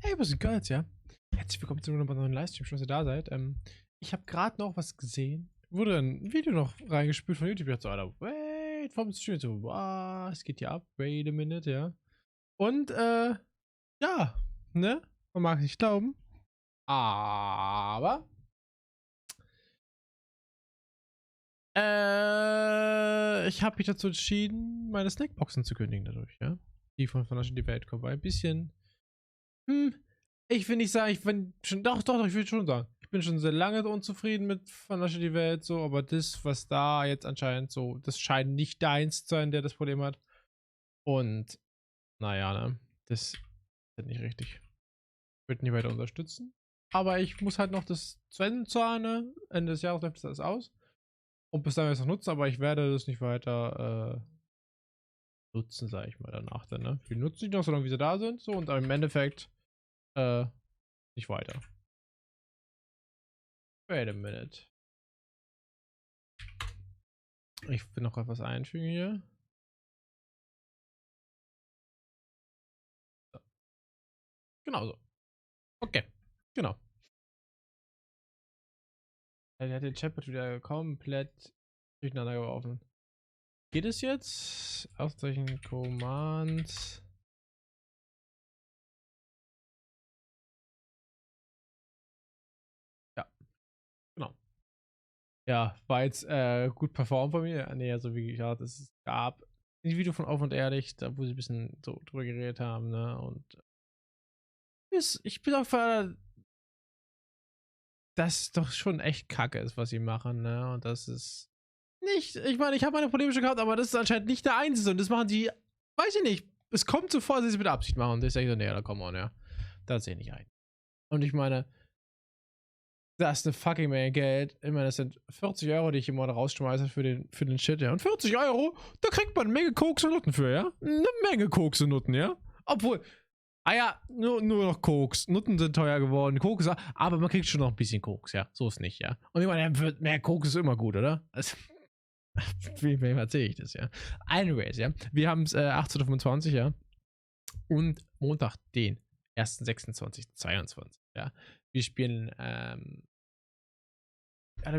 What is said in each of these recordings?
Hey, was ist Girls, ja? Herzlich willkommen zu einem neuen Livestream, schön, dass ihr da seid. Ich habe gerade noch was gesehen. Wurde ein Video noch reingespült von YouTube. Ich dachte so, Alter, wait, vom Stream. So, was geht hier ab? Wait a minute, ja. Und, ja, ne? Man mag es nicht glauben. Aber, ich habe mich dazu entschieden, meine Snackboxen zu kündigen dadurch, ja. Die von die Welt kommen, weil ein bisschen, ich will nicht sagen, ich bin schon, doch, ich will schon sagen. Ich bin schon sehr lange unzufrieden mit Fantasche die Welt, so, aber das, was da jetzt anscheinend so, das scheint nicht deins zu sein, der das Problem hat. Und, naja, ne, das ist halt nicht richtig. Ich würde nicht weiter unterstützen. Aber ich muss halt noch das zu Ende zahlen, ne? Ende des Jahres läuft das alles aus. Und bis dahin werde ich es noch nutzen, aber ich werde das nicht weiter, nutzen, sage ich mal danach dann, ne? Wir nutzen die noch, solange wie sie da sind, so, und im Endeffekt, nicht weiter. Wait a minute. Ich will noch etwas einfügen hier. So. Genau so. Okay, genau. Er hat den Chatbot wieder komplett durcheinander geworfen. Geht es jetzt? Auszeichen Command. Ja, genau. Ja, war jetzt gut performt von mir. Nee, also wie gesagt, es gab ein Video von Auf und Ehrlich, da wo sie ein bisschen so drüber geredet haben, ne? Und ich bin auch ver, das doch schon echt kacke ist, was sie machen, ne? Und das ist nicht, ich meine, ich habe meine Probleme schon gehabt, aber das ist anscheinend nicht der einzige. Und das machen sie, weiß ich nicht. Es kommt so vor, dass sie es mit Absicht machen. Und ich sage so, nee, da komm on, ja. Das sehe ich nicht ein. Und ich meine, das ist eine fucking Menge Geld. Ich meine, das sind 40 Euro, die ich immer rausschmeiße für den Shit, ja. Und 40 Euro, da kriegt man eine Menge Koks und Nutten für, ja? Eine Menge Koks und Nutten, ja? Obwohl, ja, nur noch Koks. Nutten sind teuer geworden, Koks, aber man kriegt schon noch ein bisschen Koks, ja. So ist nicht, ja. Und ich meine, mehr Koks ist immer gut, oder? Also, wem erzähle ich das, ja? Anyways, ja. Wir haben es 18.25 Uhr, ja. Und Montag, den 1.26.22, ja. Wir spielen, also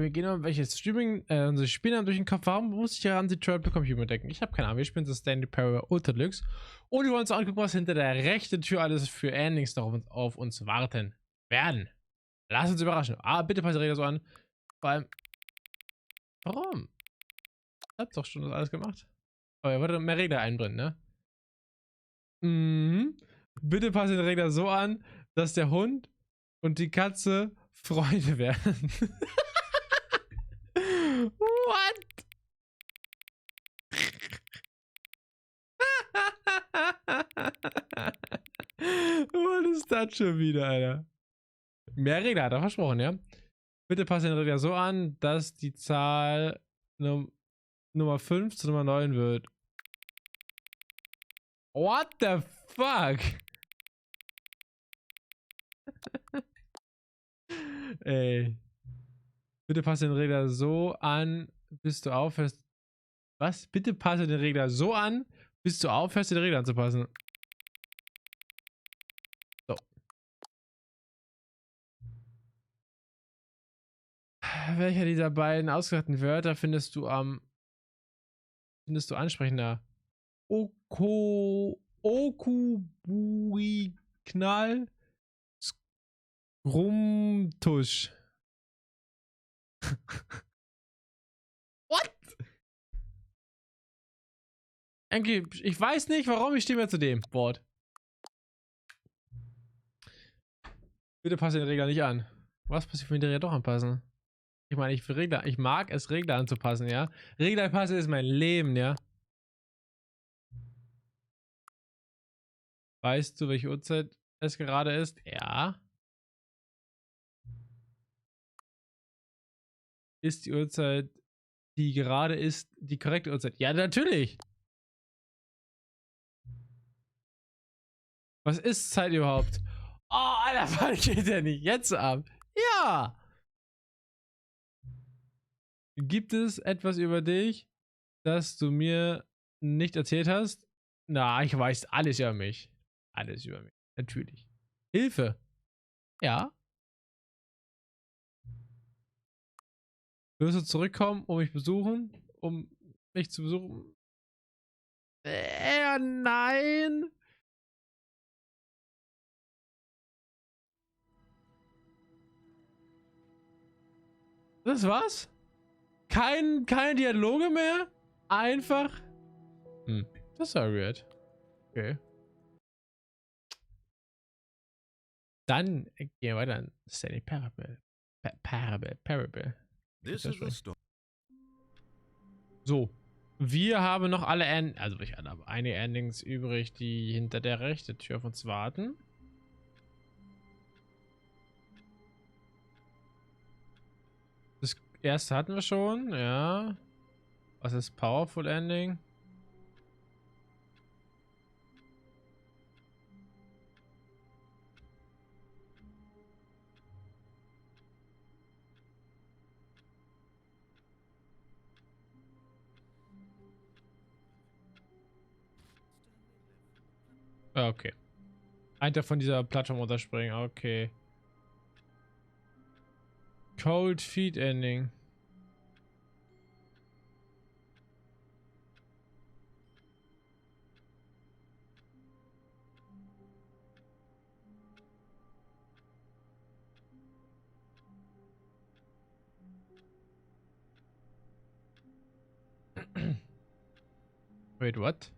wir gehen mal, welches Streaming, unsere Spieler durch den Kopf haben, muss ich ja an die Triple Computer denken. Ich habe keine Ahnung, wir spielen das Stanley Parallel Ultra Deluxe. Und wir wollen uns angucken, was hinter der rechten Tür alles für Endings noch auf uns warten werden. Lass uns überraschen. Bitte passe Regler so an. Vor allem, warum? Ich hab doch schon das alles gemacht. Aber ihr wolltet mehr Regler einbrennen, ne? Bitte passe den Regler so an, dass der Hund und die Katze Freunde werden. What? Was ist das schon wieder, Alter? Mehr Regler hat er versprochen, ja? Bitte passe den Regler so an, dass die Zahl Nummer 5 zu Nummer 9 wird. What the fuck? Ey. Bitte passe den Regler so an, bis du aufhörst. Was? Bitte passe den Regler so an, bis du aufhörst, den Regler anzupassen. So. Welcher dieser beiden ausgedachten Wörter findest du ansprechender? Okubui Knall Rumtusch. What? Irgendwie, ich weiß nicht, warum ich stimme ja zu dem Wort. Bitte passe den Regler nicht an. Was passiert, wenn die Regler doch anpassen? Ich meine, ich mag es, Regler anzupassen, ja? Regler anpassen ist mein Leben, ja? Weißt du, welche Uhrzeit es gerade ist? Ja. Ist die Uhrzeit, die gerade ist, die korrekte Uhrzeit? Ja, natürlich. Was ist Zeit überhaupt? Oh, Alter, was geht der nicht jetzt ab? Ja. Gibt es etwas über dich, das du mir nicht erzählt hast? Na, ich weiß alles über mich. Alles über mich. Natürlich. Hilfe. Ja. Wirst du zurückkommen, um mich besuchen? Um mich zu besuchen? Nein. Das war's? Keine Dialoge mehr? Einfach. Das war weird. Okay. Dann gehen wir weiter an Stanley Parable. Parable. So. Wir haben noch alle also nicht alle, aber einige Endings übrig, die hinter der rechten Tür auf uns warten. Das erste hatten wir schon, ja. Was ist Powerful Ending? Okay. Einer von dieser Plattform runterspringen, okay. Cold Feet Ending. Wait, what?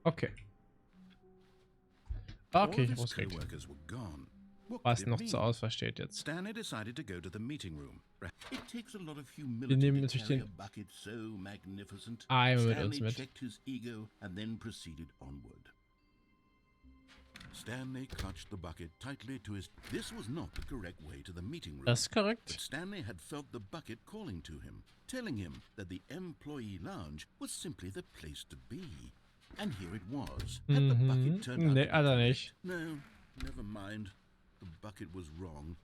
Okay. Okay, ich muss reden. Was noch zur Auswahl steht jetzt. Wir nehmen natürlich den Eimer mit uns mit. Stanley clutched the bucket tightly to his... This was not the correct way to the meeting room. Das ist korrekt. But Stanley had felt the bucket calling to him, telling him that the employee lounge was simply the place to be. And here it was. Had the bucket turned out Nee, Alter, nicht. No, never mind. The bucket was wrong.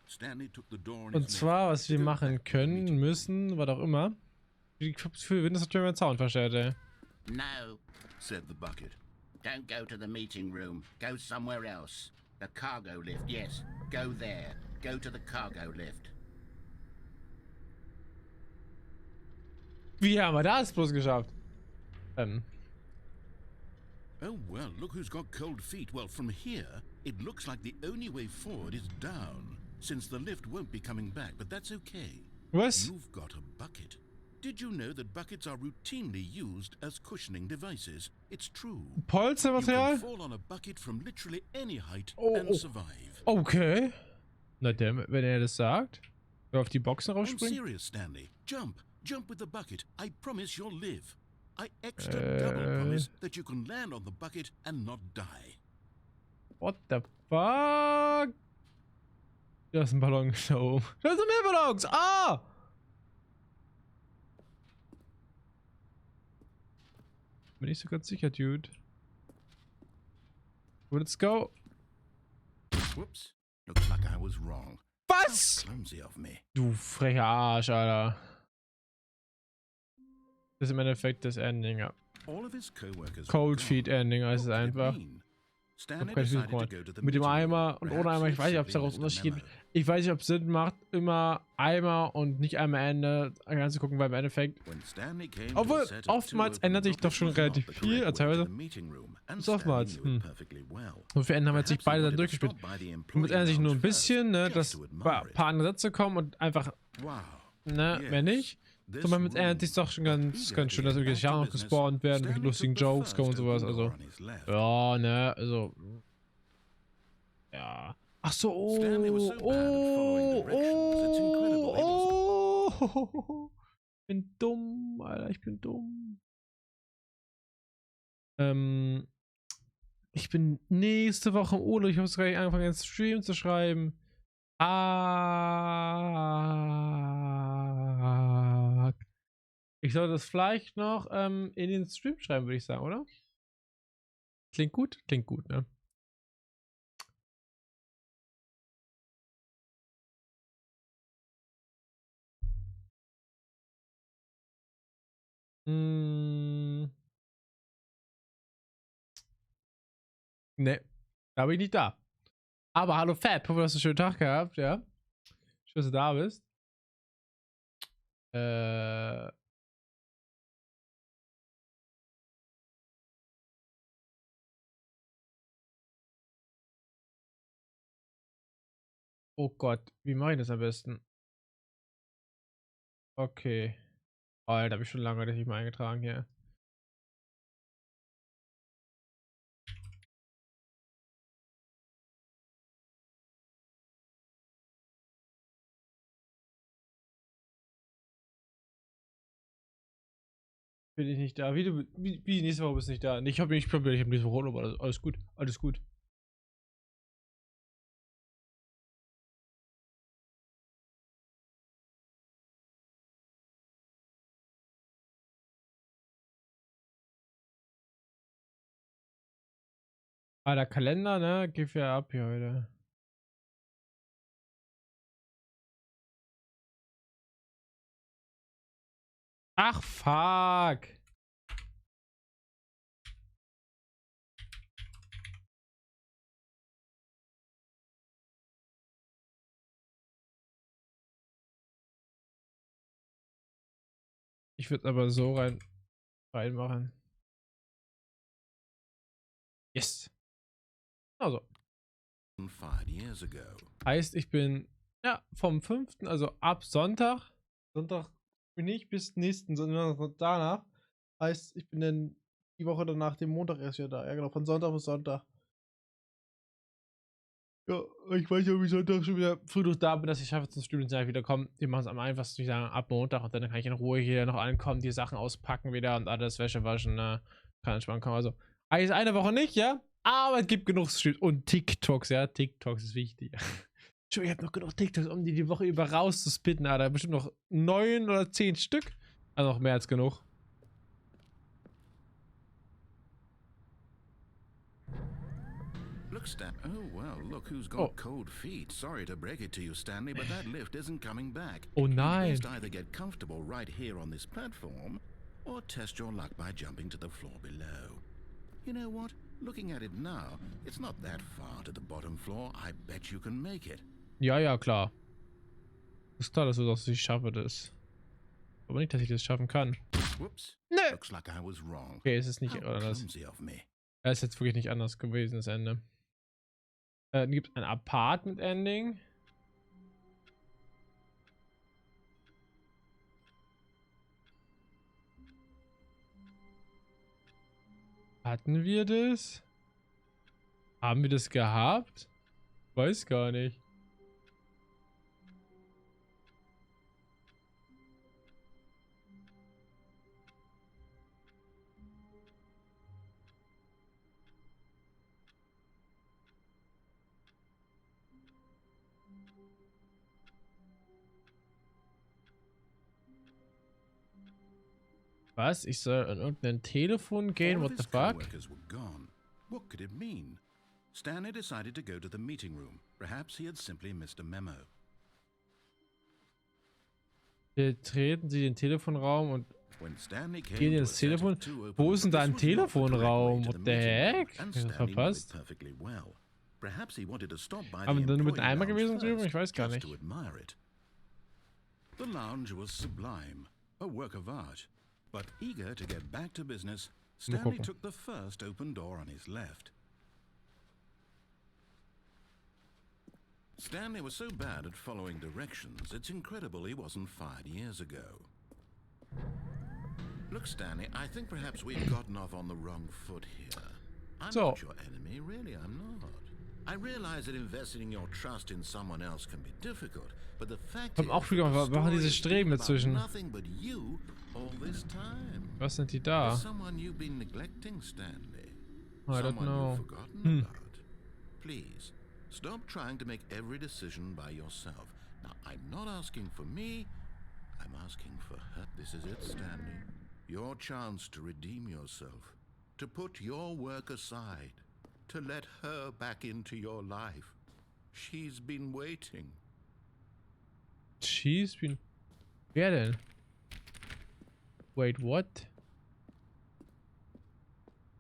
Stanley took the door on Und his zwar, left, was wir machen können, müssen, was auch immer. Ich hab das Gefühl, Windows hat schon mal den Sound verstellt, ey. No, said the bucket. Don't go to the meeting room. Go somewhere else. The cargo lift, yes. Go there. Go to the cargo lift. Wie haben wir das bloß geschafft? Oh, well, look who's got cold feet. Well, from here, it looks like the only way forward is down, since the lift won't be coming back, but that's okay. Was? You've got a bucket. Did you know that buckets are routinely used as cushioning devices? It's true. Polstermaterial? You can fall on a bucket from literally any height and survive. Okay. Na, wenn er das sagt. Wer auf die Boxen I'm rausspringt? serious, Stanley. Jump. Jump with the bucket. I promise you'll live. I extra double promise that you can land on the bucket and not die. What the fuck? Da ist ein Ballon da oben. Da sind mehr Ballons. Ah! Bin nicht so ganz sicher, Dude. Let's go. Whoops. Looks like I was wrong. Was? How clumsy of me. Du frecher Arsch, Alter. Das ist im Endeffekt das Ending, ja. All of his coworkers Cold Feet Ending heißt es einfach. Ich hab keine Füße gemacht. Mit dem Eimer und ohne Eimer, ich weiß nicht, ob es daraus Unterschied gibt. Ich weiß nicht, ob es Sinn macht, immer Eimer und nicht Eimer Ende anzugucken, weil im Endeffekt. Obwohl, oftmals ändert sich doch schon relativ viel, teilweise. Ist oftmals. Und für Ende haben wir jetzt nicht beide dann durchgespielt. Und es ändert sich nur ein bisschen, ne, dass ein paar andere Sätze kommen und einfach, ne, mehr nicht. So, man ändert sich doch schon ganz schön, dass irgendwelche Jahre noch gespawnt werden, welche lustigen Jokes kommen und sowas, also. Ja, ne, also. Ja. Ach so, ich bin dumm, Alter, ich bin dumm. Ich bin nächste Woche im Urlaub. Ich habe sogar angefangen, einen Stream zu schreiben. Ah. Ich soll das vielleicht noch in den Stream schreiben, würde ich sagen, oder? Klingt gut? Klingt gut, ne? Ne, da bin ich nicht da. Aber hallo Fab, hoffe, du hast einen schönen Tag gehabt, ja. Schön, dass du da bist. Oh Gott, wie mache ich das am besten? Okay. Alter, habe ich schon lange nicht mehr eingetragen hier. Bin ich nicht da? Wie nächste Woche bist du nicht da? Nee, ich habe nicht probiert, ich habe nächste Woche Urlaub, alles gut, alles gut. Ah, der Kalender, ne? Gib ja ab hier heute. Ach, fuck. Ich würde aber so reinmachen. Yes. Also. Heißt, ich bin ja vom 5., also ab Sonntag. Sonntag bin ich bis nächsten Sonntag danach. Heißt, ich bin dann die Woche danach, dem Montag erst wieder da. Ja, genau, von Sonntag bis Sonntag. Ja, ich weiß ja, ob ich Sonntag schon wieder früh durch da bin, dass ich schaffe, zum Studienzeit wieder kommen. Wir machen es am einfachsten, ich sagen, ab Montag und dann kann ich in Ruhe hier noch ankommen, die Sachen auspacken wieder und alles Wäsche waschen, kann entspannt kommen. Also, eigentlich eine Woche nicht, ja, aber es gibt genug Streams und TikToks, ja, TikToks ist wichtig. Ich habe noch genug TikToks, um die Woche über rauszuspitten, Alter. Bestimmt noch 9 oder 10 Stück. Also noch mehr als genug. Look, Stan. Oh, well, look who's got cold feet. Sorry to break it to you, Stanley, but that lift isn't coming back. Oh nein. You best either get comfortable right here on this platform, or test your luck by jumping to the floor below. You know what? Looking at it now, it's not that far to the bottom floor. I bet you can make it. Ja, ja, klar. Ist klar, dass ich schaffe das. Aber nicht, dass ich das schaffen kann. Whoops. Nö. Looks like I was wrong. Okay, es ist nicht anders. Es ist jetzt wirklich nicht anders gewesen, das Ende. Gibt ein Apartment-Ending. Hatten wir das? Haben wir das gehabt? Weiß gar nicht. Was? Ich soll an irgendein Telefon gehen? What the fuck? What could it mean? Stanley decided to go to the meeting room. Perhaps he had simply missed a memo. Betreten Sie den Telefonraum und gehen ins Telefon. Wo ist denn da ein Telefonraum? What the heck? Ich hab das verpasst. Aber dann mit einem Eimer gewesen drüben? Ich weiß gar nicht. The lounge was sublime, a work of art. But eager to get back to business, Stanley took the first open door on his left. Stanley was so bad at following directions, it's incredible he wasn't fired years ago. Look, Stanley, I think perhaps we've gotten off on the wrong foot here. I'm not your enemy, really, I'm not. I realize that investing your trust in someone else can be difficult, but the fact is, auch wieder machen diese Streben dazwischen. nothing but you all this time. Was sind die da? Someone you've been neglecting, Stanley. I don't Someone know. you've forgotten about. Please, stop trying to make every decision by yourself. Now, I'm not asking for me, I'm asking for her. This is it, Stanley. Your chance to redeem yourself, to put your work aside, to let her back into your life. She's been waiting. She's been... Wer denn? Wait, what?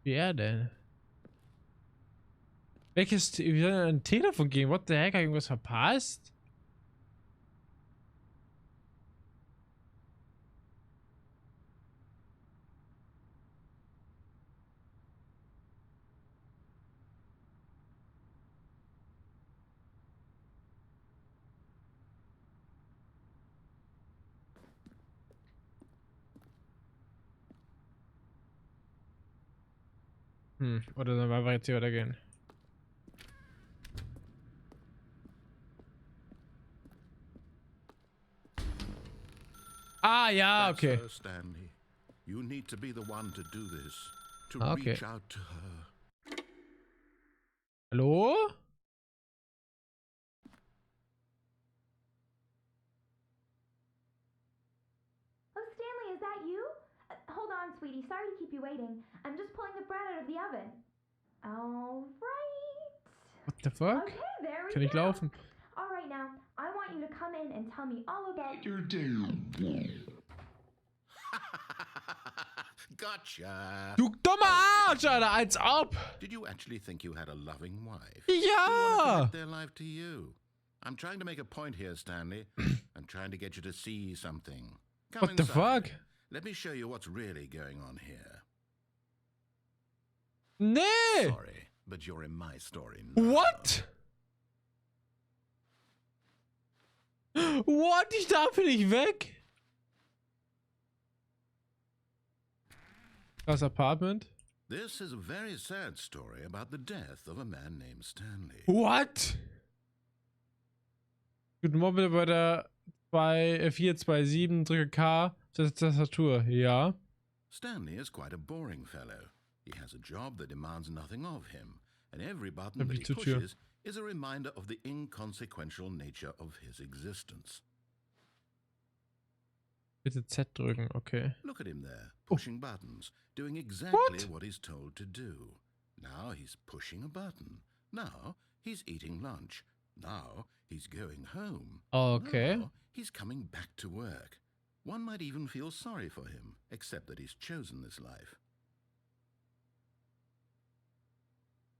Wer denn? Welches... Wie soll denn ein Telefon gehen? What the heck? Hab ich irgendwas verpasst? Oder dann wollen wir jetzt hier weitergehen. Ah, ja, That's okay. her, Stanley. You need to be the one to do this, to Okay. reach out to her. Hallo? Oh, Stanley, is that you? Hold on, sweetie. Sorry to keep you waiting. I'm just pulling the bread out of the oven. All right. What the fuck? Okay, there we Kann ich go. laufen? All right, now, I want you to come in and tell me all about Your day. Gotcha. Du dummer Arsch, Alter, als ob! Did you actually think you had a loving wife? Ja! Their life to you. I'm trying to make a point here, Stanley. I'm trying to get you to see something. Come What the inside. fuck? Let me show you what's really going on here. Nee! Sorry, but you're in my story now. What? What? Ich darf nicht weg? Das Apartment? This is a very sad story about the death of a man named Stanley. What? Guten Morgen, bitte bei der 427, drücke K, das ist Tastatur, ja. Stanley is quite a boring fellow. He has a job that demands nothing of him, and every button Hab that ich he zur Tür. pushes is a reminder of the inconsequential nature of his existence. Bitte Z drücken, okay. Look at him there, pushing buttons, doing exactly what he's told to do. Now he's pushing a button. Now he's eating lunch. Now he's going home. Okay. Now he's coming back to work. One might even feel sorry for him, except that he's chosen this life.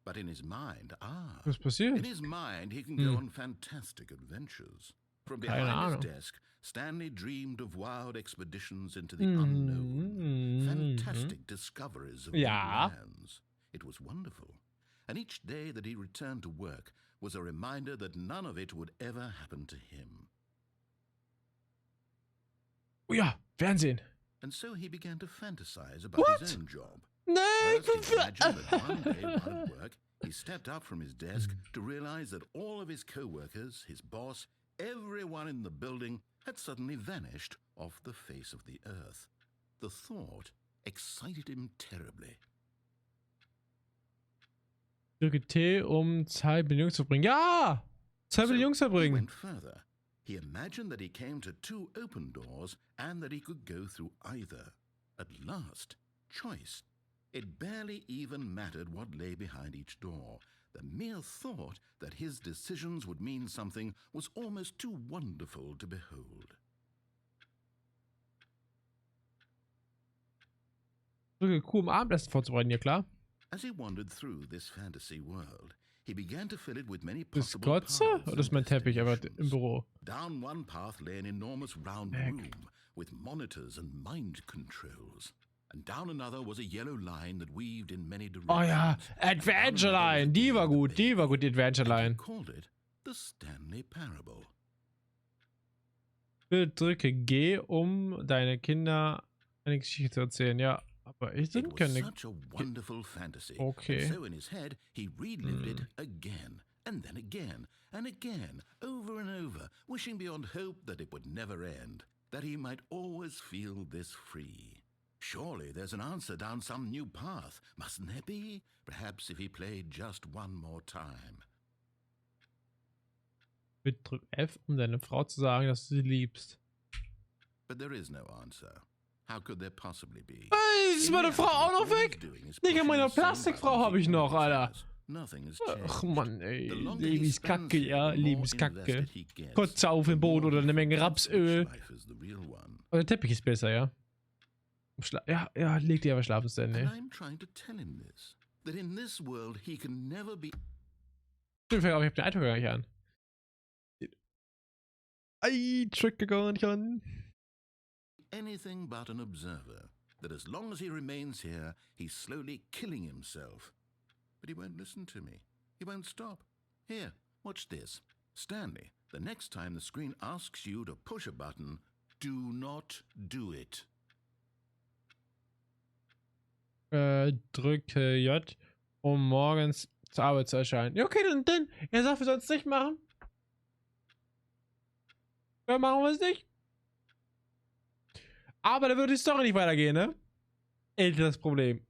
But in his mind, Was passiert? in his mind, he can go on fantastic adventures. From Keine behind Ahnung. his desk, Stanley dreamed of wild expeditions into the unknown, fantastic discoveries of new Ja. lands. It was wonderful. And each day that he returned to work was a reminder that none of it would ever happen to him. Oh ja, Fernsehen. And so he began to fantasize about his own job. Nee, First, he imagined that one day while at work, he stepped up from his desk to realize that all of his co-workers, his boss, everyone in the building had suddenly vanished off the face of the earth. The thought excited him terribly. Drücke T, Zeit mit den Jungs zu bringen. Ja! Zeit mit den Jungs He verbringen. went further. He imagined that he came to two open doors and that he could go through either. At last, choice. It barely even mattered what lay behind each door. The mere thought that his decisions would mean something was almost too wonderful to behold. Drücke Q, um Abendessen vorzubereiten, ja klar. As he wandered through this fantasy world, he began to fill it with many Das possible Kotze? paths Oder ist and mein Teppich einfach im destinations. Büro? Down one path lay an enormous round room with monitors and mind controls. And down another was a yellow line that weaved in many directions. Oh ja, Adventure Line. Die war gut, die Adventure And he Line. called it the Stanley Parable. Bitte drücke G, um deine Kinder eine Geschichte zu erzählen. Ja, aber ich It sind was keine... such a wonderful fantasy. Okay. And so in his head, he relived it again, and then again, and again, over and over, wishing beyond hope that it would never end, that he might always feel this free. Surely there's an answer down some new path, mustn't there be? Perhaps if he played just one more time. Bitte drück F, um deine Frau zu sagen, dass du sie liebst. But there is no answer. How could there possibly be? Hey, ist meine Frau auch noch weg? Nicht an meiner Plastikfrau habe ich noch, Alter. Ach Mann, ey. Lebenskacke, ja, Lebenskacke. Kotze auf den Boden oder eine Menge Rapsöl. Und der Teppich ist besser, ja? Ja, leg dir aber schlafen, ey. Ich hab den Eindruck gar nicht an. Ei, Trigger gar nicht an. Anything but an observer. That as long as he remains here, he's slowly killing himself. But he won't listen to me. He won't stop. Here, watch this. Stanley, the next time the screen asks you to push a button, do not do it. Drücke J, um morgens zur Arbeit zu erscheinen. Ja, okay, dann. Er sagt, wir sollen es nicht machen. Ja, machen wir es nicht. Aber da würde die Story nicht weitergehen, ne? Das Problem.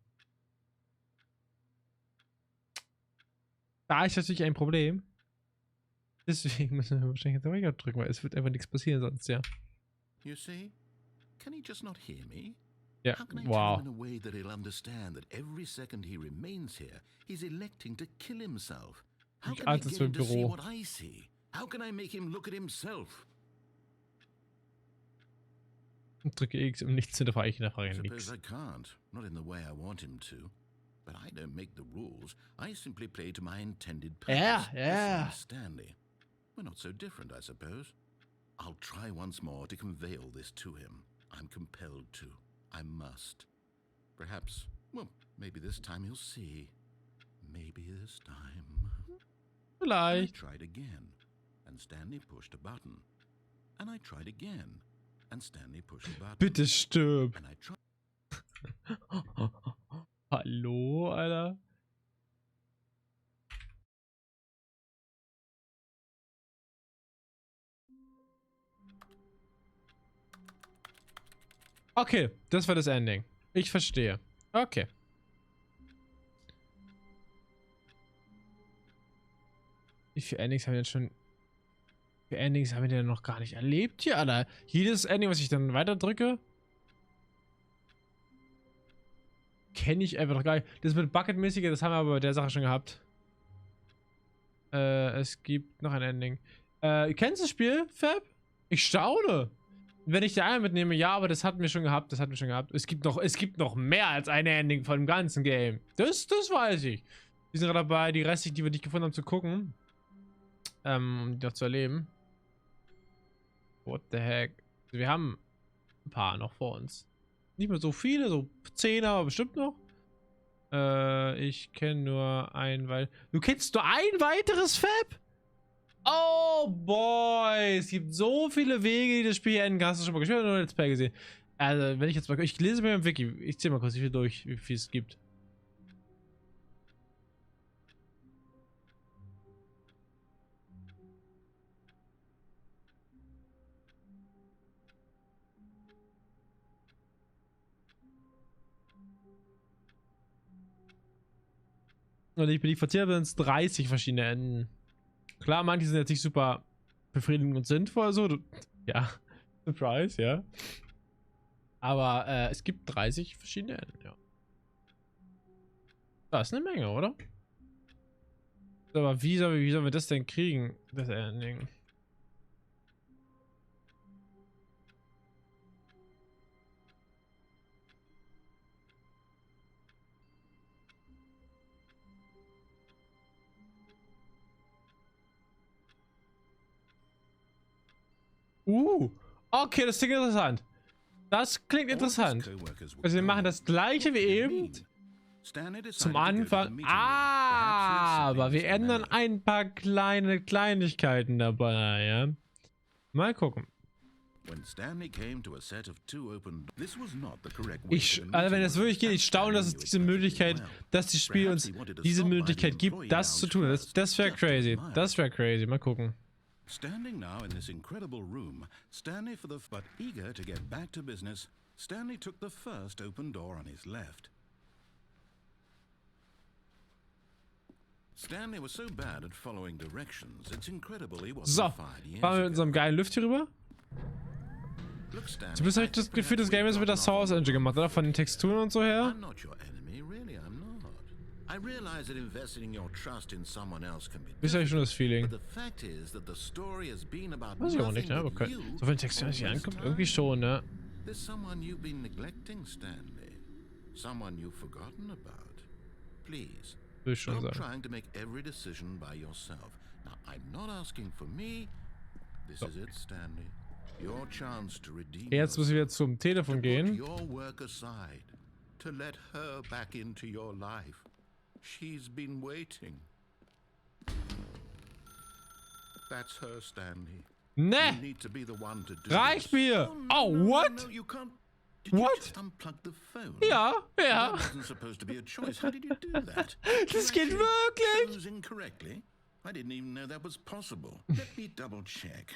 Da ist natürlich ein Problem. Deswegen müssen wir wahrscheinlich jetzt weiter drücken, weil es wird einfach nichts passieren sonst, ja. You see? Can he just not hear me? Ja, wow. In a way that he'll understand that every second he remains here, he's electing to kill himself. How can I get him to see what I see? How can I make him look at himself? Drücke X, um nichts zu hinterfragen. Ich hinterfrage nichts. I can't, not in the way I want him to. But I don't make the rules. I simply play to my intended purpose. Yeah. Stanley. We're not so different, I suppose. I'll try once more to convey all this to him. I'm compelled to. I must. Perhaps, well, maybe this time he'll see. Maybe this time. Vielleicht. I tried again, and Stanley pushed a button. And I tried again, and Stanley pushed a button. Bitte stirb. And I tried. Hallo, Alter. Okay, das war das Ending. Ich verstehe. Okay. Wie viele Endings haben wir denn schon... Wie viele Endings haben wir denn noch gar nicht erlebt hier, Alter? Jedes Ending, was ich dann weiter drücke, kenne ich einfach noch gar nicht. Das mit Bucket-mäßiger, das haben wir aber bei der Sache schon gehabt. Es gibt noch ein Ending. Kennst du das Spiel, Fab? Ich staune. Wenn ich die Eier mitnehme, ja, aber das hatten wir schon gehabt. Das hatten wir schon gehabt. Es gibt noch mehr als eine Ending von dem ganzen Game. Das weiß ich. Wir sind gerade dabei, die restlichen, die wir nicht gefunden haben, zu gucken. Um die noch zu erleben. What the heck? Wir haben ein paar noch vor uns. Nicht mehr so viele, so 10, aber bestimmt noch. Ich kenne nur ein weiteres. Du kennst nur ein weiteres Fab? Oh boy, es gibt so viele Wege, die das Spiel hier enden kann. Hast du schon mal gespielt oder nur Let's Play gesehen? Also, wenn ich jetzt mal... Ich lese mir im Wiki. Ich zähle mal kurz, wie viel durch, wie viel es gibt. Und ich bin nicht verzählt, sind es 30 verschiedene Enden. Klar, manche sind jetzt nicht super befriedigend und sinnvoll, so. Ja, Surprise, ja. Aber es gibt 30 verschiedene Enden, ja. Das ist eine Menge, oder? Aber wie sollen wir das denn kriegen, das Ending? Okay, das klingt interessant. Das klingt interessant. Also wir machen das gleiche wie eben. Zum Anfang. Aber wir ändern ein paar kleine Kleinigkeiten dabei, ja. Mal gucken. Also wenn das wirklich geht, ich staune, dass es diese Möglichkeit, dass das Spiel uns diese Möglichkeit gibt, das zu tun. Das wäre crazy. Das wäre crazy. Mal gucken. Standing now in this incredible room, Stanley but eager to get back to business, Stanley took the first open door on his left. Stanley was so bad at following directions, it's incredible he wasn't So, fired years fahren wir mit ago. unserem geilen Lift hier rüber? Look, Stanley, Zumindest habe ich das Gefühl, das Game ist mit der Source Engine gemacht, oder? Von den Texturen und so her. I'm not your enemy, really, I'm not. I realize that investing your trust in someone else can be Wisst ihr eigentlich schon das Feeling? but the fact is that the story has been about Weiß ich auch nicht, nothing ne? Aber but you so viele Texturen, die all hier this ankommt, time. irgendwie schon, ne? There's someone you've been neglecting, Stanley. Someone you've forgotten about. Please, Will ich schon stop sagen. trying to make every decision by yourself. Now, I'm not asking for me. This is it, Stanley. Your chance to redeem Jetzt müssen wir yourself. zum Telefon To put gehen. your work aside. To let her back into your life. She's been waiting. That's her, Stanley. You Ne! need to be the one to do Reicht this. mir! Oh, what? No, you can't. Did you What? just unplug the phone? Ja, ja. That wasn't supposed to be a choice. How did you do that? Das You geht actually wirklich! chose incorrectly? I didn't even know that was possible. Let me double check.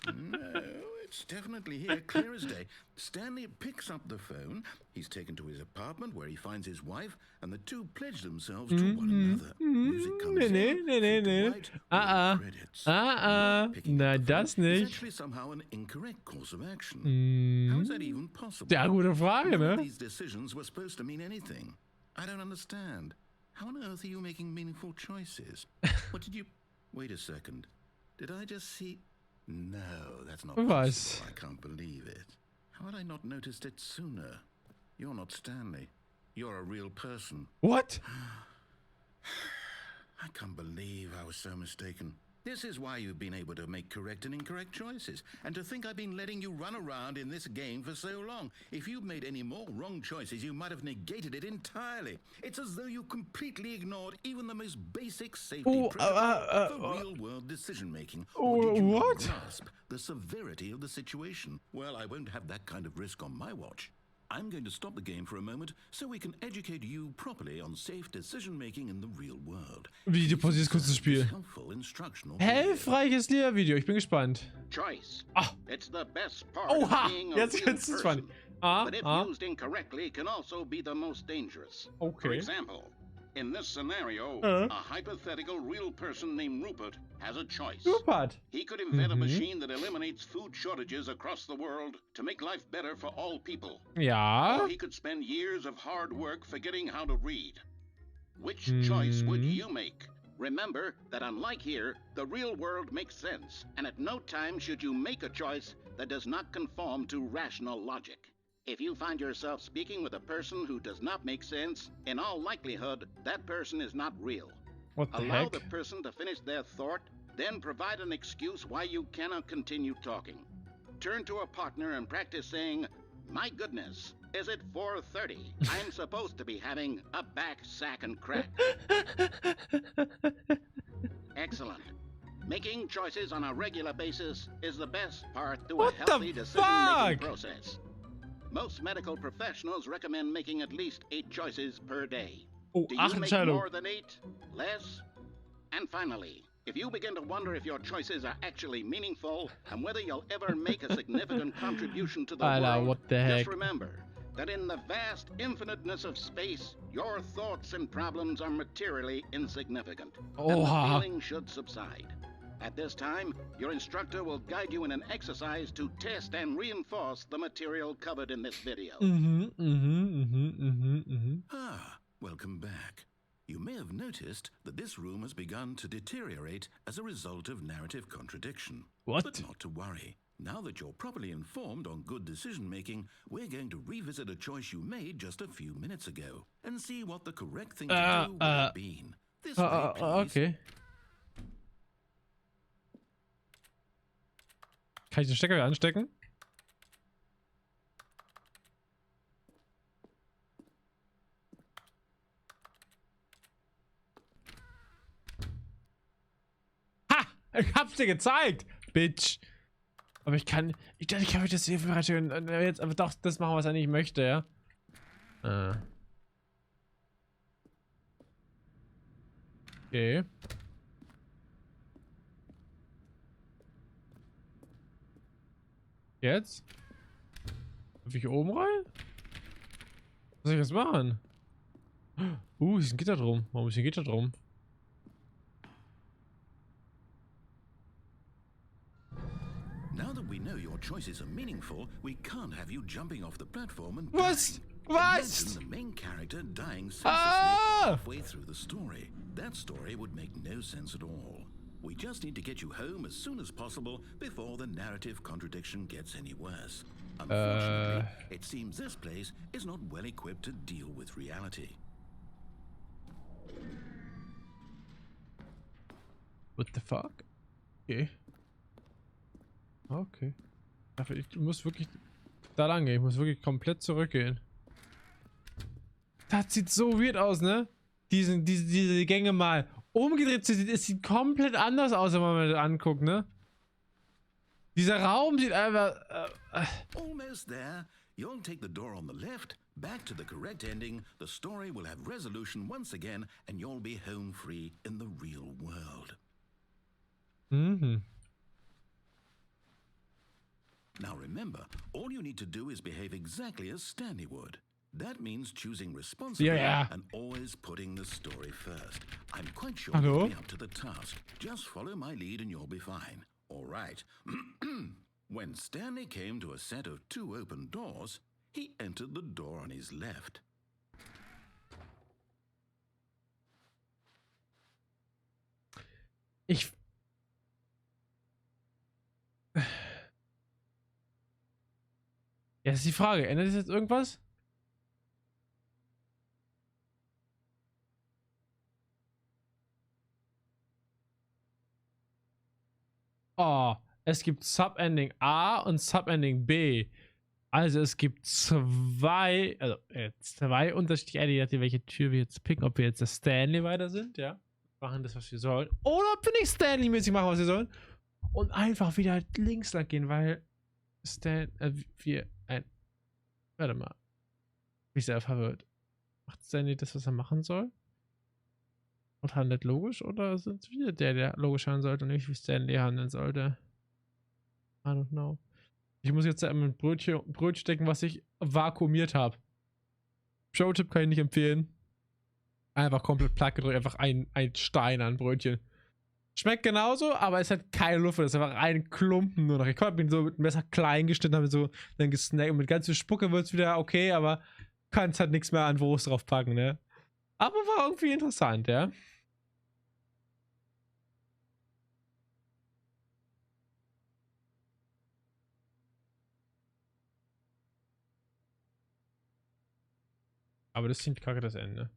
No, it's definitely here, clear as day. Stanley picks up the phone. He's taken to his apartment where he finds his wife, and the two pledge themselves to one another. Music comes in, Nee, fade to white, roll credits. Not picking up Na, the phone das is nicht. actually somehow an incorrect course of action. How is that even possible? Ja, gute Frage, None of ne? these decisions were supposed to mean anything. I don't understand. How on earth are you making meaningful choices? What did you... Wait a second. Did I just see... No, that's not Was? possible. I can't believe it. How had I not noticed it sooner? You're not Stanley. You're a real person. What? I can't believe I was so mistaken. This is why you've been able to make correct and incorrect choices. And to think I've been letting you run around in this game for so long. If you'd made any more wrong choices, you might have negated it entirely. It's as though you completely ignored even the most basic safety protocol for real-world decision-making. Or did you not what? grasp the severity of the situation? Well, I won't have that kind of risk on my watch. I'm going to stop the game for a moment so we can educate you properly on safe decision-making in the real world. Wie, du pausierst kurz das Spiel. Helpful instructional video. Hilfreiches Lehrvideo, ich bin gespannt. Choice. Ah. It's the best part Oha! of being a Jetzt real wird's person. funny. Ah, But if ah. used incorrectly, can also be the most dangerous. Okay. For example, in this scenario, a hypothetical real person named Rupert has a choice. Rupert. He could invent a machine that eliminates food shortages across the world to make life better for all people. Ja. Or he could spend years of hard work forgetting how to read. Which choice would you make? Remember that unlike here, the real world makes sense, and at no time should you make a choice that does not conform to rational logic. If you find yourself speaking with a person who does not make sense, in all likelihood, that person is not real. What the Allow heck? the person to finish their thought, then provide an excuse why you cannot continue talking. Turn to a partner and practice saying, "My goodness, is it 4:30? I'm supposed to be having a back sack and crack." Excellent. Making choices on a regular basis is the best part to What a the healthy decision-making fuck? process. Most medical professionals recommend making at least 8 choices per day. Oh, Do 8 you make Entscheidungen. more than 8? Less? And finally, if you begin to wonder if your choices are actually meaningful and whether you'll ever make a significant contribution to the Alter, world, what the heck? just remember that in the vast infiniteness of space, your thoughts and problems are materially insignificant. And the Oha. feeling should subside. At this time, your instructor will guide you in an exercise to test and reinforce the material covered in this video. Ah, welcome back. You may have noticed that this room has begun to deteriorate as a result of narrative contradiction. What? But not to worry. Now that you're properly informed on good decision-making, we're going to revisit a choice you made just a few minutes ago and see what the correct thing to do would have been. This way, please. Okay. Kann ich den Stecker wieder anstecken? Ha! Ich hab's dir gezeigt, Bitch. Aber ich dachte, ich kann mich das hier verraten und jetzt einfach doch das machen, was er nicht möchte, ja? Okay. Jetzt? Darf ich hier oben rein? Was soll ich jetzt machen? Hier ist ein Gitter drum. Warum ist hier ein Gitter drum? Now that we know your choices are meaningful, we can't have you jumping off the platform and Was? dying. Was? Imagine the main character dying senselessly Ah! halfway through the story. That story would make no sense at all. We just need to get you home as soon as possible before the narrative contradiction gets any worse. Unfortunately, it seems this place is not well equipped to deal with reality. What the fuck? Okay. Okay. Ich muss wirklich da lang gehen. Ich muss wirklich komplett zurückgehen. Das sieht so weird aus, ne? Diese Gänge mal umgedreht. Es sieht komplett anders aus, wenn man das anguckt, ne? Dieser Raum sieht einfach... Almost there. You'll take the door on the left, back to the correct ending, the story will have resolution once again, and you'll be home free in the real world. Mhm. Now remember, all you need to do is behave exactly as Stanley would. That means choosing responsibly and always putting the story first. I'm quite sure you'll be up to the task. Just follow my lead and you'll be fine. All right. When Stanley came to a set of 2 open doors, he entered the door on his left. Ja, das ist die Frage. Ändert das jetzt irgendwas? Oh, es gibt Subending A und Subending B. Also es gibt zwei unterschiedliche Enden, je nachdem, welche Tür wir jetzt picken. Ob wir jetzt der Stanley weiter sind, ja. Machen das, was wir sollen. Oder ob wir nicht Stanley-mäßig machen, was wir sollen. Und einfach wieder links lang gehen, weil warte mal. Bin ich sehr verwirrt. Macht Stanley das, was er machen soll? Und handelt logisch? Oder sind wir der logisch handeln sollte und nicht wie Stanley handeln sollte? I don't know. Ich muss jetzt ein Brötchen stecken, was ich vakuumiert habe. Pro-Tipp kann ich nicht empfehlen. Einfach komplett platt gedrückt, einfach ein Stein an Brötchen. Schmeckt genauso, aber es hat keine Luft. Es ist einfach ein Klumpen nur noch. Ich konnte ihn so mit dem Messer klein geschnitten, habe so dann gesnackt. Und mit ganz viel Spucke wird es wieder okay, aber kannst halt nichts mehr an Wurst drauf packen, ne? Aber war irgendwie interessant, ja. Aber das ist ziemlich kacke, das Ende.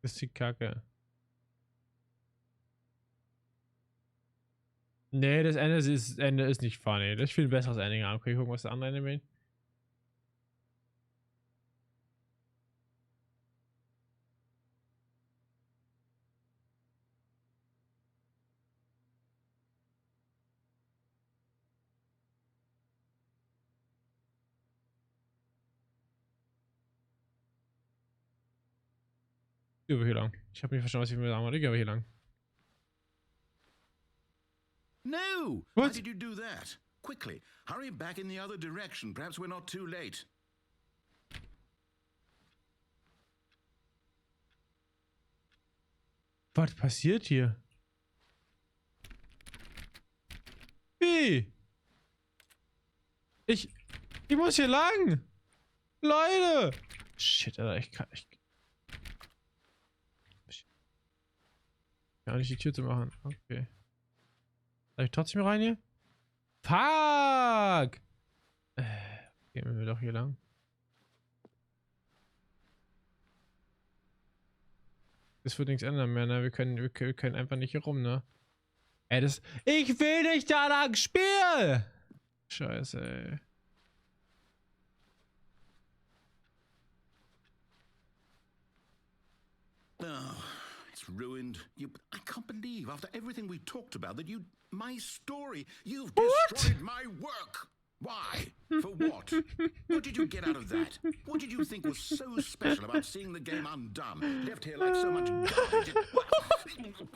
Das ist die Kacke. Nee, das Ende ist nicht funny. Das ist viel ein besseres Ende haben. Kann ich gucken, was das andere Ende meint? Über hier lang. Ich habe nicht verstanden, was ich mir sagen wollte. Ich gehe aber hier lang. No! What? Why did you do that? Quickly, hurry back in the other direction. Perhaps we're not too late. Was passiert hier? Wie? Ich muss hier lang! Leute! Shit, Alter, ich kann nicht die Tür zu machen. Okay. Darf ich trotzdem rein hier? Fuck! Gehen wir doch hier lang. Das wird nichts ändern mehr, ne? Wir können einfach nicht hier rum, ne? Ey, ich will nicht da lang, Spiel! Scheiße, ey. Oh, it's ruined. I can't believe, after everything we talked about, that my story, you've destroyed my work. Why? For what? What did you get out of that? What did you think was so special about seeing the game undone, left here like so much garbage?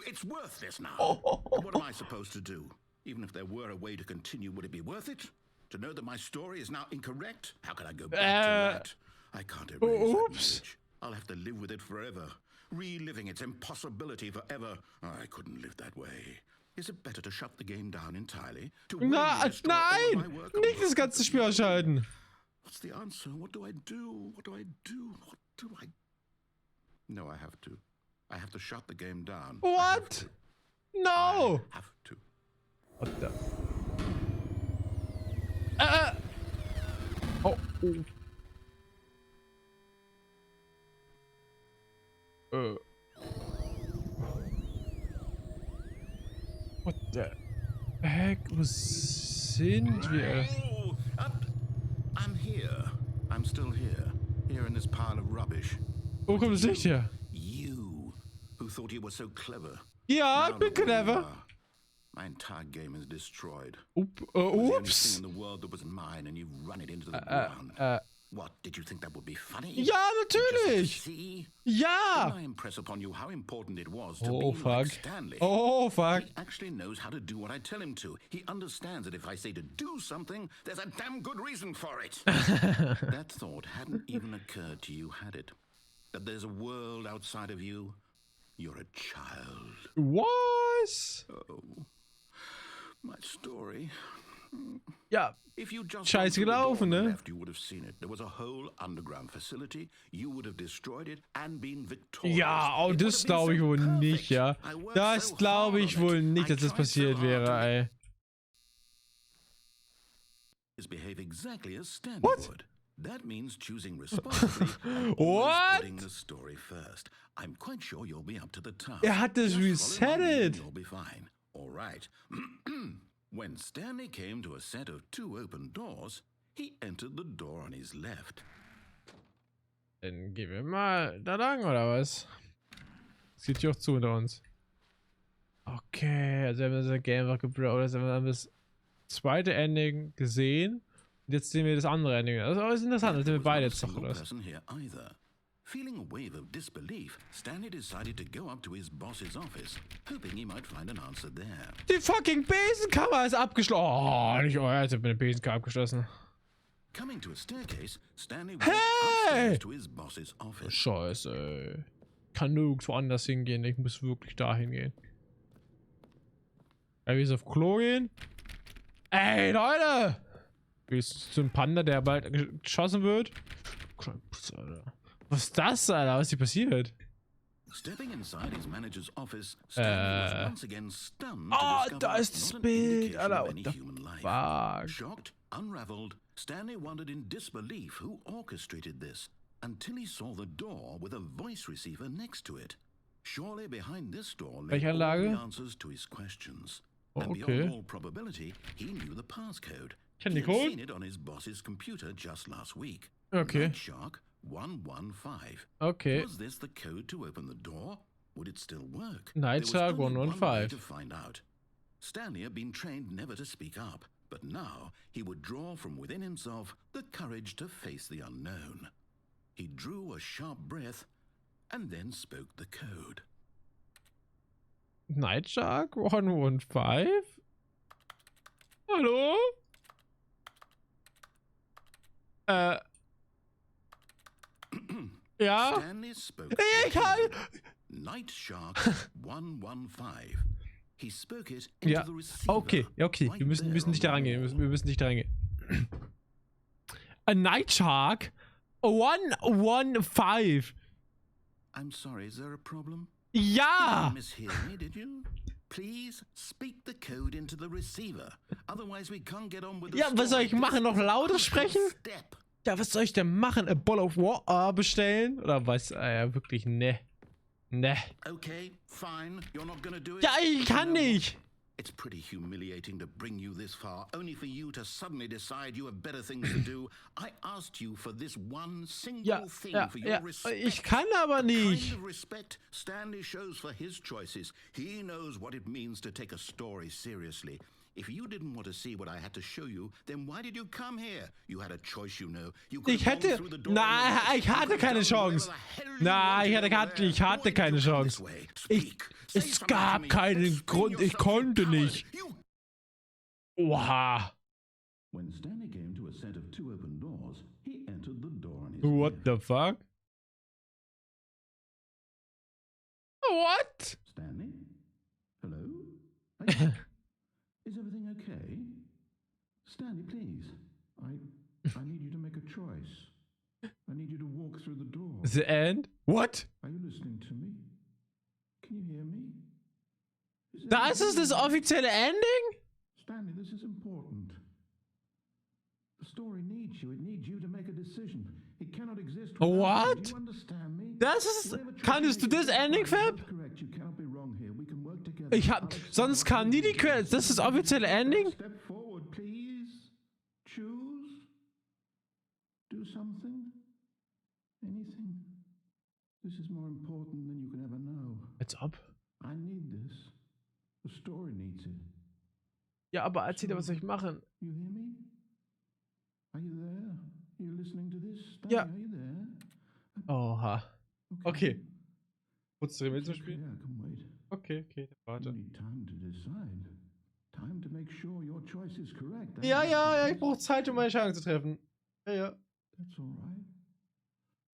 It's worthless now. What am I supposed to do? Even if there were a way to continue, would it be worth it? To know that my story is now incorrect? How can I go back to that? I can't erase that knowledge. I'll have to live with it forever, reliving its impossibility forever. I couldn't live that way. Is it better to shut the game down entirely? Nein! Nicht das ganze Spiel ausschalten. What's the answer? What do I do? What do I do? What do I... No, I have to. I have to shut the game down. What? No! I have to. What the... Oh. What the heck? Wo sind wir? Oh, I'm here. I'm still here. Here in this pile of rubbish. Wo kommt das Licht her? You, who thought you were so clever. Ja, ich Now bin look where you clever. are. My entire game is destroyed. Oops. It was the only thing in the world that was mine, and you've run it into the ground. What, did you think that would be funny? Ja, natürlich. See? Ja. Didn't I impress upon you how important it was to Oh be fuck. like Stanley? Oh fuck. He actually knows how to do what I tell him to. He understands that if I say to do something, there's a damn good reason for it. That thought hadn't even occurred to you, had it? That there's a world outside of you? You're a child. Was? Oh, my story. Ja. If you just Scheiße gelaufen, ne? left, you would have seen it. There was a whole underground facility. You would have destroyed it and been victorious. Ja, oh, It would das have been glaube ich so wohl perfect. nicht, ja. I worked Das so glaube hard ich on wohl it. nicht, dass I das tried passiert so hard wäre, to ey. behave exactly as Stanley What? would. That means choosing responsibly and What? always putting the story first. I'm quite sure you'll be up to the task. Hat das Just follow my lead and resettet. You'll be fine. All right. When Stanley came to a set of 2 open doors, he entered the door on his left. Dann gehen wir mal da lang, oder was? Es geht hier auch zu unter uns. Okay, also wir haben das Game einfach gebraucht. Wir haben das zweite Ending gesehen. Und jetzt sehen wir das andere Ending. Das ist interessant, das sehen wir beide jetzt noch, oder was? Feeling a wave of disbelief, Stanley decided to go up to his boss's office, hoping he might find an answer there. Die fucking Besenkammer ist abgeschlossen. Oh, nicht euer, jetzt hat meine Besenkammer abgeschlossen. Coming to a staircase, Stanley walked upstairs to his boss's office. Scheiße, ey. Kann nirgendwo anders hingehen. Ich muss wirklich da hingehen. Ja, wie ist auf Klo gehen? Ey, Leute! Wie ist so ein Panda, der bald geschossen wird? Was ist das, Alter? Was ist hier passiert? Stepping inside his manager's office, Stanley was once again stunned to Oh, discover da ist das not an Bild, indication Alter. of What any the human life. fuck? Shocked, unraveled, Stanley wondered in disbelief who orchestrated this, until he saw the door with a voice receiver next to it. Surely behind this door lay all the answers to his questions. And beyond all probability, he knew the passcode. He had seen it on his boss's computer just last week. Okay. Shark 115. Okay. Was this the code to open the door? Would it still work? Nightshark There was only one way 115. to find out. Stanley had been trained never to speak up, but now he would draw from within himself the courage to face the unknown. He drew a sharp breath and then spoke the code. Nightshark 115? Hallo? Ja? Stanley spoke Ich kann... Night Shark 115. He spoke it into Ja, the receiver. okay, ja, okay. right Wir müssen there nicht on da the rangehen. wall. Wir müssen nicht da rangehen. A Nightshark 115. I'm sorry, is there a problem? Ja! You mishear me, did you? Please speak the code into the receiver. Otherwise we can't get on with the Ja, was soll ich story. machen? Noch lauter sprechen? Step. Ja, was soll ich denn machen? A Ball of Water bestellen? Oder was? Ja, wirklich, ne. Ne. Okay, fine. You're not gonna do it. Ja, ich kann You know nicht. It's pretty humiliating to bring you this far, only for you to suddenly decide you have better things to do. I asked you for this one single thing for your respect. Ich kann aber nicht. The kind of respect Stanley shows for his choices. He knows what it means to take a story seriously. If you didn't want to see what I had to show you, then why did you come here? You had a choice, you know. You could Ich hatte, ich hatte keine Chance. Nein, ich hatte keine Chance. Es gab keinen Grund, ich konnte nicht. Oha. When Stanley came to a set of 2 open doors, he entered the door on his What left. the fuck? What? Stanley? Hello? Is everything okay? Stanley, please. I need you to make a choice. I need you to walk through the door. The end? What? Are you listening to me? Can you hear me? Das ist das offizielle Ending? Stanley, this is important. The story needs you. It needs you to make a decision. It cannot exist without you. What? Do you understand me? Das ist... Kannst du das Ending, Fab? Correct. You cannot be wrong here. We can work together. Ich hab... Sonst kamen nie die Credits. Das ist das offizielle Ending? Step forward, please. Choose. Do something. Anything. This is more important than you can ever know. Als ob. I need this. The story needs it. Ja, aber erzähl dir, was soll ich machen? You hear me? Are you there? Are you listening to this? Ja. Are you there? Oha. Okay. Kurz drin mitzuspielen? Yeah, I can wait. Okay, warte. You need time to decide. Time to make sure your choice is correct. Ja, ich brauche Zeit, um meine Entscheidung zu treffen. Ja. That's all right.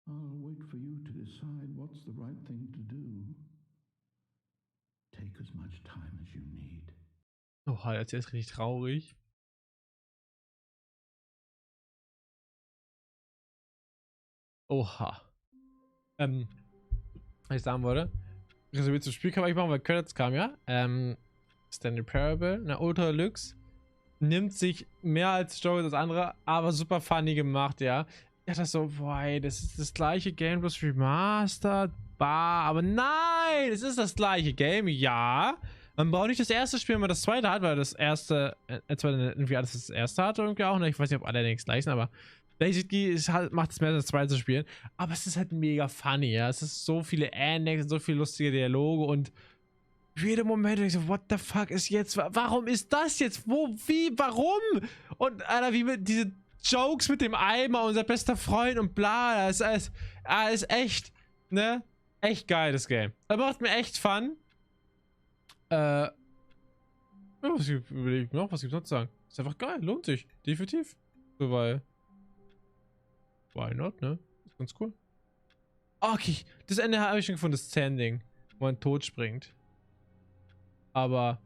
I'll wait for you to decide what's the right thing to do. Take as much time as you need. Oha, jetzt ist richtig traurig. Oha. Was ich sagen wollte, reserviert zum Spiel kann man nicht machen, weil Credits kam, ja. Stanley Parable, Ultra Deluxe, nimmt sich mehr als Story als das andere, aber super funny gemacht, ja. Ich dachte so, boah, ey, das ist das gleiche Game, bloß remastered, aber nein, es ist das gleiche Game, ja. Man braucht nicht das erste spielen, wenn man das zweite hat, weil das erste, irgendwie alles das erste hat irgendwie auch, ne? Ich weiß nicht, ob alle nichts gleich sind, aber basically macht es mehr als das zweite zu spielen. Aber es ist halt mega funny, ja. Es ist so viele Endings, so viele lustige Dialoge und für jeden Moment denke ich so, what the fuck ist jetzt, warum ist das jetzt, warum? Und Alter, wie mit diese Jokes mit dem Eimer, unser bester Freund und bla, das ist alles echt, ne? Echt geil, das Game. Das macht mir echt Fun. Ja, was überlege ich noch? Was gibt's noch zu sagen? Ist einfach geil, lohnt sich. Definitiv. So, weil. Why not, ne? Ist ganz cool. Okay, das Ende habe ich schon gefunden, das Standing, wo man tot springt. Aber,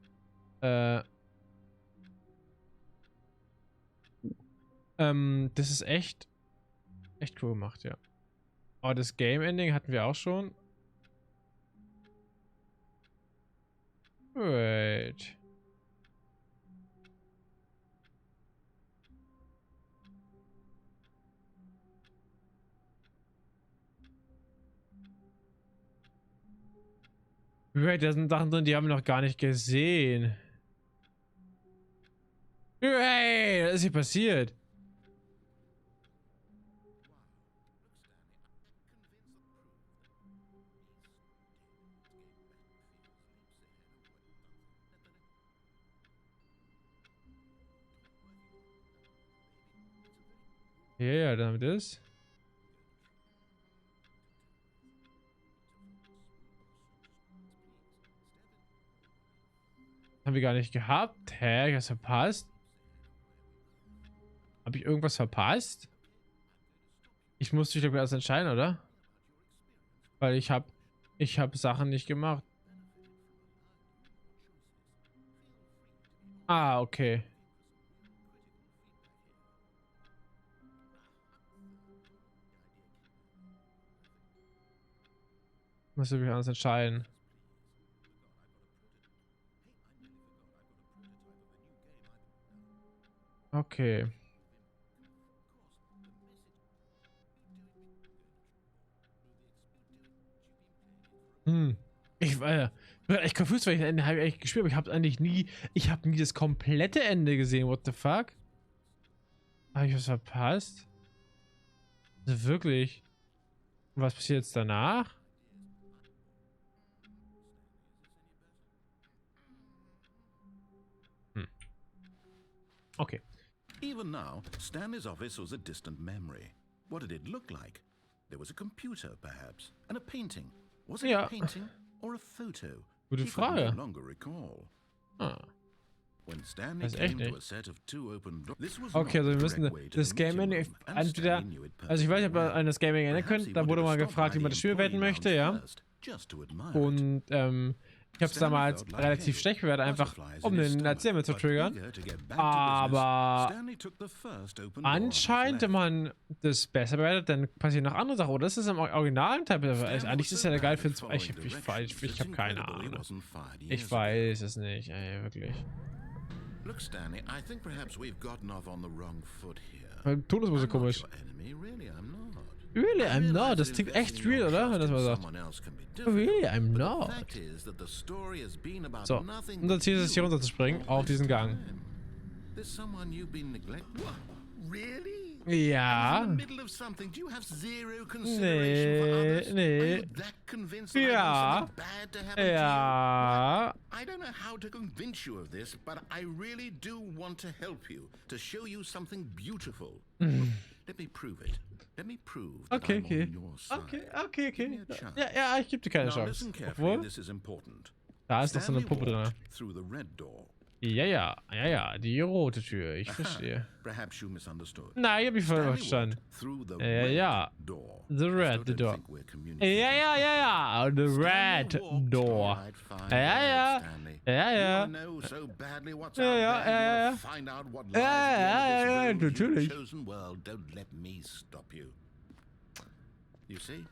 das ist echt cool gemacht, ja. Aber das Game-Ending hatten wir auch schon. Wait. Wait, da sind Sachen drin, die haben wir noch gar nicht gesehen. Wait, was ist hier passiert? Ja, dann haben wir das. Haben wir gar nicht gehabt. Hä? Ich hab's verpasst. Habe ich irgendwas verpasst? Ich musste mich doch erst entscheiden, oder? Weil ich hab Sachen nicht gemacht. Ah, okay. Muss ich mich anders entscheiden. Okay. Ich bin echt confused, weil ich das Ende habe ich eigentlich gespielt, aber ich habe nie das komplette Ende gesehen. What the fuck? Habe ich was verpasst? Also wirklich? Was passiert jetzt danach? Okay. Even now, Stanley's office was a distant memory. What did it look like? There was a computer, perhaps, and a painting. Was it a painting or a photo? Gute He could Frage. no longer recall. Ah. When Stanley Das ist echt came to nicht. a set of two open this was Okay, also wir not the müssen direct way to das the Game meeting Ende room, and entweder, Stanley knew it also ich weiß nicht, ob ihr perfectly an das Gaming erinnern well. Perhaps könnt, he da wurde would mal have gefragt, wie stopped man by das the Spiel bewerten employee möchte, lounge ja. first, just to admire it. Und ich habe es damals relativ schlecht bewertet, einfach um den Erzähler zu triggern. Aber anscheinend, wenn man das besser bewertet, dann passieren noch andere Sachen. Oder das ist im originalen Teil. Eigentlich ist es ja geil für ich habe keine Ahnung. Ich weiß es nicht, ey, wirklich. Look, Stanley, I think perhaps we've gotten off on the wrong foot here. Mein Todesmusik I'm not komisch. your enemy, really, I'm not. Really, I'm I not. realize Das that klingt echt investing real, your oder? Wenn trust das in mal sagt. someone else can be different, Really, I'm but the not. fact is that the story has been about So, nothing unser but Ziel ist es, hier you runterzuspringen, all auf diesen this Gang. time. There's someone you've been neglecting. What? Really? Ja. In the middle of something, do you have zero consideration for others? Are Nee. you that convinced that I Ja. want something bad to happen to you? Ja. I don't know how to convince you of this, but I really do want to help you, to show you something beautiful. Let me prove it. Let me prove that Okay, I'm okay. on your side. Okay. Give me a chance. Ja, ich gebe dir keine Now Chance. listen carefully, Obwohl, this is important. da ist doch so eine Stanley Puppe drin. walked through the red door. Ja, die rote Tür. Ich verstehe. Perhaps you misunderstood. Nein, ich hab mich voll Stanley verstanden. walked through the Ja. red door. The red I still door. don't think we're communicating. Ja. The red Stanley walked- door. Alright, fine, Ja. Stanley. Ja. You know so badly what's Ja, out ja, there. You ja. wanna find out what lies Ja, at the end of this road. natürlich. You've chosen well. Don't let me stop you. You see,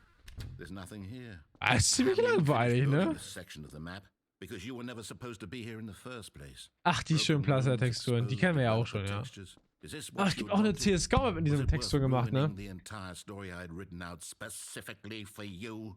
there's nothing here. Das ist ziemlich Haven't even langweilig, finished building ne? this section of the map, because you were never supposed to be here in the first place. Ach, die schönen Broken rooms, Plaza-Texturen, die kennen wir ja auch schon, exposed ja. textures. Is this what Ach, es you gibt auch eine wanted? CSGO-Map in Was diesem it Textur worth gemacht, ne? ruining the entire story I had written out specifically for you?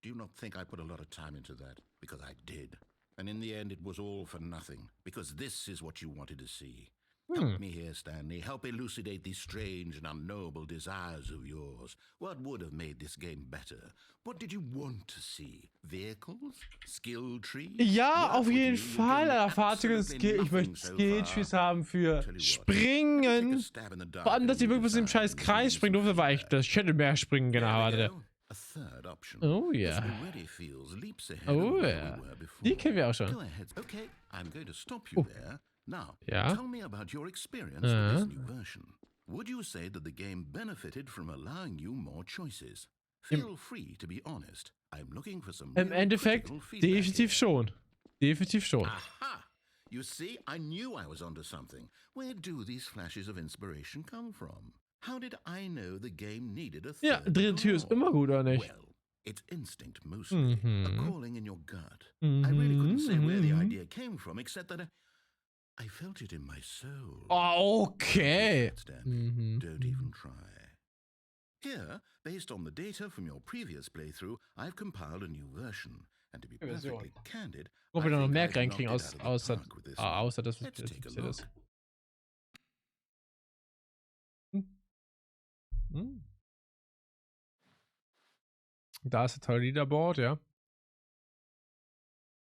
Do you not think I put a lot of time into that? Because I did. And in the end, it was all for nothing. Because this is what you wanted to see. Help me here, Stanley. Help elucidate these strange and unknowable desires of yours. What would have made this game better? What did you want to see? Vehicles? Skill trees? Ja, Work auf with jeden you, you're Fall, doing Fahrzeuge und absolutely Skill. Ich nothing möchte so Skill-Trees far. haben für Tell you what, take a Springen. stab in the dark Vor allem, dass and ich you wirklich bis im decide scheiß who Kreis wins springen durfte, war echt das. Ich hätte mehr springen genau There we erwartet. go. A third option. Oh, This ja. already feels leaps ahead Oh, of where ja. we were before. Die kennen wir auch schon. Go ahead. Okay, I'm going to stop you there. Now, Ja. tell me about your experience with this new version. Would you say that the game benefited from allowing you more choices? Feel free to be honest. I'm looking for some Im real Endeffekt critical feedback definitiv here. schon. Definitiv schon. Aha! You see, I knew I was onto something. Where do these flashes of inspiration come from? How did I know the game needed a Ja, third dritte Tür ist door? immer gut, oder nicht? Well, it's instinct mostly, a Mhm. calling in your gut. I really couldn't say where the idea came from, except that I felt it in my soul. Oh, okay. Don't stand it. Mhm. Don't even try. Here, based on the data from your previous playthrough, I've compiled a new version. And to be Version. perfectly candid, Ob I wir da noch think mehr I've reinkriegen, knocked it out of the außer park with this one. außer das, was Let's jetzt take a passiert ist. look. Hm. Da ist ein tolle Leaderboard, ja.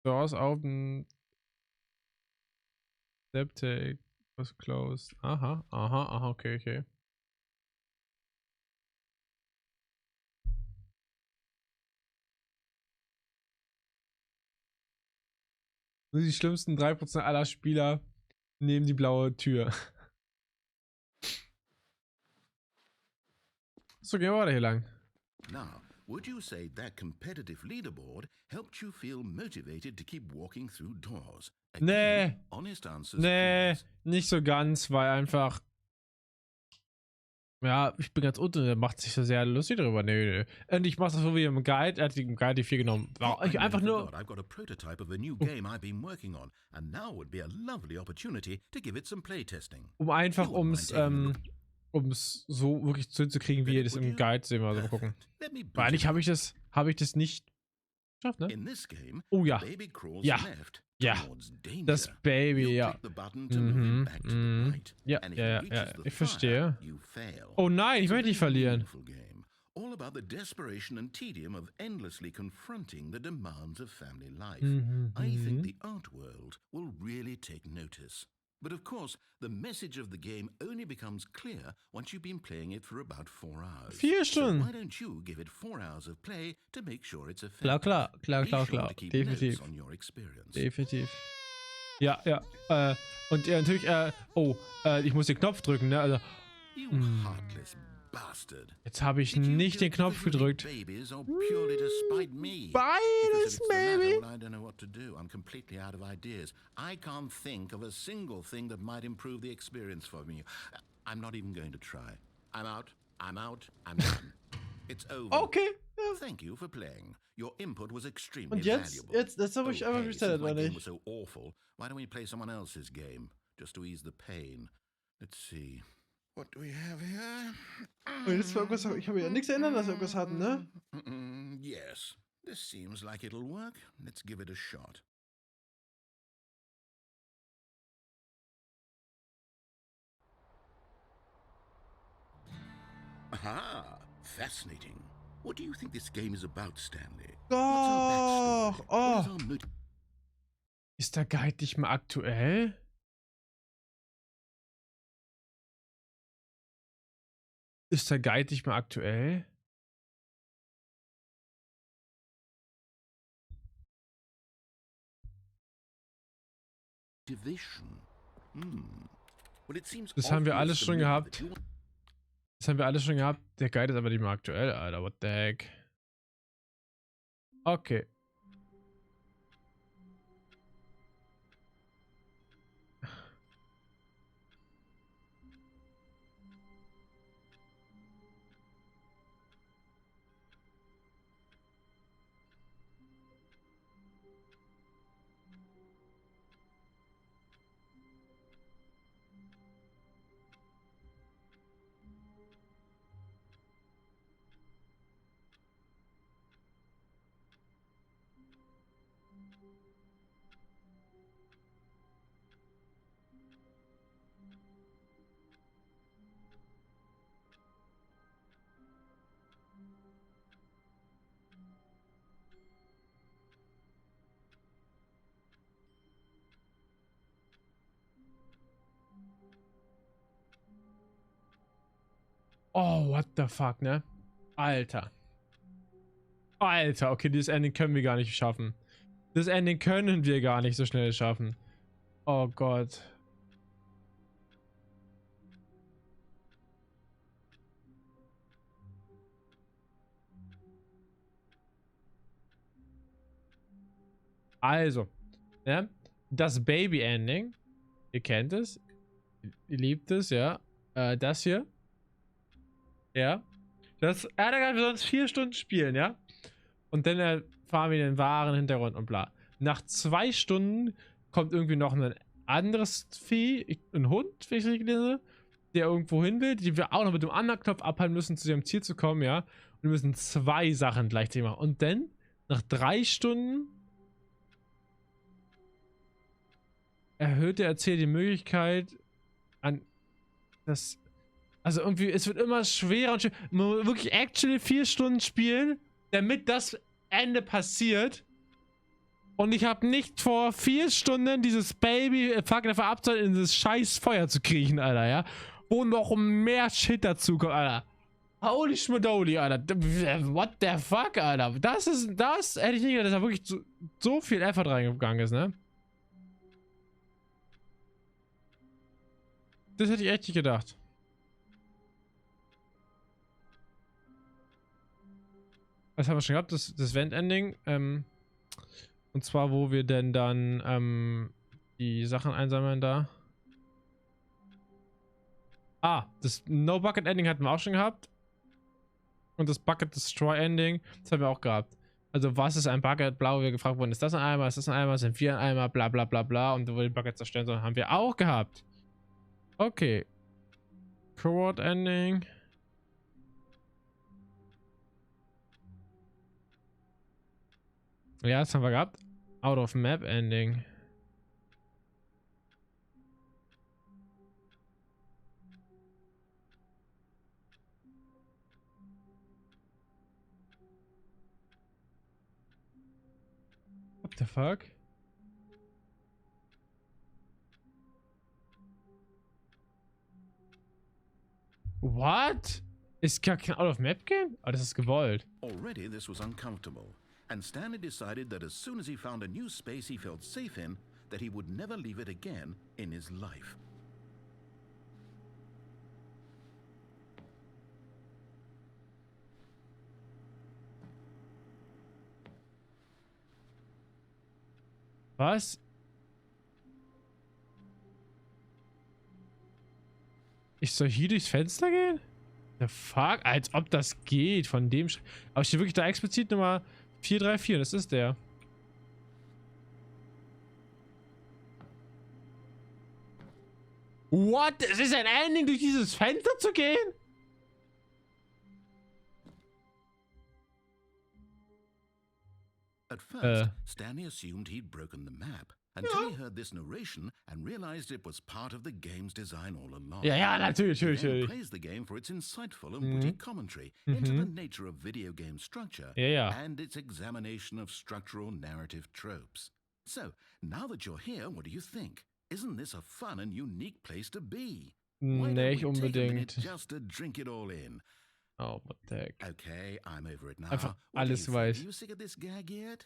Doors open. Step take was closed. Aha, okay. Nur die schlimmsten 3% aller Spieler nehmen die blaue Tür. So, gehen wir weiter hier lang. Now, would you say that competitive leaderboard helped you feel motivated to keep walking through doors? Nee. Honest answers, Nee, please. nicht so ganz, weil einfach. Ja, ich bin ganz unten, der macht sich so sehr lustig darüber. Nee. Und ich mach das so wie im Guide, er hat im Guide die 4 genommen. War I einfach nur. forgot, I've got a prototype of a new game I've been working on, and now would be a lovely opportunity to give it some playtesting. Um einfach, You wouldn't mind taking a look. so wirklich zu kriegen, wie ihr das im Guide sehen. Also mal gucken. Let me boot Weil eigentlich it habe ich das nicht Schafft, ne? In this game, Oh ja. the baby crawls Ja. left Ja. towards danger. Das Baby, You ja. click the button to move him back to the right. Ja, And if he ja, reaches ja. the Ich fire, verstehe. you fail. Oh nein, ich It's a möchte nicht very verlieren. meaningful game, all about the desperation and tedium of endlessly confronting the demands of family life. I think the art world will really take notice. But of course, the message of the game only becomes clear once you've been playing it for about 4 hours. 4 So Stunden. why don't you give it 4 hours of play to make sure it's effective? Klar. Be sure to keep notes Definitiv. on your experience. Definitiv. Ja. Und ja, natürlich, ich muss den Knopf drücken, ne? Also, You heartless bastard. jetzt habe ich Did you nicht do den it Knopf because you hate gedrückt. babies or purely to spite me? Beides, Because if it's the latter, Baby. well, I don't know what to do. I'm completely out of ideas. I can't think of a single thing that might improve the experience for me. I'm not even going to try. I'm out. I'm done. It's over. Okay. Ja. Thank you for playing. Your input was extremely Und jetzt valuable. habe ich einfach hey, resettet, since my oder game was nicht? so awful, why don't we play someone else's game just to ease the pain? Let's see. What do we have here? Oh, jetzt war irgendwas, ich habe ja nichts erinnert, dass wir irgendwas hatten, ne? Yes, this seems like it'll work. Let's give it a shot. Aha, fascinating. What do you think this game is about, Stanley? Doch. What Oh. is our motive? Ist der Guide nicht mehr aktuell? Ist der Guide nicht mehr aktuell? Division. Well, it seems Das haben wir obvious alles to schon me gehabt. that you- Das haben wir alles schon gehabt. Der Guide ist aber nicht mehr aktuell, Alter. What the heck? Okay. Oh, what the fuck, ne? Alter. Alter, okay, dieses Ending können wir gar nicht schaffen. Das Ending können wir gar nicht so schnell schaffen. Oh Gott. Also, ja, das Baby-Ending, ihr kennt es, ihr liebt es, ja. Das hier, ja. Das, da kann wir sonst 4 Stunden spielen, ja. Und dann erfahren wir den wahren Hintergrund und bla. Nach 2 Stunden kommt irgendwie noch ein anderes Vieh, ein Hund, wenn ich richtig lese, der irgendwo hin will, die wir auch noch mit dem anderen Knopf abhalten müssen, zu dem Ziel zu kommen, ja. Und wir müssen 2 Sachen gleichzeitig machen. Und dann, nach 3 Stunden, erhöht der Erzähler die Möglichkeit an das. Also irgendwie, es wird immer schwerer und schwerer. Man muss wirklich actually 4 Stunden spielen, damit das Ende passiert. Und ich habe nicht vor 4 Stunden dieses Baby fucking dafür abzuhalten, in dieses scheiß Feuer zu kriechen, Alter, ja. Wo noch mehr Shit dazu kommt, Alter. Holy schmodoli, Alter. What the fuck, Alter. Das hätte ich nicht gedacht, dass da wirklich so viel Effort reingegangen ist, ne? Das hätte ich echt nicht gedacht. Das haben wir schon gehabt, das Vent-Ending. Und zwar, wo wir denn dann die Sachen einsammeln da. Ah, das No-Bucket-Ending hatten wir auch schon gehabt. Und das Bucket-Destroy-Ending, das haben wir auch gehabt. Also, was ist ein Bucket? Blau, wir gefragt wurden, ist das ein Eimer? Ist das ein Eimer? Sind wir ein Eimer? Bla bla bla bla. Und wo wir den Bucket zerstören sollen, haben wir auch gehabt. Okay. Forward-Ending. Ja, das haben wir gehabt. Out of Map Ending. What the fuck? What? Ist gar kein Out of Map Game? Ah, das ist gewollt. Already this was uncomfortable, and Stanley decided that as soon as he found a new space he felt safe in, that he would never leave it again in his life. Was? Ich soll hier durchs Fenster gehen? The fuck? Als ob das geht von dem aber steht wirklich da explizit Nummer 434, das ist der. What? Es ist ein Ending, durch dieses Fenster zu gehen? At first, Stanley assumed he'd broken the map until he heard this narration and realized it was part of the game's design all along. Ja, natürlich, He then natürlich. praised the game for its insightful and witty commentary into the nature of video game structure Ja. and its examination of structural narrative tropes. So, now that you're here, what do you think? Isn't this a fun and unique place to be? Why Nicht don't we take a minute unbedingt. just to drink it all in? Oh, what the heck. Okay, I'm over it now. Einfach What do you alles think? weiß. Are you sick of this gag yet?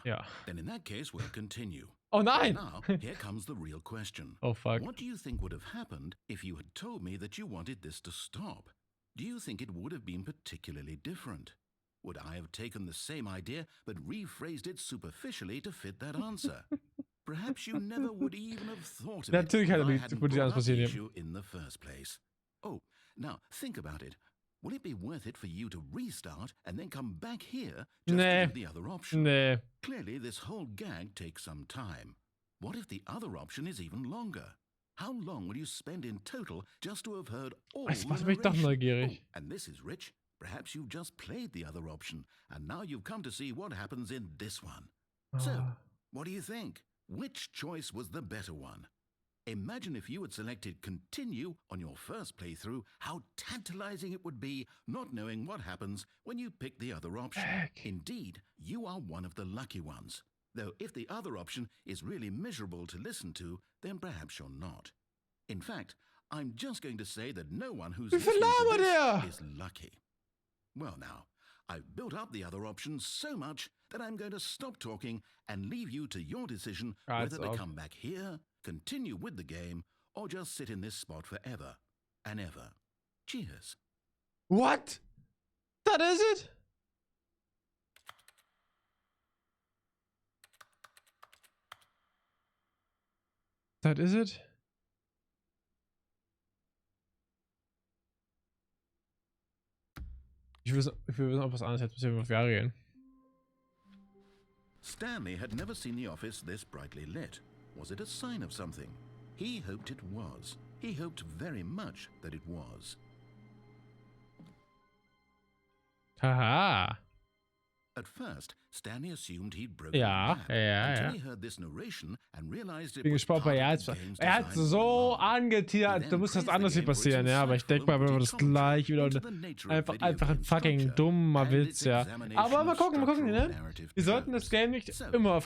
Ja. Then in that case, we'll continue. Oh nein! Now, here comes the real question. Oh fuck. What do you think would have happened if you had told me that you wanted this to stop? Do you think it would have been particularly different? Would I have taken the same idea but rephrased it superficially to fit that answer? Perhaps you never would even have thought of it Natürlich if hat er I nicht hadn't gut brought anders up the passieren. issue in the first place. Oh, now think about it. Will it be worth it for you to restart and then come back here just Nee. to do the other option? Nee. Clearly, this whole gag takes some time. What if the other option is even longer? How long will you spend in total just to have heard all Das the macht mich doch narration? neugierig. Oh, and this is rich. Perhaps you've just played the other option, and now you've come to see what happens in this one. So, Ah. what do you think? Which choice was the better one? Imagine if you had selected continue on your first playthrough, how tantalizing it would be not knowing what happens when you pick the other option. Heck. Indeed, you are one of the lucky ones. Though if the other option is really miserable to listen to, then perhaps you're not. In fact, I'm just going to say that no one who's Wie viel listening to labert this is lucky. Well now, I've built up the other options so much that I'm going to stop talking and leave you to your decision Als whether to ob. come back here, continue with the game, or just sit in this spot forever and ever. Cheers. What? That is it? That is it? Ich will wissen, ob was anderes hätte, bis wir 5 Jahre gehen. Stanley had never seen the office this brightly lit. Was it a sign of something? He hoped it was. He hoped very much that it was. Haha. At first, Stanley assumed he'd broken Ja, the map ja, until ja. he heard this narration and realized it Bin was gespannt, part weil of the game's hat design so all along. angeteasert, da muss was anderes hier passieren, ja, aber ich denke mal, wenn wir das gleich wieder einfach ein fucking dummer Witz, ja. Aber mal gucken, ne? Wir sollten das Game nicht immer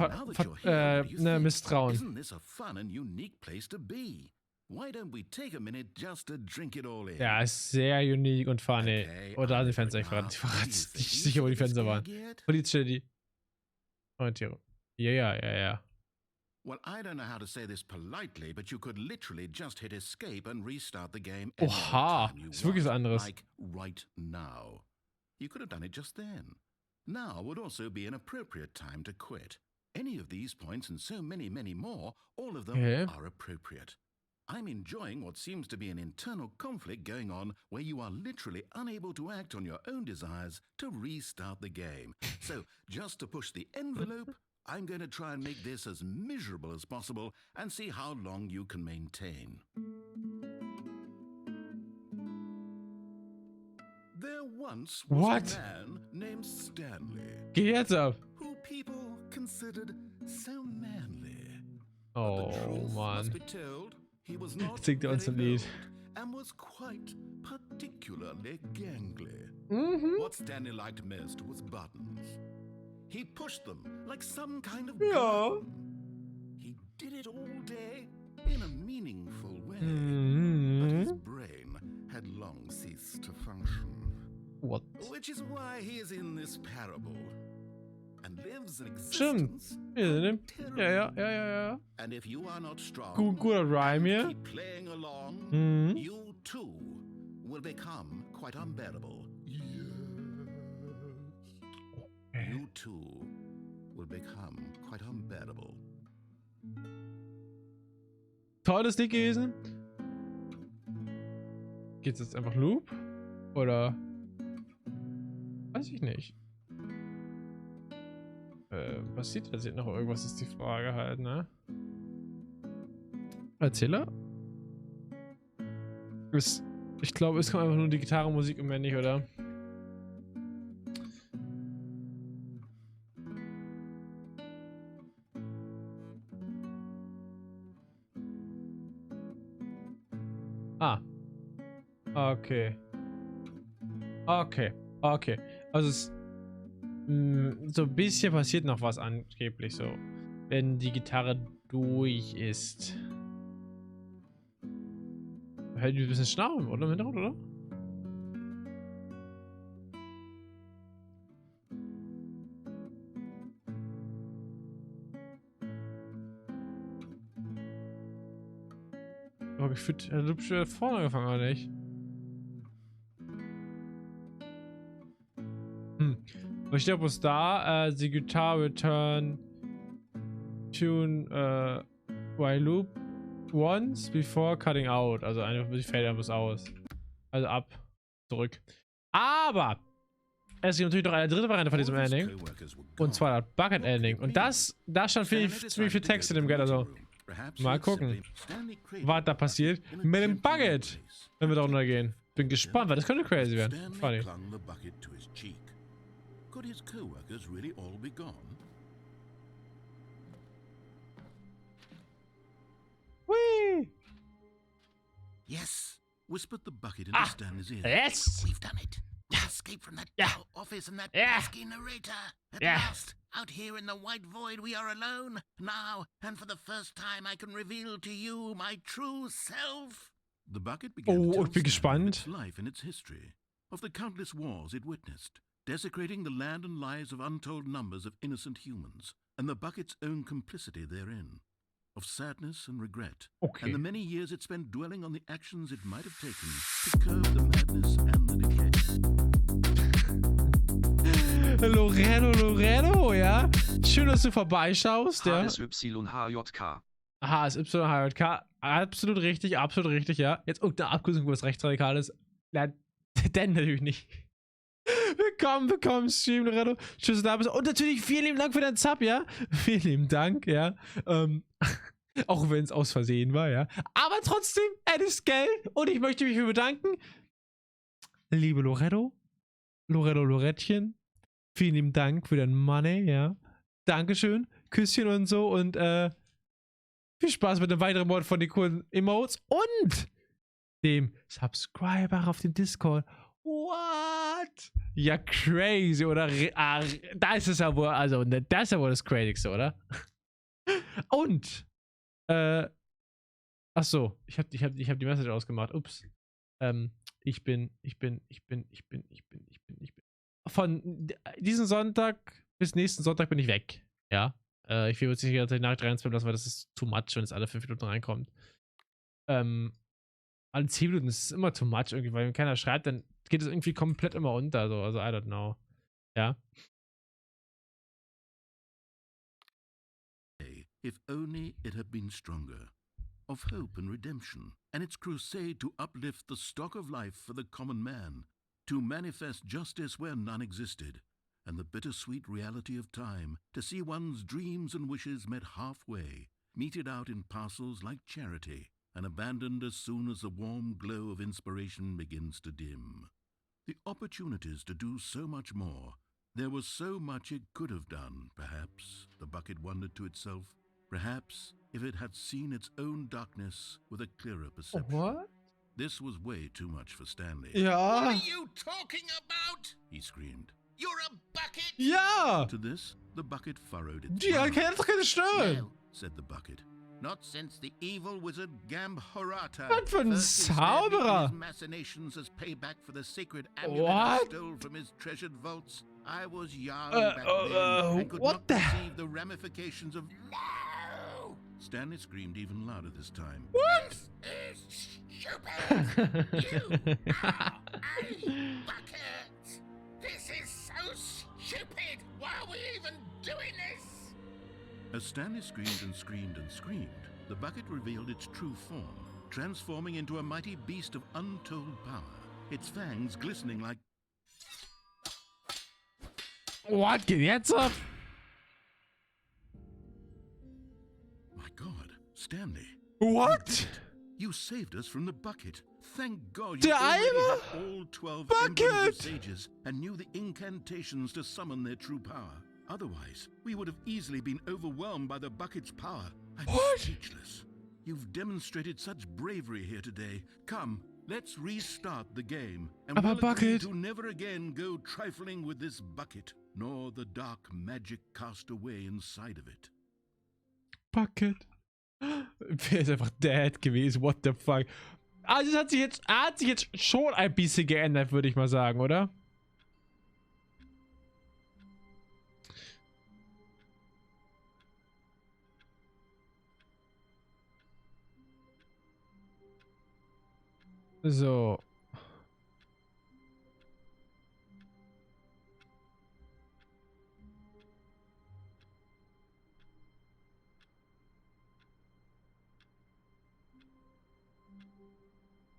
misstrauen. Isn't this a fun and unique place to be? Why don't we take a minute just to drink it all in? Ja, ist sehr unique und funny. Okay, Oder I'm die Fans over echt it now. verraten. Ich What do verrate you think? nicht You sicher, wo die see this Fans waren. gag yet? Polizstelle, die Orientierung. Ja. Well, I don't know how to say this politely, but you could literally just hit escape and restart the game Oha, anytime you ist wirklich was want, anderes. like right now. You could have done it just then. Now would also be an appropriate time to quit. Any of these points and so many, many more, all of them Okay. are appropriate. I'm enjoying what seems to be an internal conflict going on where you are literally unable to act on your own desires to restart the game. So, just to push the envelope, I'm going to try and make this as miserable as possible and see how long you can maintain. There once was What? a man named Stanley, Geh jetzt ab. who people considered so manly. Oh, The truth must Mann. be told, he was not Singt er uns very ein Lied. bold and was quite particularly gangly. Mhm. What Stanley liked most was buttons. He pushed them like some kind of Ja. gun. He did it all day in a meaningful way, but his Mhm. brain had long ceased to function. What? Which is why he is in this parable and lives an Stimmt. existence. Ja. And if you are not strong, Guter Rhyme hier. keep playing along, Mhm. you too will become quite unbearable. Yes. You too will become quite unbearable. Tolles Lied gewesen. Geht's jetzt einfach Loop? Oder? Weiß ich nicht. Passiert jetzt noch irgendwas, ist die Frage halt, ne? Erzähler? Ich glaube, es kommt einfach nur die Gitarrenmusik im Moment nicht, oder? Ah. Okay. Okay. Also es, so ein bisschen passiert noch was angeblich so, wenn die Gitarre durch ist. Hält ein bisschen Schnauben, oder? Im Hintergrund, oder? Aber ich finde, der Loop schon vorne angefangen, oder nicht? Aber ich glaube, da, the guitar return tune while loop once before cutting out. Also einfach, die fällt einfach aus. Also ab, zurück. Aber es gibt natürlich noch eine dritte Variante von diesem Ending. Und zwar das Bucket Ending. Und da stand ziemlich viel Text in dem Geld. Also mal gucken, was da passiert mit dem Bucket, wenn wir da runtergehen. Bin gespannt, weil das könnte crazy werden. Funny. Could his co-workers really all be gone? Whee! Yes, whispered the bucket into Stanley's ear. Yes! We've done it. We've escaped from that dull office and that pesky narrator. At last, out here in the white void, we are alone. Now, and for the first time, I can reveal to you my true self. The bucket began to tell ich bin Stanley of gespannt. its life and its history, of the countless wars it witnessed, desecrating the land and lives of untold numbers of innocent humans, and the bucket's own complicity therein, of sadness and regret, and the many years it spent dwelling on the actions it might have taken to curb the madness and the decay. Loretto, ja. Schön, dass du vorbeischaust, ja. HSYHJK. HSYHJK. Absolut richtig, ja. Jetzt irgendeine Abkürzung, wo es rechtsradikal ist. Ja, denn natürlich nicht. Willkommen, Stream, Loretto. Tschüss, da bist du. Und natürlich vielen lieben Dank für deinen Sub, ja. Vielen lieben Dank, ja. Auch wenn es aus Versehen war, ja. Aber trotzdem, es ist Geld. Und ich möchte mich für bedanken. Liebe Lorettchen. Vielen lieben Dank für dein Money, ja. Dankeschön. Küsschen und so. Und viel Spaß mit dem weiteren Mod von den coolen Emotes. Und dem Subscriber auf dem Discord. What? Ja, crazy, oder? Das ist ja wohl, also, das ist ja wohl das Crazyste, oder? Und, ach so, ich hab die Message ausgemacht, ups. Ich bin. Von diesem Sonntag bis nächsten Sonntag bin ich weg, ja. Ich will jetzt nicht die ganze Zeit Nachricht reinspammen lassen, weil das ist too much, wenn es alle 5 Minuten reinkommt. Alle 10 Minuten ist immer too much irgendwie, weil wenn keiner schreibt, dann geht es irgendwie komplett immer unter, so, also I don't know. Ja. If only it had been stronger, of hope and redemption, and its crusade to uplift the stock of life for the common man, to manifest justice where none existed, and the bittersweet reality of time, to see one's dreams and wishes met halfway, meted out in parcels like charity, and abandoned as soon as the warm glow of inspiration begins to dim. The opportunities to do so much more. There was so much it could have done, perhaps, the bucket wondered to itself. Perhaps if it had seen its own darkness with a clearer perception. What? This was way too much for Stanley. Ja. What are you talking about? He screamed. You're a bucket! Ja. To this, the bucket furrowed its Die brow. hat doch keine Stirn. No, said the bucket. Not since the evil wizard Gambhorata Was für ein first ensnared me in Zauberer. his machinations as payback for the sacred amulet What? I stole from his treasured vaults. I was young back then and could what not the- perceive the ramifications of... No! Stanley screamed even louder this time. What? This is stupid! You are a bucket! This is so stupid! Why are we even doing this? As Stanley screamed and screamed and screamed, the bucket revealed its true form, transforming into a mighty beast of untold power, its fangs glistening like... What geht jetzt ab? My God, Stanley. What? You saved us from the bucket. Thank God Der you already Eimer? had all 12 Bucket! emblems of sages and knew the incantations to summon their true power. Otherwise, we would have easily been overwhelmed by the bucket's power. I'm What? speechless. You've demonstrated such bravery here today. Come, let's restart the game. And Aber we'll agree Bucket- to never again go trifling with this bucket, nor the dark magic cast away inside of it. Bucket. Wer ist einfach dead gewesen? What the fuck? Also es hat sich jetzt schon ein bisschen geändert, würde ich mal sagen, oder? So.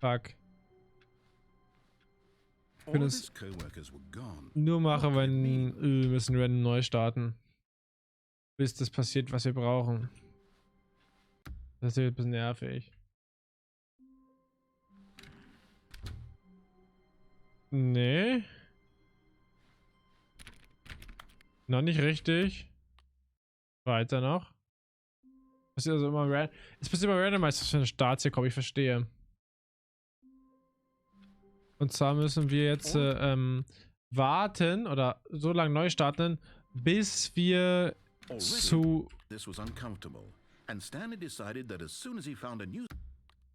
Fuck. All Bin of es his co-workers were gone. nur machen, What could it wenn mean? wir müssen random neu starten. Bis das passiert, was wir brauchen. Das wird ein bisschen nervig. Nee. Noch nicht richtig. Weiter noch. Passiert also immer es passiert immer randomized, was für eine Starts hier kommt, ich verstehe. Und zwar müssen wir jetzt warten oder so lange neu starten, bis wir Already, zu this was uncomfortable, and Stanley decided that as soon as he found a new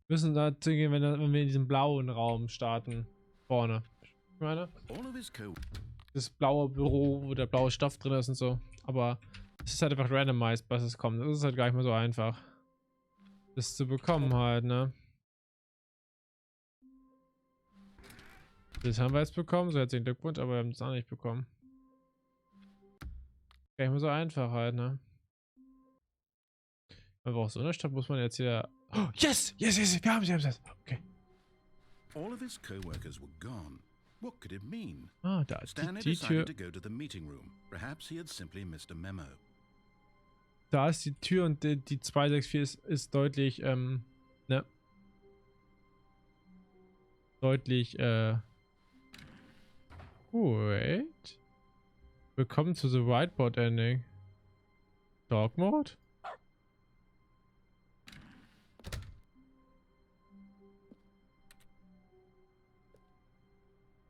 müssen dazu gehen, wenn wir in diesem blauen Raum starten. Vorne. Ich meine, all of his co das blaue Büro, wo der blaue Stoff drin ist und so. Aber es ist halt einfach randomized, was es kommt. Das ist halt gar nicht mehr so einfach, das zu bekommen halt, ne? Das haben wir jetzt bekommen, so herzlichen Glückwunsch, aber wir haben es auch nicht bekommen. Gar nicht mehr so einfach halt, ne? Aber auch so eine Stadt muss man jetzt hier... Oh, yes! Yes, yes, wir haben es. Okay. all of his co-workers were gone. What could it mean? Ah, da ist Stanley die Tür. decided to go to the meeting room. Perhaps he had simply missed a memo. Da ist die Tür und die 264 ist deutlich, ne? Deutlich, wait. Willkommen zu the Whiteboard Ending. Dog Mode?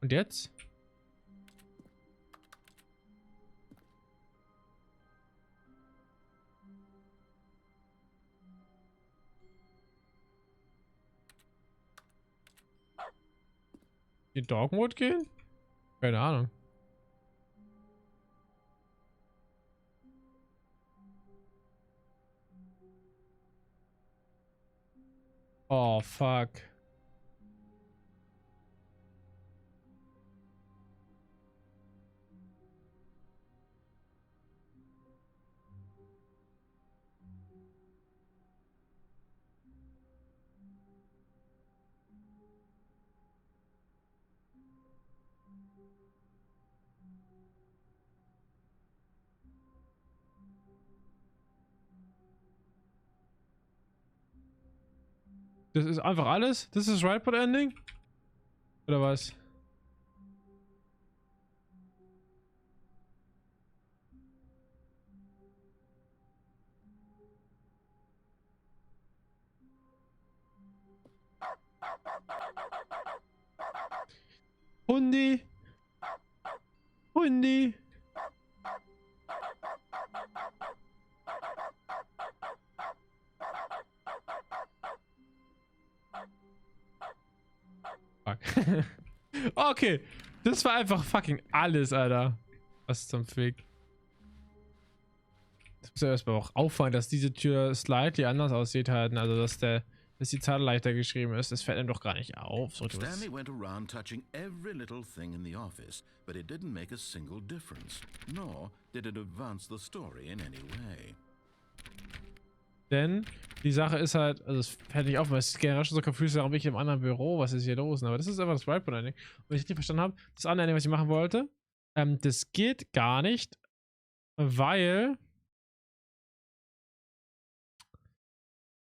Und jetzt? In Dog Mode gehen? Keine Ahnung. Oh, fuck. Das ist einfach alles? Das ist das Whiteboard Ending? Oder was? Hundi. Hundi. Fuck. Okay. Das war einfach fucking alles, Alter. Was zum Fick. Das muss ja erstmal auch auffallen, dass diese Tür slightly anders aussieht halt. Also, dass die Zahl leichter geschrieben ist. Das fällt einem doch gar nicht auf. So, Stanley went around touching every little thing in the office, but it didn't make a single difference, nor did it advance the story in any way. Denn die Sache ist halt, also es fällt nicht auf, weil es generell schon so confused, warum bin ich im anderen Büro, was ist hier los? Aber das ist einfach das Whiteboard-Ending. Und ich nicht verstanden habe, das andere Ending, was ich machen wollte, das geht gar nicht, weil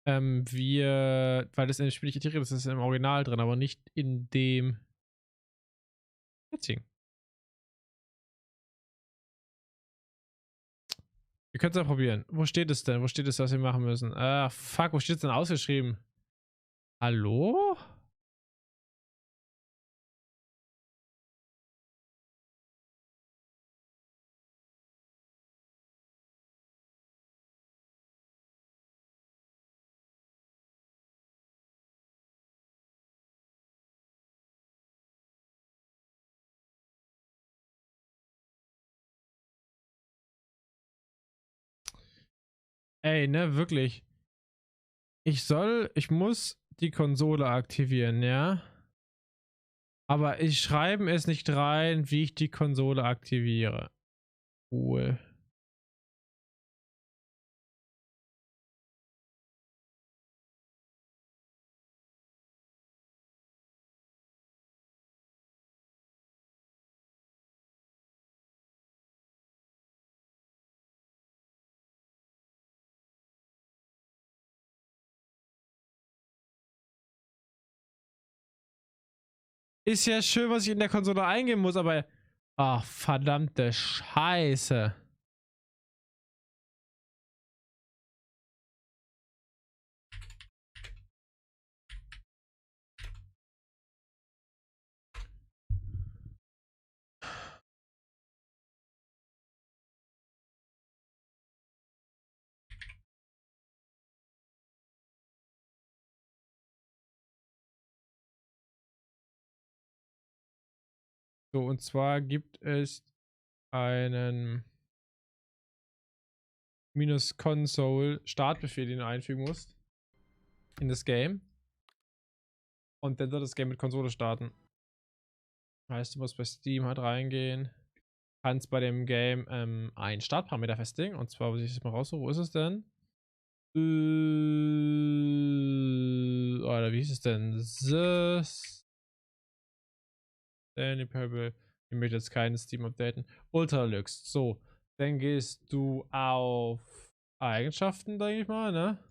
weil das in dem Spiel nicht integriert ist, das ist im Original drin, aber nicht in dem Setting. Wir können es ja probieren. Wo steht es denn? Wo steht es, was wir machen müssen? Ah, fuck, wo steht es denn ausgeschrieben? Hallo? Ey, ne, wirklich. Ich muss die Konsole aktivieren, ja? Aber ich schreibe es nicht rein, wie ich die Konsole aktiviere. Cool. Ist ja schön, was ich in der Konsole eingeben muss, aber... Ach, verdammte Scheiße. So, und zwar gibt es einen -console Startbefehl, den du einfügen musst in das Game. Und dann soll das Game mit Konsole starten. Heißt, du musst bei Steam halt reingehen. Kannst bei dem Game einen Startparameter festlegen. Und zwar, muss ich das mal raussuchen, wo ist es denn? Oder wie hieß es denn? Stanley Parable. Ich möchte jetzt keinen Steam updaten. Ultralux. So, dann gehst du auf Eigenschaften, denke ich mal, ne?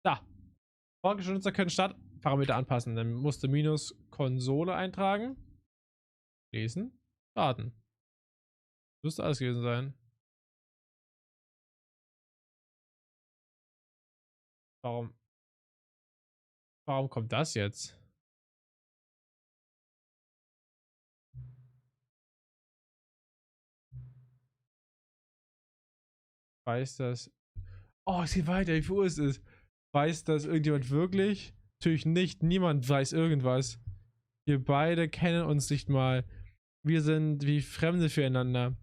Da. Vorgeschriebene Nutzer können Startparameter anpassen. Dann musst du -Konsole eintragen. Lesen. Starten. Müsste alles gewesen sein. Warum kommt das jetzt? Weiß das. Oh, es geht weiter. Wie viel Uhr ist es? Weiß das irgendjemand wirklich? Natürlich nicht. Niemand weiß irgendwas. Wir beide kennen uns nicht mal. Wir sind wie Fremde füreinander.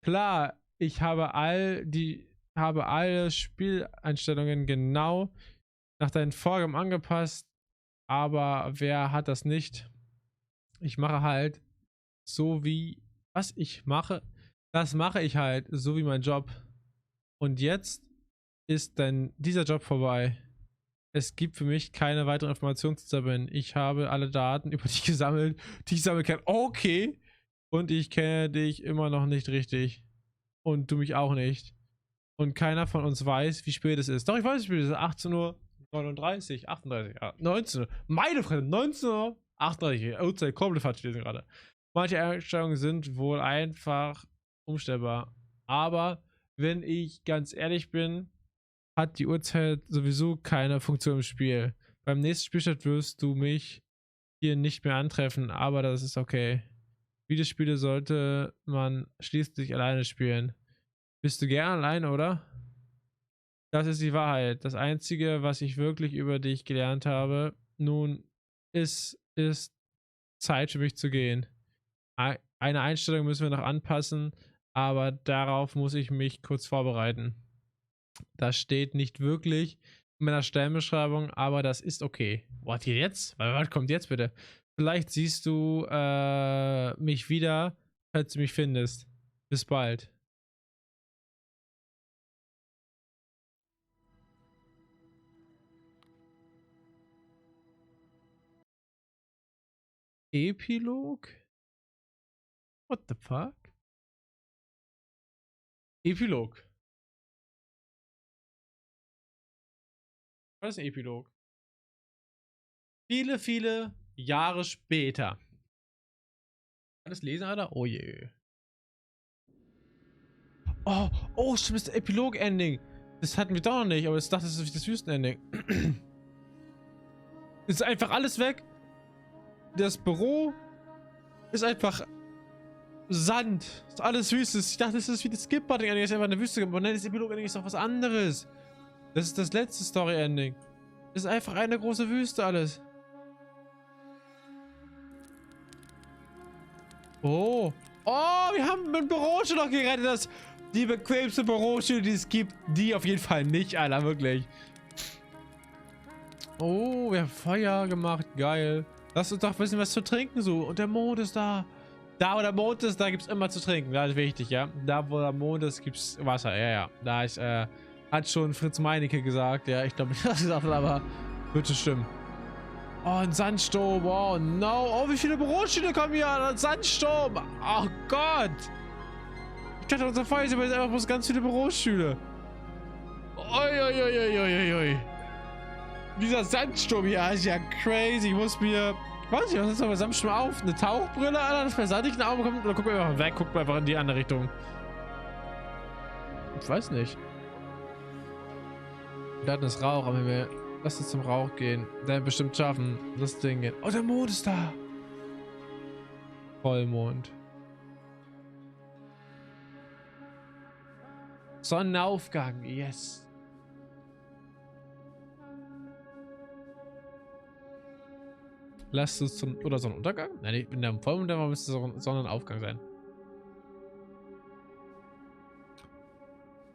Klar, ich habe alle Spieleinstellungen genau nach deinen Vorgaben angepasst, aber wer hat das nicht? Ich mache halt so wie, was ich mache, das mache ich halt so wie mein Job. Und jetzt ist dann dieser Job vorbei. Es gibt für mich keine weiteren Informationen zu sammeln. Ich habe alle Daten über dich gesammelt, die ich sammeln kann. Okay. Und ich kenne dich immer noch nicht richtig. Und du mich auch nicht. Und keiner von uns weiß, wie spät es ist. Doch, ich weiß, wie spät es ist. 18:39 Uhr, 38, 19 Uhr. Meine Fresse, 19:38 Uhr. Uhrzeit, komplett falsch gelesen gerade. Manche Einstellungen sind wohl einfach umstellbar. Aber wenn ich ganz ehrlich bin, hat die Uhrzeit sowieso keine Funktion im Spiel. Beim nächsten Spielstand wirst du mich hier nicht mehr antreffen, aber das ist okay. Videospiele sollte man schließlich alleine spielen. Bist du gern alleine, oder? Das ist die Wahrheit. Das Einzige, was ich wirklich über dich gelernt habe, nun ist Zeit für mich zu gehen. Eine Einstellung müssen wir noch anpassen, aber darauf muss ich mich kurz vorbereiten. Das steht nicht wirklich in meiner Stellenbeschreibung, aber das ist okay. Was jetzt? Was kommt jetzt bitte? Vielleicht siehst du mich wieder, falls du mich findest. Bis bald. Epilog? What the fuck? Epilog. Was ist ein Epilog? Viele, viele Jahre später. Kann das lesen, Alter? Oh je. Oh, stimmt, das ist Epilog-Ending. Das hatten wir doch noch nicht, aber ich dachte, das ist das Wüsten-Ending. Ist einfach alles weg. Das Büro ist einfach Sand. Ist alles Wüste. Ich dachte, das ist wie das Skip-Button-Ending. Das ist einfach eine Wüste. Aber nein, das Epilog-Ending ist doch was anderes. Das ist das letzte Story-Ending. Das ist einfach eine große Wüste alles. Oh, wir haben ein Bürostuhl noch gerettet. Das die bequemste Bürostuhl, die es gibt. Die auf jeden Fall nicht, Alter, wirklich. Oh, wir haben Feuer gemacht. Geil. Lass uns doch wissen, was zu trinken so. Und der Mond ist da. Da, wo der Mond ist, da gibt es immer zu trinken. Das ist wichtig, ja. Da, wo der Mond ist, gibt es Wasser. Ja. Da ist, hat schon Fritz Meinecke gesagt. Ja, ich glaube nicht, dass er gesagt hat, aber wird schon stimmen. Oh, ein Sandsturm. Oh, no. Oh, wie viele Bürostühle kommen hier an? Ein Sandsturm. Oh Gott. Ich dachte, unser Feuer ist einfach bloß ganz viele Bürostühle. Oi. Dieser Sandsturm hier ist ja crazy. Ich muss mir... Weiß nicht, was ist da bei Sandsturm auf? Eine Tauchbrille, Alter, dass man sandigen Augen bekommt? Oder gucken wir einfach weg, gucken wir einfach in die andere Richtung. Ich weiß nicht. Da ist Rauch am Himmel. Lass uns zum Rauch gehen. Der wird bestimmt schaffen, das Ding geht. Oh, der Mond ist da. Vollmond. Sonnenaufgang, yes. Lasst uns zum... Oder Sonnenuntergang? Nein, in der Vollmond müsste es Sonnenaufgang sein.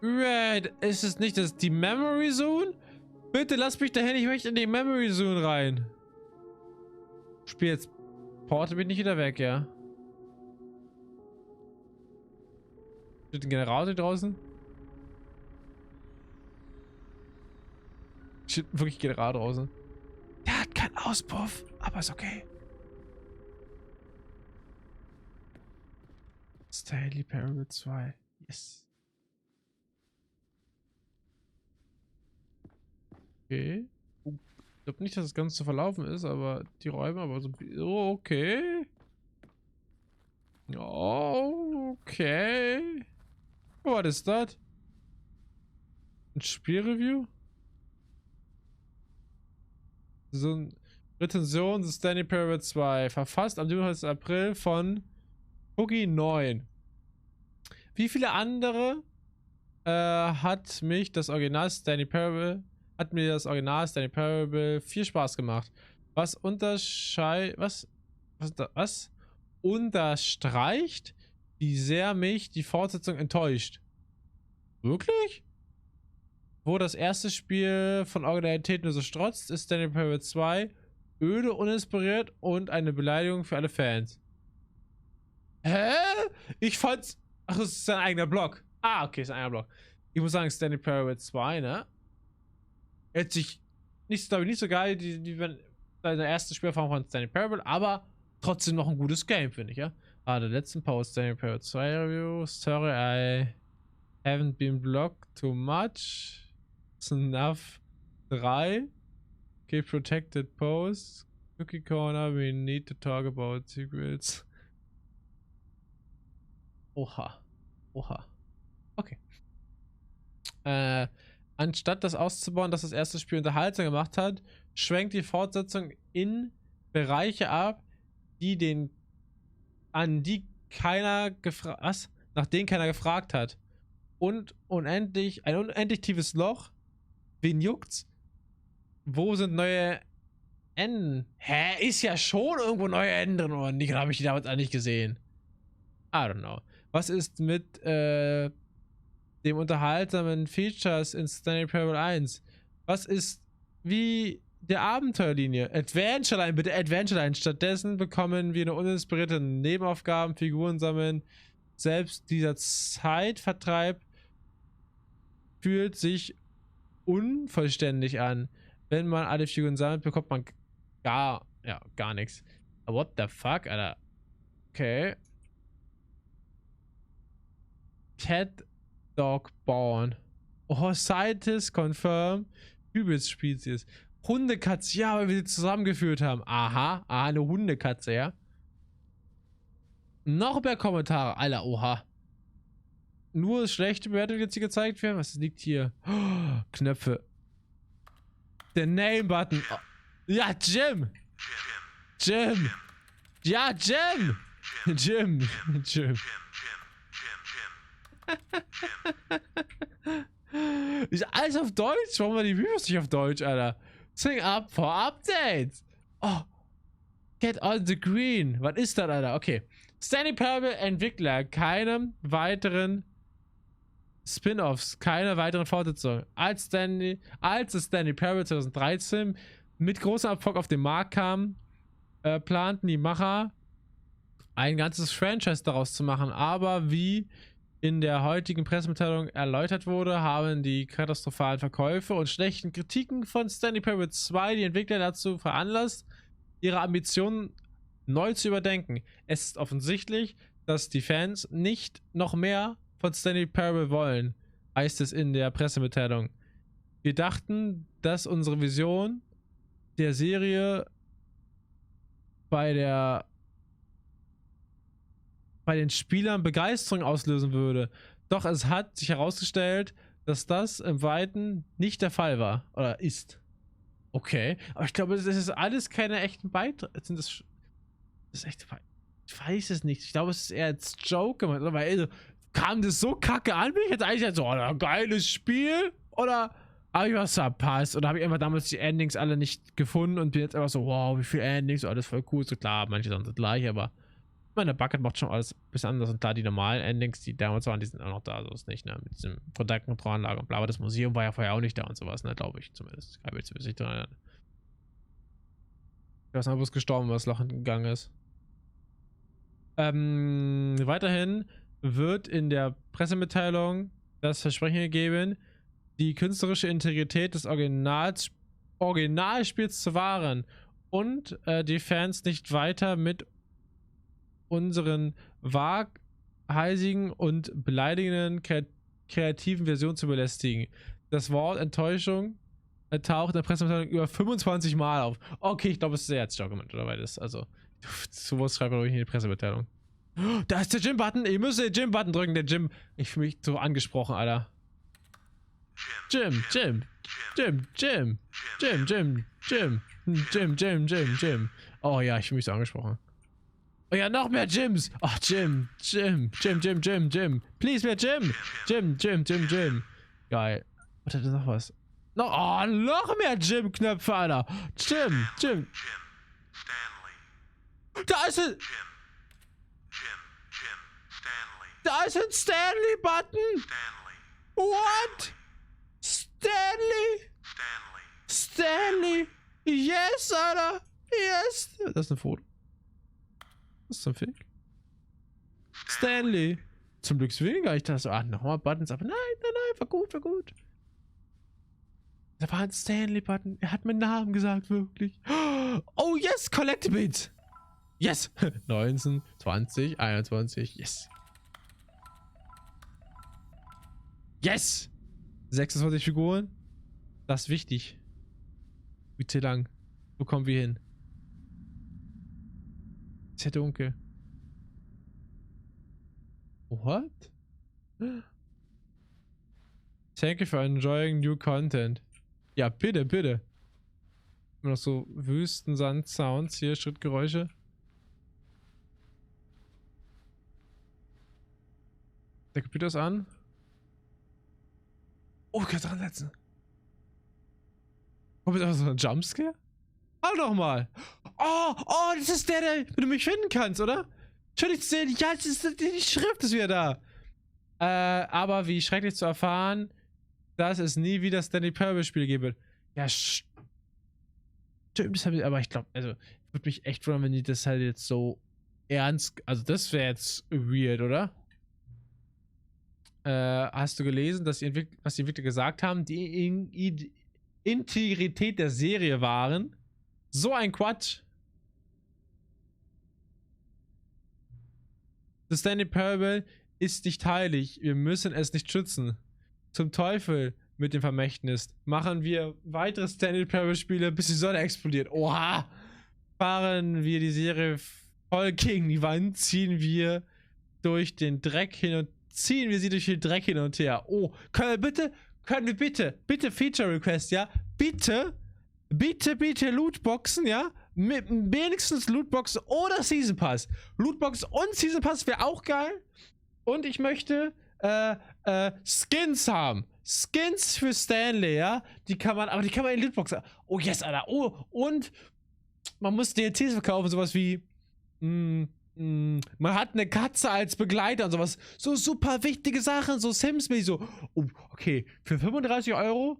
Red, ist es nicht die Memory Zone? Bitte lass mich dahin, ich möchte in die Memory Zone rein. Spiel jetzt. Porte bin ich wieder weg, ja. Steht ein Generator draußen? Steht wirklich ein Generator draußen. Der hat keinen Auspuff, aber ist okay. Stanley Parable 2. Yes. Okay. Ich glaube nicht, dass das Ganze zu verlaufen ist, aber die Räume, aber so... Oh, okay. Oh, okay. Was ist das? Ein Spielreview? So ein Rezension des Stanley Parable 2. Verfasst am 27. April von Boogie 9. Wie viele andere hat mir das Original Stanley Parable viel Spaß gemacht. Was unterstreicht, wie sehr mich die Fortsetzung enttäuscht. Wirklich? Wo das erste Spiel von Originalität nur so strotzt, ist Stanley Parable 2 öde, uninspiriert und eine Beleidigung für alle Fans. Hä? Ich fand's... Ach, das ist sein eigener Blog. Ah, okay, ist ein eigener Blog. Ich muss sagen, Stanley Parable 2, ne? Hört sich nicht so geil, wie wenn seine erste Spielerfahrung von Stanley Parable, aber trotzdem noch ein gutes Game, finde ich, ja? Der letzten Post, Stanley Parable 2 Review. Sorry, I haven't been blocked too much. It's enough. 3. Keep protected posts. Cookie Corner, we need to talk about secrets. Oha. Okay. Anstatt das auszubauen, dass das erste Spiel unterhaltsam gemacht hat, schwenkt die Fortsetzung in Bereiche ab, nach denen keiner gefragt hat. Und ein unendlich tiefes Loch. Wen juckt's? Wo sind neue Enden? Hä? Ist ja schon irgendwo neue Enden drin, oder nicht? Habe ich die damals eigentlich gesehen? I don't know. Was ist mit dem unterhaltsamen Features in Stanley Parable 1? Was ist wie der Abenteuerlinie? Adventureline, bitte Adventureline. Stattdessen bekommen wir eine uninspirierte Nebenaufgaben, Figuren sammeln. Selbst dieser Zeitvertreib fühlt sich unvollständig an. Wenn man alle Figuren sammelt, bekommt man gar nichts. What the fuck, Alter? Okay. Cat Dog Born. Oh, Scientist confirm. Übelst Spezies. Hundekatze, ja, weil wir sie zusammengeführt haben. Aha, eine Hundekatze, ja. Noch mehr Kommentare, Alter, oha. Nur schlechte Bewertungen jetzt hier gezeigt werden. Was liegt hier? Oh, Knöpfe. Der Name-Button. Oh. Ja, Jim. Jim. Ja, Jim. Jim. Jim. Ist alles auf Deutsch? Warum war die Videos nicht auf Deutsch, Alter? Sing up for updates. Oh. Get on the green. Was ist das, Alter? Okay. Stanley Parable Entwickler. Keine weiteren Spin-offs. Keine weiteren Fortsetzungen. Als das Stanley Parable 2013 mit großem Erfolg auf den Markt kam, planten die Macher ein ganzes Franchise daraus zu machen. Aber wie in der heutigen Pressemitteilung erläutert wurde, haben die katastrophalen Verkäufe und schlechten Kritiken von Stanley Parable 2 die Entwickler dazu veranlasst, ihre Ambitionen neu zu überdenken. Es ist offensichtlich, dass die Fans nicht noch mehr von Stanley Parable wollen, heißt es in der Pressemitteilung. Wir dachten, dass unsere Vision der Serie bei den Spielern Begeisterung auslösen würde. Doch es hat sich herausgestellt, dass das im Weiten nicht der Fall war. Oder ist. Okay. Aber ich glaube, das ist alles keine echten Beiträge. Das ist echt. Ich weiß es nicht. Ich glaube, es ist eher als Joke gemacht. Weil kam das so kacke an? Bin ich jetzt eigentlich so, ein geiles Spiel? Oder habe ich was verpasst? Oder habe ich einfach damals die Endings alle nicht gefunden und bin jetzt einfach so, wow, wie viele Endings? Oh, alles voll cool. So klar, manche sind das gleich, aber meine Bucket macht schon alles ein bisschen anders und klar, die normalen Endings, die damals waren, die sind auch noch da, so ist nicht, ne, mit diesem Kontaktkontrollanlage und bla, aber das Museum war ja vorher auch nicht da und sowas, ne, glaube ich zumindest. Ich habe jetzt nicht dran erinnern. Ich weiß nicht, ob es gestorben, was Loch gegangen ist. Weiterhin wird in der Pressemitteilung das Versprechen gegeben, die künstlerische Integrität des Originalspiels zu wahren und die Fans nicht weiter mit unseren waghalsigen und beleidigenden kreativen Versionen zu belästigen. Das Wort Enttäuschung taucht in der Pressemitteilung über 25 Mal auf. Okay, ich glaube, es ist sehr jetzt Argument oder beides. Also, sowas schreibt man ruhig in die Pressemitteilung. Da ist der Jim-Button. Ich muss den Jim-Button drücken. Der Jim. Ich fühle mich so angesprochen, Alter. Jim. Oh ja, ich fühle mich so angesprochen. Oh ja, noch mehr Gyms. Oh, Jim. Please, mehr Jim. Jim. Geil. Was hat denn noch was? Oh, noch mehr Jim-Knöpfe, Alter. Jim. Da ist ein... Da ist ein Stanley-Button. What? Stanley. Yes, Alter. Yes. Das ist ein Foto. Was ist zum Fick? Stanley. Zum Glück weniger. Ich dachte so, nochmal Buttons. Aber nein, war gut. Da war ein Stanley-Button. Er hat meinen Namen gesagt, wirklich. Oh, yes, Collectibles. Yes. 19, 20, 21. Yes. 26 Figuren. Das ist wichtig. Wie lang? Wo kommen wir hin? Ist ja dunkel. What? Thank you for enjoying new content. Ja, bitte, bitte. Immer noch so Wüstensand-Sounds hier, Schrittgeräusche. Der Computer ist an. Oh, ich kann dran setzen. Kommt jetzt einfach so ein Jumpscare? Hallo doch mal. Oh, das ist der, wenn du mich finden kannst, oder? Schön, dich zu sehen. Ja, die Schrift ist wieder da. Aber wie schrecklich zu erfahren, dass es nie wieder Stanley Parable-Spiele geben wird. Ja, stimmt. Aber ich glaube, also, ich würde mich echt wundern, wenn die das halt jetzt so ernst. Also, das wäre jetzt weird, oder? Hast du gelesen, dass was die Entwickler gesagt haben, die Integrität der Serie waren? So ein Quatsch. The Stanley Parable ist nicht heilig. Wir müssen es nicht schützen. Zum Teufel mit dem Vermächtnis. Machen wir weitere Stanley Parable Spiele, bis die Sonne explodiert. Oha! Fahren wir die Serie voll gegen die Wand, ziehen wir durch den Dreck hin und ziehen wir sie durch den Dreck hin und her. Oh, können wir bitte Feature Request, ja? Bitte Lootboxen, ja? Wenigstens Lootboxen oder Season Pass. Lootbox und Season Pass wäre auch geil. Und ich möchte Skins haben. Skins für Stanley, ja? Die kann man in Lootboxen. Oh yes, Alter. Oh, und man muss DLCs verkaufen, sowas wie man hat eine Katze als Begleiter und sowas. So super wichtige Sachen, so Sims-mäßig, so. Oh, okay, für 35 €,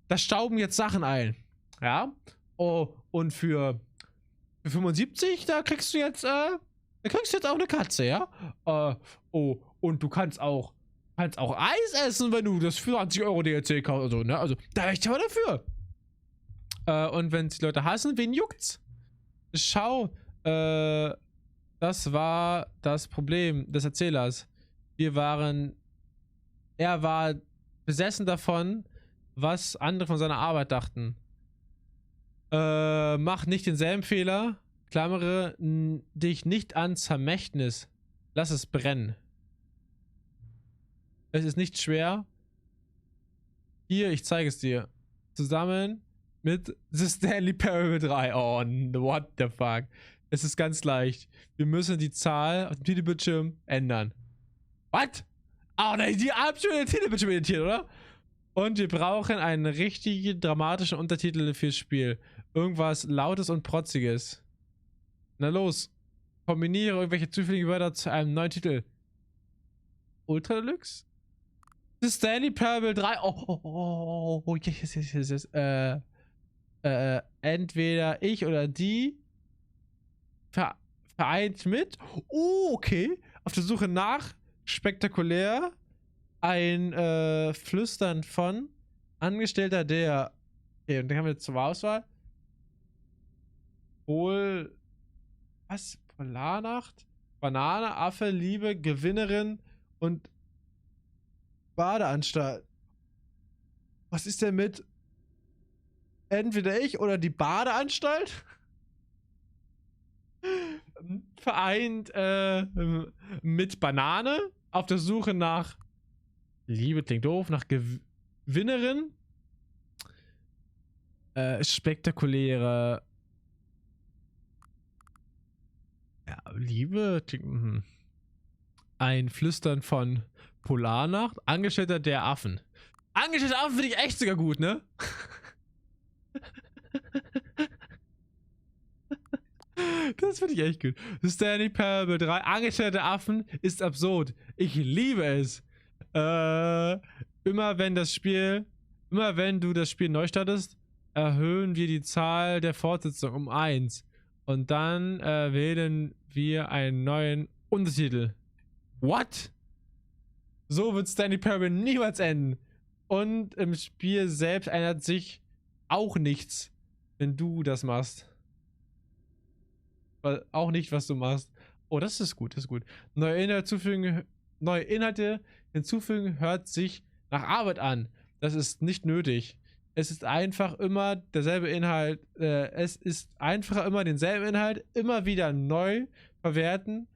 da stauben jetzt Sachen ein. Ja? Oh, und für 75, da kriegst du jetzt auch eine Katze, ja? Oh, und du kannst auch Eis essen, wenn du das für 20 € DLC kaufst. Also, ne? Also, da wäre ich aber dafür. Und wenn die Leute hassen, wen juckt's? Schau, das war das Problem des Erzählers. Er war besessen davon, was andere von seiner Arbeit dachten. Mach nicht denselben Fehler. Klammere dich nicht ans Vermächtnis. Lass es brennen. Es ist nicht schwer. Hier, ich zeige es dir. Zusammen mit The Stanley Parable 3. Oh, what the fuck. Es ist ganz leicht. Wir müssen die Zahl auf dem Titelbildschirm ändern. What? Oh, nein, die haben schon den Titelbildschirm editiert, oder? Und wir brauchen einen richtig dramatischen Untertitel fürs Spiel. Irgendwas Lautes und Protziges. Na los. Kombiniere irgendwelche zufälligen Wörter zu einem neuen Titel. Ultra Deluxe? The Stanley Parable 3. Oh, yes. Entweder ich oder die vereint mit. Oh, okay. Auf der Suche nach spektakulär. Ein Flüstern von Angestellter der. Okay, und dann haben wir zur Auswahl. Was? Polarnacht? Banane, Affe, Liebe, Gewinnerin und Badeanstalt. Was ist denn mit entweder ich oder die Badeanstalt? Vereint mit Banane auf der Suche nach Liebe klingt doof, nach Gewinnerin. Spektakuläre. Ja, Liebe klingt. Ein Flüstern von Polarnacht. Angestellter der Affen. Angestellter Affen finde ich echt sogar gut, ne? Das finde ich echt gut. Stanley Parable 3. Angestellte Affen ist absurd. Ich liebe es. Immer wenn du das Spiel neu startest, erhöhen wir die Zahl der Fortsetzung um 1. Und dann wählen wir einen neuen Untertitel. What? So wird Stanley Parable niemals enden. Und im Spiel selbst ändert sich auch nichts, wenn du das machst. Weil auch nicht, was du machst. Oh, das ist gut, Neue Inhalte hinzufügen hört sich nach Arbeit an. Das ist nicht nötig. Es ist einfach immer derselbe Inhalt. Es ist einfacher immer denselben Inhalt immer wieder neu verwerten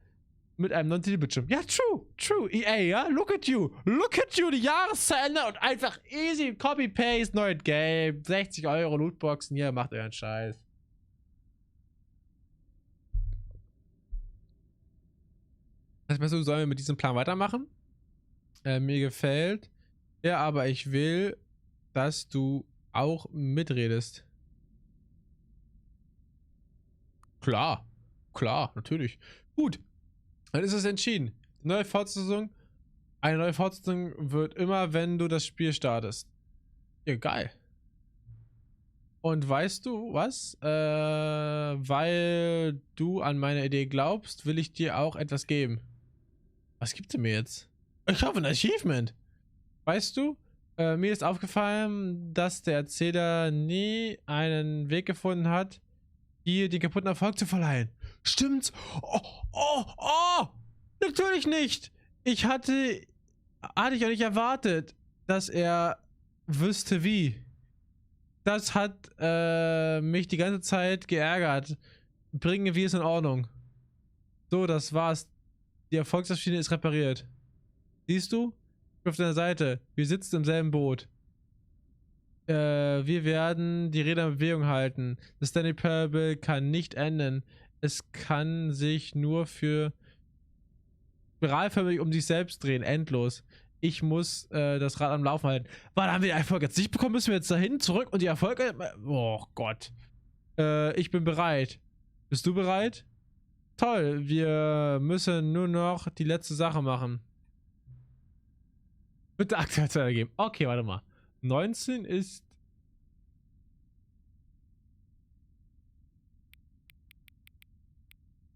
mit einem neuen Titelbildschirm. Ja, true, EA, ja, look at you, die Jahreszahl ändern und einfach easy, Copy-Paste, neues Game, 60 Euro Lootboxen, hier, macht euren Scheiß. Das heißt, sollen wir mit diesem Plan weitermachen? Mir gefällt. Ja, aber ich will, dass du auch mitredest. Klar, natürlich. Gut, dann ist es entschieden. Eine neue Fortsetzung wird immer, wenn du das Spiel startest. Ja, geil. Und weißt du was? Weil du an meine Idee glaubst, will ich dir auch etwas geben. Was gibt sie mir jetzt? Ich hoffe, ein Achievement. Weißt du, mir ist aufgefallen, dass der Erzähler nie einen Weg gefunden hat, dir den kaputten Erfolg zu verleihen. Stimmt's? Oh! Natürlich nicht! Hatte ich auch nicht erwartet, dass er wüsste wie. Das hat mich die ganze Zeit geärgert. Bringen wir es in Ordnung. So, das war's. Die Erfolgsmaschine ist repariert. Siehst du? Ich bin auf deiner Seite. Wir sitzen im selben Boot. Wir werden die Räder in Bewegung halten. Das Stanley Parable kann nicht enden. Es kann sich nur für spiralförmig um sich selbst drehen. Endlos. Ich muss das Rad am Laufen halten. Wann haben wir den Erfolg jetzt nicht bekommen? Müssen wir jetzt dahin, zurück und die Erfolge... Oh Gott. Ich bin bereit. Bist du bereit? Toll. Wir müssen nur noch die letzte Sache machen. Bitte aktuell geben. Okay, warte mal. 19 ist...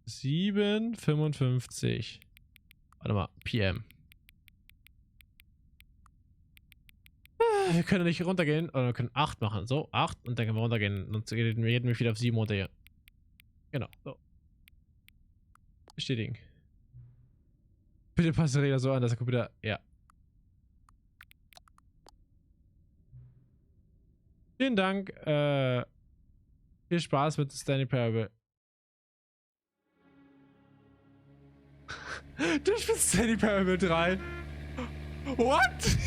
Sieben 55. Warte mal, PM. Wir können nicht runtergehen, oder wir können 8 machen. So, 8 und dann können wir runtergehen. Und wir reden wieder auf 7 runter hier. Genau, so. Bestätigen. Bitte passt der Räder so an, dass der Computer... Ja. Vielen Dank. Viel Spaß mit Stanley Parable. Du spielst Stanley Parable 3. What?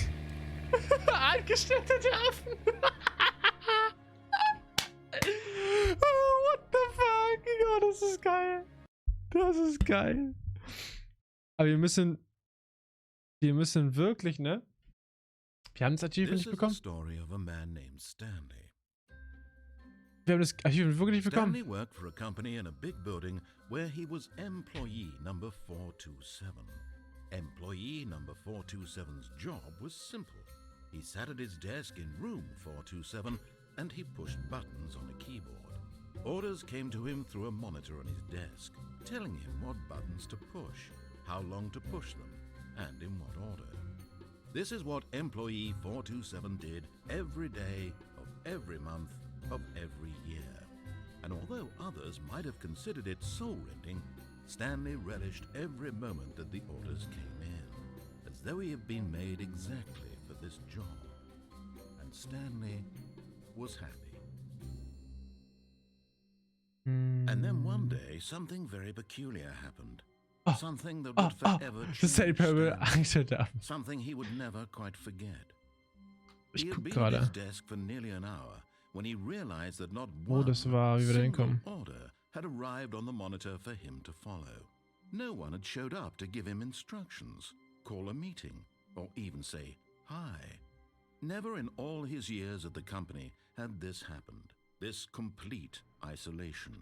Eingestellte Affen. Oh, what the fuck? Oh, das ist geil. Das ist geil. Aber wir müssen wirklich, ne? Wir haben das Achievement nicht bekommen. Wir haben das Achievement wirklich nicht bekommen. Stanley worked for a company in a big building where he was employee number 427. Employee number 427's job was simple. He sat at his desk in room 427 and he pushed buttons on a keyboard. Orders came to him through a monitor on his desk, telling him what buttons to push, how long to push them, and in what order. This is what employee 427 did every day of every month of every year. And although others might have considered it soul-rending, Stanley relished every moment that the orders came in, as though he had been made exactly for this job. And Stanley was happy. And then one day, something very peculiar happened. Something that would forever change Stanley. Something he would never quite forget. He had been at his desk for nearly an hour when he realized that not one single order had arrived on the monitor for him to follow. No one had showed up to give him instructions, call a meeting, or even say hi. Never in all his years at the company had this happened, this complete isolation.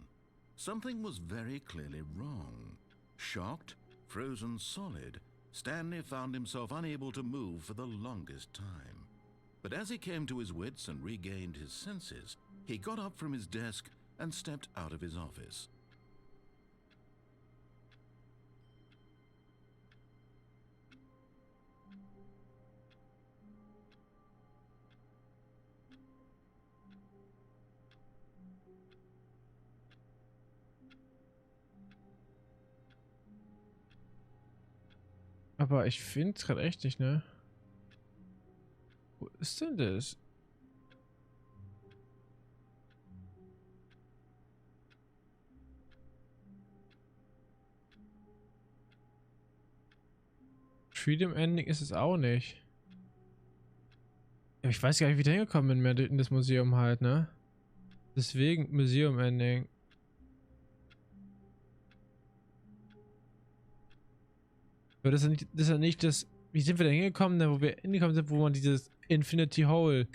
Something was very clearly wrong. Shocked, frozen solid, Stanley found himself unable to move for the longest time. But as he came to his wits and regained his senses, he got up from his desk and stepped out of his office. Aber ich finde es gerade echt nicht, ne? Wo ist denn das? Freedom Ending ist es auch nicht. Ja, ich weiß gar nicht, wie ich da hingekommen bin mehr in das Museum halt, ne? Deswegen Museum Ending. Aber das ist ja nicht das. Wie sind wir da hingekommen, ne? Wo wir hingekommen sind, wo man dieses Infinity Hole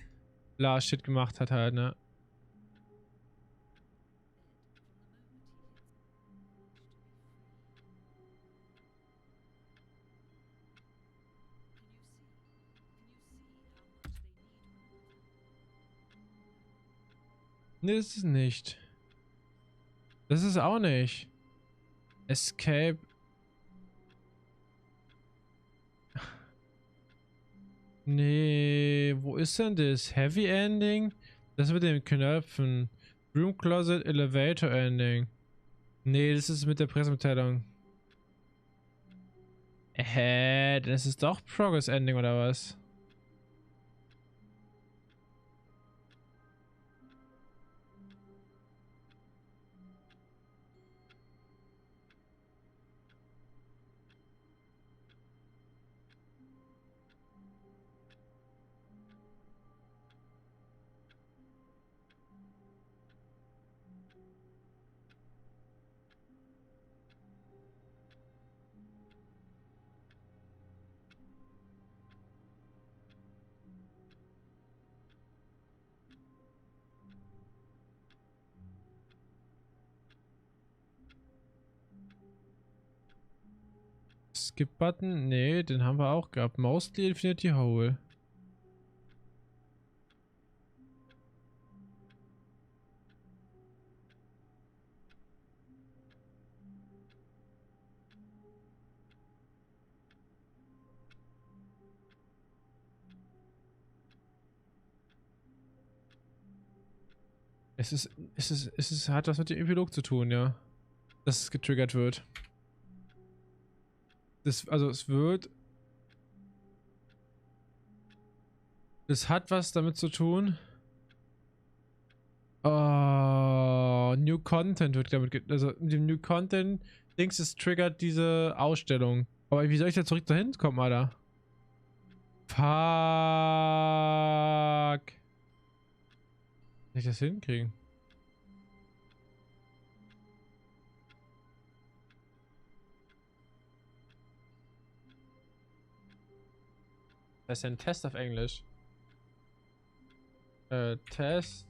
Last Shit gemacht hat halt, ne? Ne, das ist nicht. Das ist auch nicht. Escape. Nee, wo ist denn das? Heavy Ending? Das mit den Knöpfen. Room Closet Elevator Ending. Nee, das ist mit der Pressemitteilung. Das ist doch Progress Ending oder was? Skip-Button? Nee, den haben wir auch gehabt. Mostly Infinity Hole. Hat was mit dem Epilog zu tun, ja. Dass es getriggert wird. Also es wird. Es hat was damit zu tun. Oh, New Content wird damit. Also mit dem New Content Dings, es triggert diese Ausstellung. Aber wie soll ich da zurück dahin kommen, Alter? Fuck. Soll ich das hinkriegen? Das ist ja ein Test auf Englisch. Test.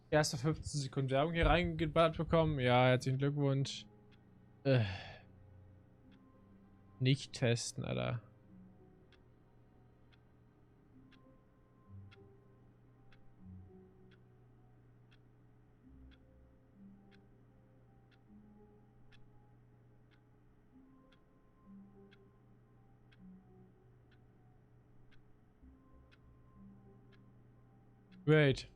Erste 15 Sekunden Werbung hier reingeballert bekommen. Ja, herzlichen Glückwunsch. Nicht testen, Alter. Great.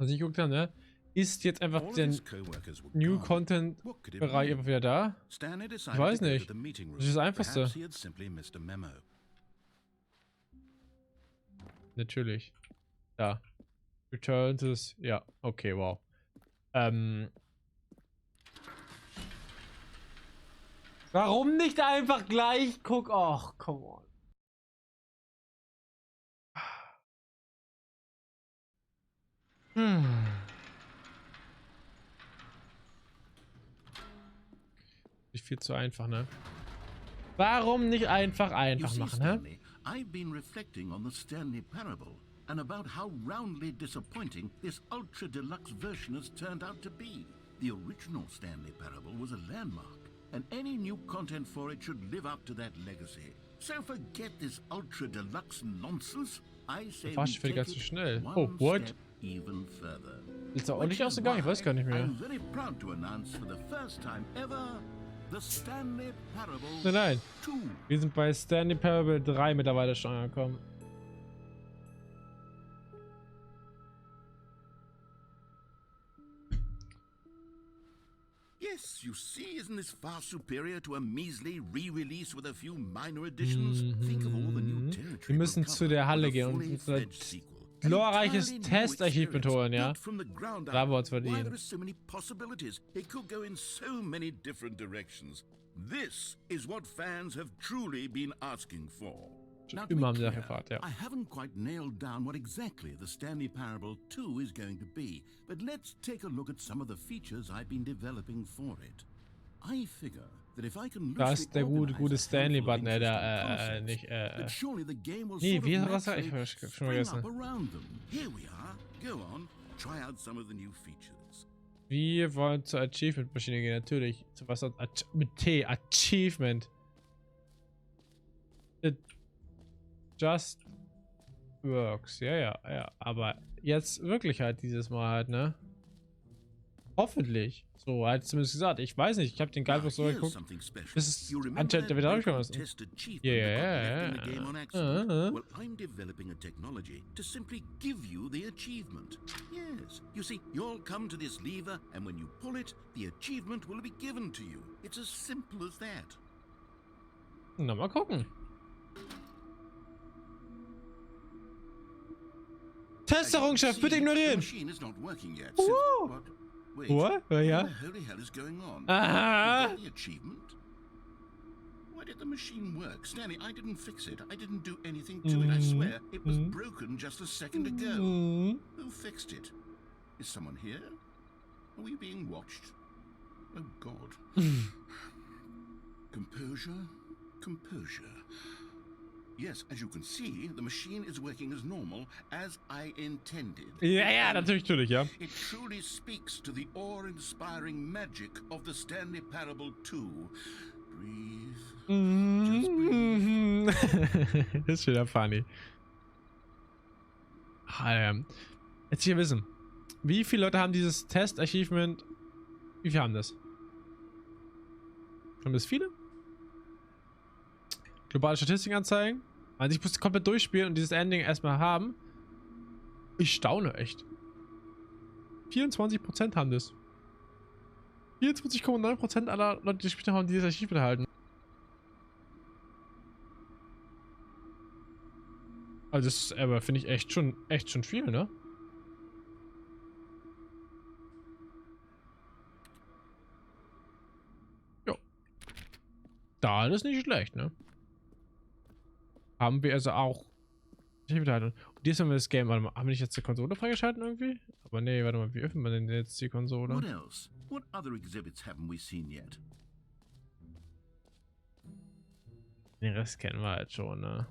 Was ich geguckt habe, ne? Ist jetzt einfach der New Content Bereich einfach wieder da? Ich weiß nicht. Das ist das Einfachste. Natürlich. Da. Return to this. Ja, okay, wow. Warum nicht einfach gleich guck? Och, come on. Nicht viel zu einfach, ne? Warum nicht einfach machen, ne? I've been reflecting on the Stanley Parable and about how roundly disappointing this ultra deluxe version has turned out to be. The original Stanley Parable was a landmark, and any new content for it should live up to that legacy. So forget this ultra deluxe nonsense. I say we take it Schnell. one Oh, what? step even further. Ist da ordentlich ausgegangen? Ich weiß gar nicht mehr. I'm very proud to announce for the first time ever the Stanley Parable Nein. 2. Wir sind bei Stanley Parable 3 mittlerweile schon angekommen. Yes, you see, isn't this far superior to a measly re-release with a few minor additions? Think of all the new territory. Wir müssen zu der Halle gehen und unser glorreiches Test-Achievement holen, ja? Da haben wir uns verdient. There are so many possibilities. It could go in so many different directions. This is what fans have truly been asking for. Now, to be Immer haben sie clear, nachgefragt, ja. I haven't quite nailed down what exactly the Stanley Parable 2 is going to be, but let's take a look at some of the features I've been developing for it. I figure that if I can Da ist der gute Stanley-Button, nicht, nee, wie, was sag ich? Ich hab schon vergessen. Here we are. Go on, try out some of the new features. Wir wollen zur Achievement-Maschine gehen, natürlich. Zu was mit T, Achievement. It just works. Ja. Aber jetzt wirklich halt dieses Mal halt, ne? Hoffentlich. So, hat zumindest gesagt. Ich weiß nicht, ich habe den Guidebook so geguckt. Das ist anscheinend der wieder rausgekommen ist. Ja. Well, I'm developing a technology to simply give you the achievement. Yes, you see, you'll come to this lever, and when you pull it, the achievement will be given to you. It's as simple as that. Na, mal gucken. Testerrungschef, bitte ignorieren. Machine is not working yet. Wait, What? what Ja. the holy hell is going on? Aha. The achievement? Why did the machine work? Stanley, I didn't fix it. I didn't do anything to it. I swear. It was broken just a second ago. Who fixed it? Is someone here? Are we being watched? Oh, God. Composure. Yes, as you can see, the machine is working as normal, as I intended. Ja, natürlich, ja. It truly speaks to the awe-inspiring magic of the Stanley Parable 2. Breathe. Just breathe. Das ist wieder funny. Jetzt hier wissen. Wie viele Leute haben dieses Test-Achievement? Wie viele haben das? Haben das viele? Globale Statistiken anzeigen. Also ich muss komplett durchspielen und dieses Ending erstmal haben. Ich staune echt. 24% haben das. 24,9% aller Leute, die gespielt haben, dieses Archiv erhalten. Also das ist aber, finde ich, echt schon viel, ne? Jo. Da ist nicht schlecht, ne? Haben wir also auch. Und diesmal haben wir das Game. Warte mal, haben wir nicht jetzt die Konsole freigeschalten irgendwie? Aber nee, warte mal, wie öffnen wir denn jetzt die Konsole? What else? What other exhibits haven't we seen yet? Den Rest kennen wir halt schon, ne?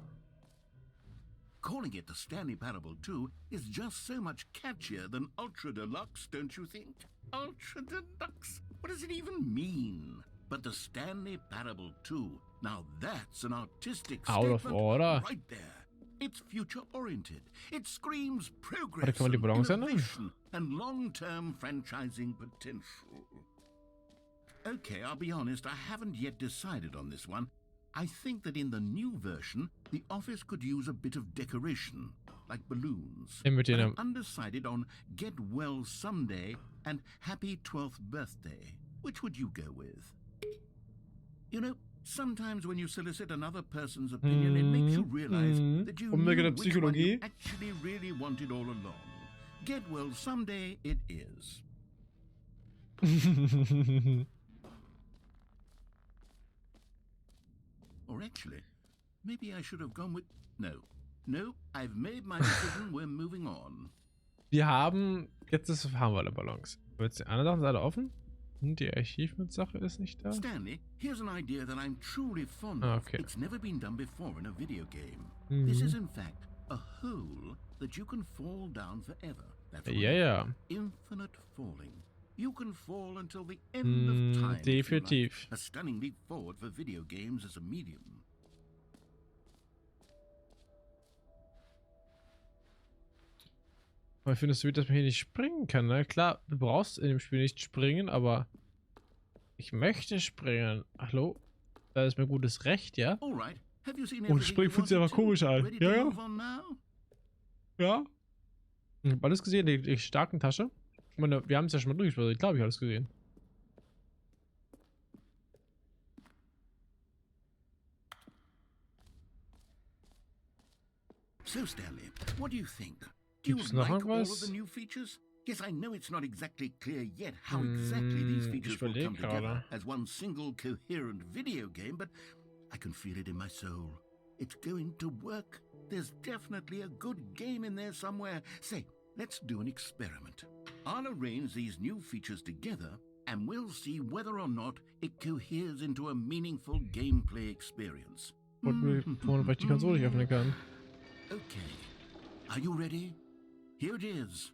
Calling it the Stanley Parable 2 is just so much catchier than Ultra Deluxe, don't you think? Ultra Deluxe? What does it even mean? But the Stanley Parable 2, now that's an artistic Out statement of order. right there. It's future-oriented. It screams Warte, progress, kann man die Balance ändern? innovation, and long-term franchising potential. Okay, I'll be honest, I haven't yet decided on this one. I think that in the new version, the office could use a bit of decoration, like balloons. But I'm undecided on Get Well Someday and Happy 12th Birthday. Which would you go with? You know, sometimes when you solicit another person's opinion, it makes you realize that you knew which one you actually really wanted all along. Get Well Someday it is. Or actually, maybe I should have gone with... No, I've made my decision, we're moving on. Wir haben, haben wir alle Ballons. Aber jetzt die anderen Sachen sind alle offen? Die Achievement-Sache ist nicht da. Stanley, here's an idea that I'm truly fond of. Okay. It's never been done before in a video game. This is in fact a hole that you can fall down forever. That's Ja. Infinite falling. You can fall until the end of time. Definitiv. A stunning leap forward for video games as a medium. Aber ich finde es so, dass man hier nicht springen kann, ne? Klar, du brauchst in dem Spiel nicht springen, aber ich möchte springen. Hallo? Da ist mir gutes Recht, ja? All right. Have you seen Und springen fühlt sich aber komisch an. Ready to Ja, ja. move on now? Ja. Ich hab alles gesehen, die starken Tasche. Ich meine, wir haben es ja schon mal durchgespielt, ich glaube, ich habe alles gesehen. So, Stanley, what do you think? Do you Gibt's noch like all of irgendwas? the new features? Yes, I know it's not exactly clear yet how exactly these Ich features will überleg come together gerade. as one single coherent video game, but I can feel it in my soul. It's going to work. There's definitely a good game in there somewhere. Say, let's do an experiment. I'll arrange these new features together and we'll see whether or not it coheres into a meaningful gameplay experience. Und weil ich die Konsole nicht öffnen kann. Okay. Are you ready? Here it is.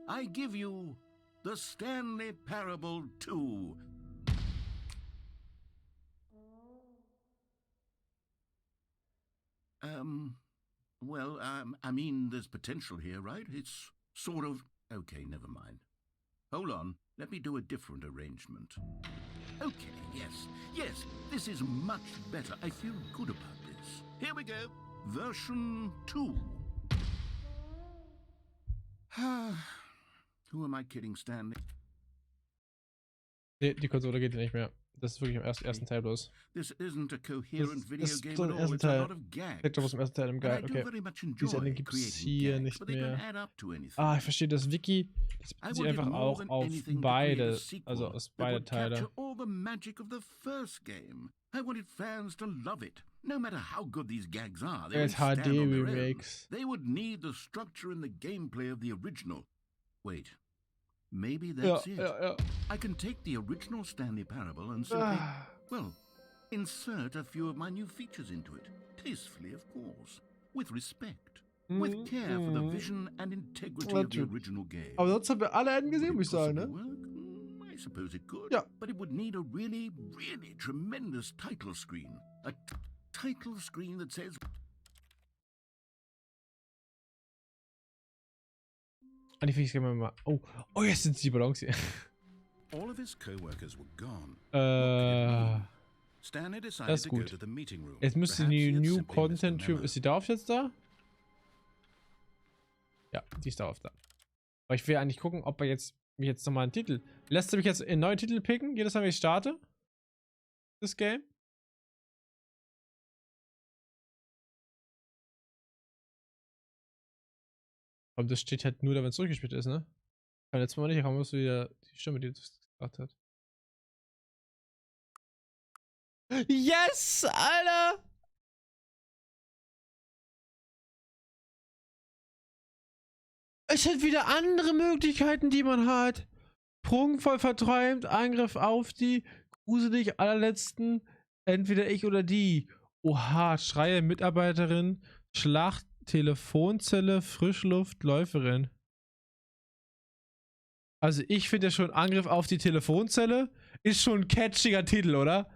I give you the Stanley Parable 2. Well, I mean, there's potential here, right? It's sort of... Okay, never mind. Hold on. Let me do a different arrangement. Okay, yes, this is much better. I feel good about this. Here we go. Version 2. Who am I kidding, Stanley? Nee, die Konsole geht nicht mehr. Das ist wirklich im ersten Teil bloß. This isn't a coherent video ist game so at im all. ersten It's a Teil. lot of gags. Steckt doch aus dem ersten Teil im And I Guide, do okay. very much Diese enjoy Ende gibt es creating hier gags, nicht but they don't mehr. add up to anything. Ah, ich verstehe das Wiki. Das I bezieht wanted einfach more auch than auf anything to create a beide, sequel also aus that beide would Teile. capture all the magic of the first game. I wanted fans to love it. No matter how good these gags are, they Jetzt won't stand on their own. HD-Remakes. They would need the structure and the gameplay of the original. Wait, maybe that's it. Ja. I can take the original Stanley Parable and simply, well, insert a few of my new features into it. Tastefully, of course. With respect. With care for the vision and integrity of the original game. Aber sonst haben wir alle Enden gesehen, Would muss it ich sagen, possibly ne? work? I suppose it could. Ja. But it would need a really, really tremendous title screen. A title screen that says... An die Fähigkeit können wir mal. Oh, jetzt sind die Ballons hier. All of his co-workers were gone. Stanley Das decided ist to go gut. to the meeting room. Jetzt müsste Perhaps die he had New simply missed the Content Tür. memo. Ist die darauf jetzt da? Ja, die ist darauf da. Aber ich will eigentlich gucken, ob er jetzt mich jetzt nochmal einen Titel. Lässt er mich jetzt einen neuen Titel picken? Jedes Mal, wenn ich starte? Das Game? Aber das steht halt nur da, wenn es durchgespielt ist, ne? Kann letztes Mal nicht, da musst du wieder die Stimme, die das gesagt hat. Yes, Alter! Es sind wieder andere Möglichkeiten, die man hat. Prunkvoll verträumt, Angriff auf die, gruselig allerletzten, entweder ich oder die. Oha, Schreie, Mitarbeiterin, Schlacht, Telefonzelle, Frischluft, Läuferin. Also ich finde ja schon Angriff auf die Telefonzelle ist schon ein catchiger Titel, oder?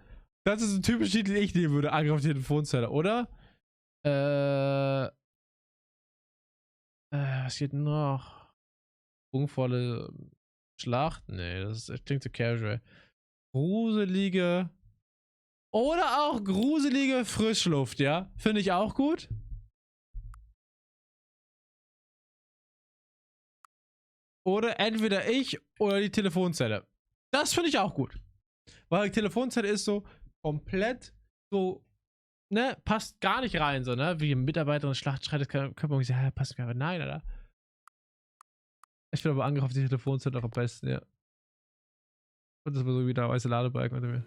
Das ist ein typischer Titel, den ich nehmen würde, Angriff auf die Telefonzelle, oder? Was geht noch? Prunkvolle Schlacht? Nee, das klingt so casual. Gruselige. Oder auch gruselige Frischluft, ja? Finde ich auch gut. Oder entweder ich oder die Telefonzelle. Das finde ich auch gut. Weil die Telefonzelle ist so komplett so, ne, passt gar nicht rein, so, ne? Wie Mitarbeiterin Schlacht schreit, das könnte man sagen, ja, passt mir aber nein, Alter. Ich bin aber Angriff auf die Telefonzelle auch am besten, ja. Und das war so wieder weiße Ladebalken unter mir.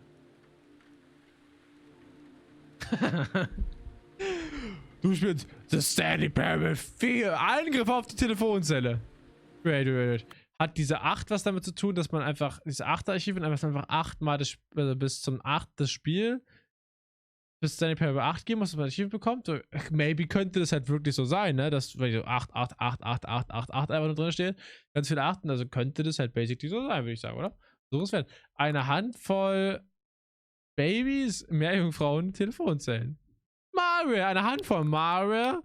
Du spielst The Stanley Parable 4. Angriff auf die Telefonzelle. Wait. Hat diese 8 was damit zu tun, dass man einfach diese 8er-Archiv und einfach 8-mal bis zum 8. das Spiel bis Stanley Parable 8 geben muss, dass man Archiv bekommt? So, maybe könnte das halt wirklich so sein, ne? Dass weil so 8 einfach nur drin steht. Ganz viele 8, also könnte das halt basically so sein, würde ich sagen, oder? So ist es. Eine Handvoll Babys, Meerjungfrauen, Telefonzellen. Mario, eine Handvoll Mario?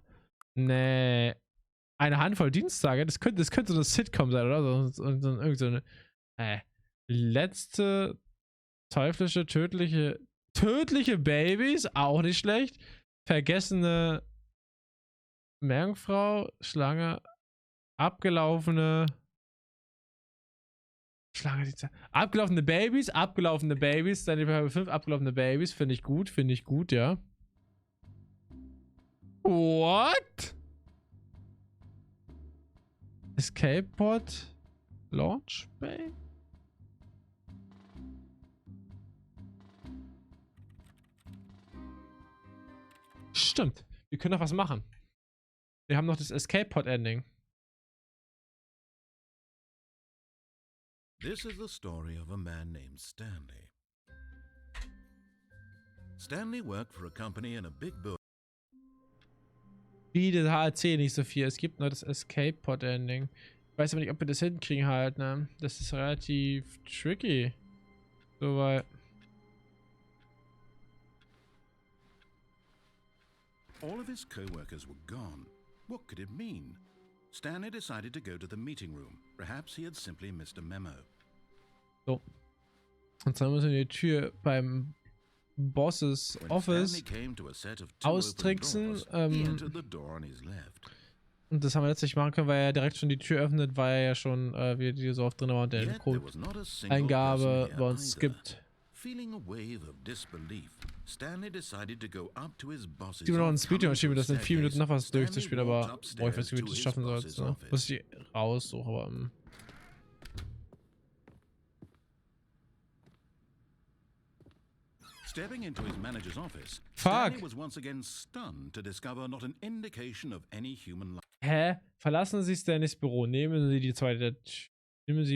Nee. eine Handvoll Dienstage. Das könnte so eine Sitcom sein, oder? Irgend so eine. Letzte teuflische, tödliche Babys, auch nicht schlecht. Vergessene Meerjungfrau, Schlange, abgelaufene Schlange, abgelaufene Babys, dann die 5 abgelaufene Babys, finde ich gut, ja. What? Escape Pod? Launch Bay? Stimmt. Wir können doch was machen. Wir haben noch das Escape Pod Ending. This is the story of a man named Stanley. Stanley worked for a company in a big building. Wie das HRC nicht so viel. Es gibt nur das Escape Pod Ending. Ich weiß aber nicht, ob wir das hinkriegen halt, ne? Das ist relativ tricky. So, weil. All of his co-workers were gone. What could it mean? Stanley decided to go to the meeting room. Perhaps he had simply missed a memo. So. Und dann müssen wir die Tür beim Bosses Office austricksen. Und das haben wir letztlich machen können, weil er direkt schon die Tür öffnet, weil er ja schon wieder die so oft drin war und der Code-Eingabe bei uns skippt. Feeling a wave of disbelief, Stanley decided to go up to his boss's. Ich will noch ein Speedrun schieben, das in 4 Minuten noch was durchzuspielen, aber boah, ich weiß nicht, wie du das schaffen sollst. Ne? Muss ich raussuchen, aber. Stepping into his manager's office, Fuck! Stanley was once again stunned to discover not an indication of any human life. Hä? Verlassen Sie Stanleys Büro. Nehmen Sie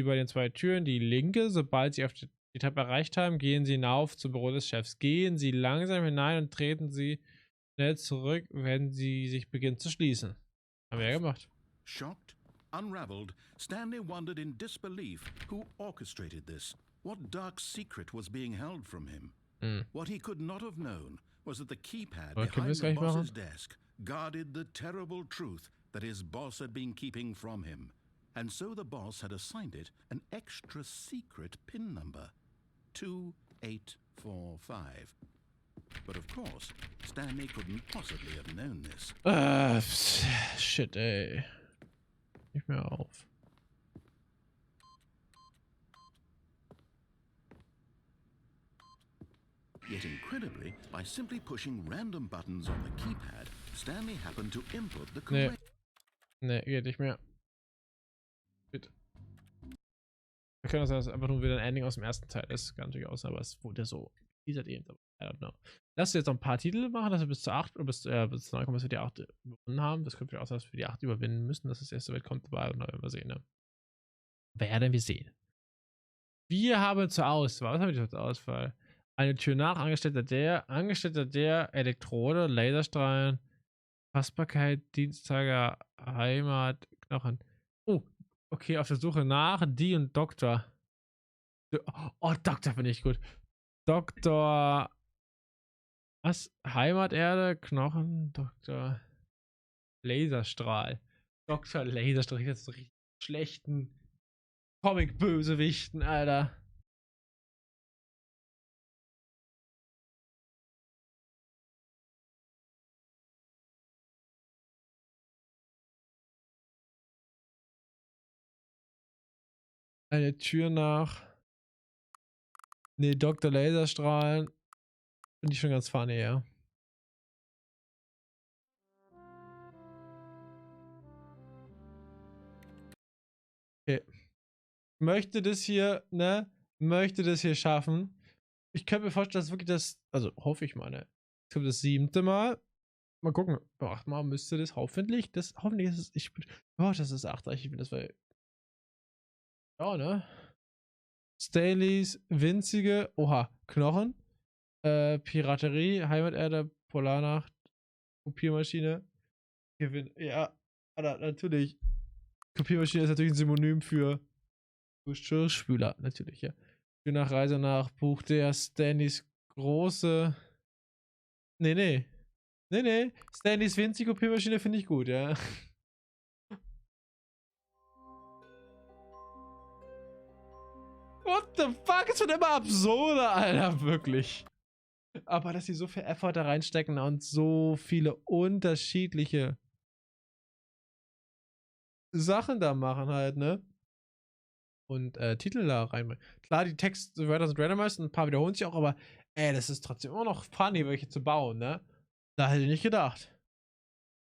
bei den 2 Türen die linke, sobald Sie auf die Treppe erreicht haben, gehen Sie hinauf zum Büro des Chefs. Gehen Sie langsam hinein und treten Sie schnell zurück, wenn sie sich beginnt zu schließen. Haben wir ja gemacht. Shocked, unraveled, Stanley wondered in disbelief who orchestrated this. What dark secret was being held from him? What he could not have known was that the keypad behind the boss's desk guarded the terrible truth that his boss had been keeping from him. And so the boss had assigned it an extra secret PIN number. 2845. But of course, Stanley couldn't possibly have known this. Shit, ey. Nicht mehr auf. Yet incredibly, by simply pushing random buttons on the keypad, Stanley happened to input the correct. Nee, geht nicht mehr. Shit. Wir können das einfach nur wieder ein Ending aus dem ersten Teil ist. Kann natürlich aussehen, aber es wurde so. Dieser eben. I don't know. Lass uns jetzt noch ein paar Titel machen, dass wir bis zur 8 oder bis zu 9 kommen, dass wir die 8 überwunden haben. Das könnte ja auch sein, dass wir die 8 überwinden müssen, dass das erste Welt kommt dabei und dann werden wir sehen, ne? Werden wir sehen. Wir haben zur Auswahl. Was haben wir zur Auswahl? Eine Tür nach, Angestellter der, Elektrode, Laserstrahlen, Fassbarkeit, Diensttage, Heimat, Knochen. Oh, okay, auf der Suche nach die und Doktor. Oh, Doktor finde ich gut. Doktor. Was? Heimaterde, Knochen, Doktor. Laserstrahl. Doktor Laserstrahl. Ich jetzt so richtig schlechten Comic-Bösewichten, Alter. Eine Tür nach. Ne, Dr. Laserstrahlen. Finde ich schon ganz funny, ja. Okay. Möchte das hier, ne? Möchte das hier schaffen. Ich könnte mir vorstellen, dass wirklich das, also hoffe ich mal, ne? Ich glaube, das 7. Mal. Mal gucken. 8 Mal müsste das hoffentlich ist es, das ist 8. Ich bin das, weil. Ja, ne? Staleys, winzige, Knochen, Piraterie, Heimaterde, Polarnacht, Kopiermaschine, Gewinn, ja, natürlich. Kopiermaschine ist natürlich ein Synonym für Geschirrspüler, natürlich, ja. Für nach Reise nach Buch der Staleys große, nee, Staleys winzige Kopiermaschine finde ich gut, ja. What the fuck? Es wird immer absurder, Alter, wirklich. Aber dass sie so viel Effort da reinstecken und so viele unterschiedliche Sachen da machen halt, ne? Und Titel da reinbringen. Klar, die Textwörter sind randomized und ein paar wiederholen sich auch, aber ey, das ist trotzdem immer noch funny, welche zu bauen, ne? Da hätte ich nicht gedacht.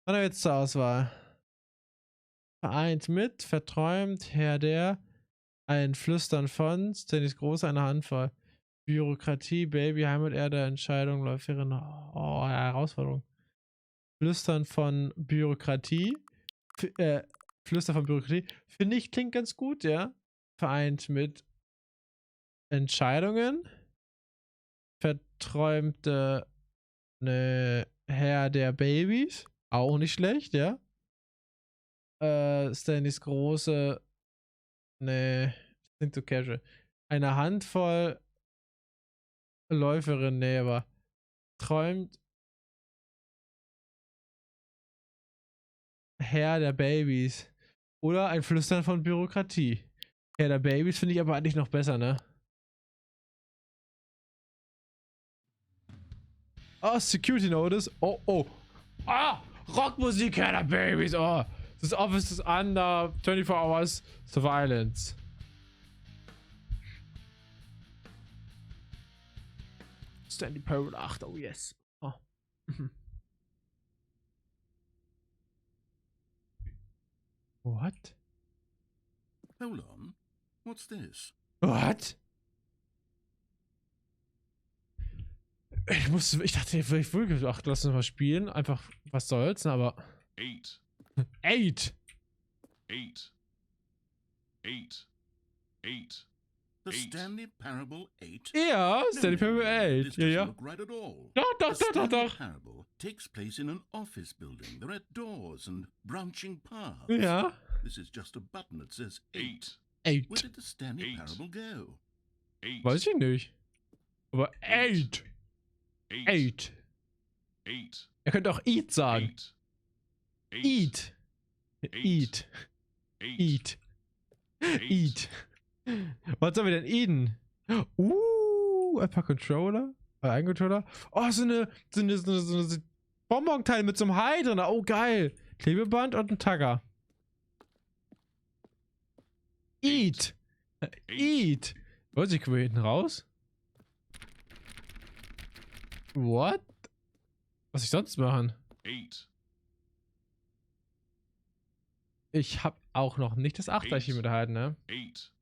Was haben wir jetzt zur Auswahl? Vereint mit, verträumt, Herr der, ein Flüstern von, Stanleys Groß, eine Handvoll. Bürokratie, Baby, Heimaterde, Entscheidung, Läuferin, oh, Herausforderung. Flüstern von Bürokratie. Flüstern von Bürokratie. Finde ich, klingt ganz gut, ja. Vereint mit Entscheidungen. Verträumte Herr der Babys. Auch nicht schlecht, ja. Stanleys große. Das klingt so casual. Eine Handvoll Läuferin, aber träumt Herr der Babys. Oder ein Flüstern von Bürokratie. Herr der Babys finde ich aber eigentlich noch besser, ne? Oh, Security Notice. Oh, oh. Ah, Rockmusik, Herr der Babys. Oh, this office is under 24 hours surveillance. Stanley Parable 8, oh yes. Oh. What? Hold on. What's this? What? Ich dachte, ich will, ach, lass uns mal spielen. Einfach, was soll's, aber. 8. 8! 8. 8. 8. The 8. Stanley Parable 8? Ja, Stanley Parable This 8. Ja, doesn't ja. look right at all. Doch, The doch, doch, doch, Stanley doch. Parable takes place in an office building. There are doors and branching paths. Ja. This is just a button that says 8. 8. Where did the Stanley 8. Parable go? 8. Weiß ich nicht. Aber 8. 8. 8. Er könnte auch Eat sagen. 8. Eat. Eat. Eat. Eat. Was sollen wir denn eaten? Ein paar Controller. Ein Controller. Oh, so eine Bonbon-Teil mit so einem Hai drin. Oh, geil. Klebeband und ein Tagger. Eat. Eat. Was, ich komme hier hinten raus? What? Was ich sonst machen? 8. Ich hab auch noch nicht das 8-Archiv erhalten, ne? 8.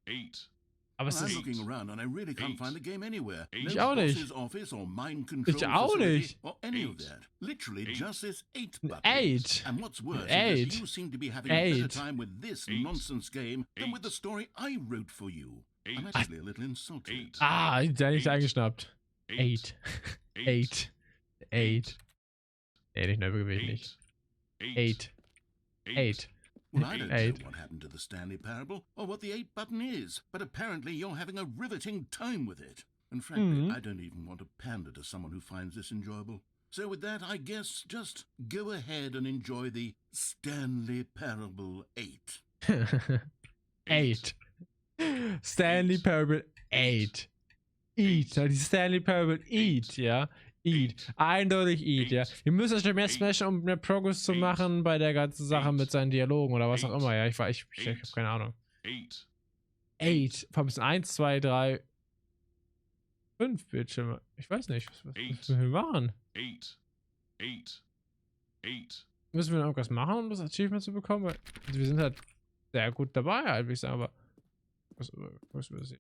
8. Aber es Well, I'm ist... looking around and I really can't find the game anywhere. Ich No auch nicht. boss's office or mind control Ich auch facility nicht. Or any of 8. that. Literally 8. just this 8 button. 8. And what's worse is 8. that you seem to be having a better 8. time with this 8. nonsense game than 8. with the story I wrote for you. I'm 8. actually a little insulted. 8. Ah, der nicht 8. eingeschnappt. 8. 8. 8. Nee, nicht neu gewesen, nicht. 8. 8. Well, I don't 8. know what happened to the Stanley Parable or what the 8 button is, but apparently you're having a riveting time with it. And frankly, I don't even want to pander to someone who finds this enjoyable. So with that, I guess just go ahead and enjoy the Stanley Parable 8. 8. Stanley Parable 8. Eat. Die Stanley Parable Eat, ja. Eat. Eindeutig Eat, ja. Wir müssen euch mehr smashen, um mehr Progress zu machen bei der ganzen Sache mit seinen Dialogen oder was auch immer, ja. Ich habe keine Ahnung. 8. 8. Vor allem 1, 2, 3, 5 Bildschirme. Ich weiß nicht, was müssen wir machen? 8. 8. 8. Müssen wir noch irgendwas machen, um das Achievement zu bekommen? Weil wir sind halt sehr gut dabei, halt, würde ich sagen, aber was wir sehen.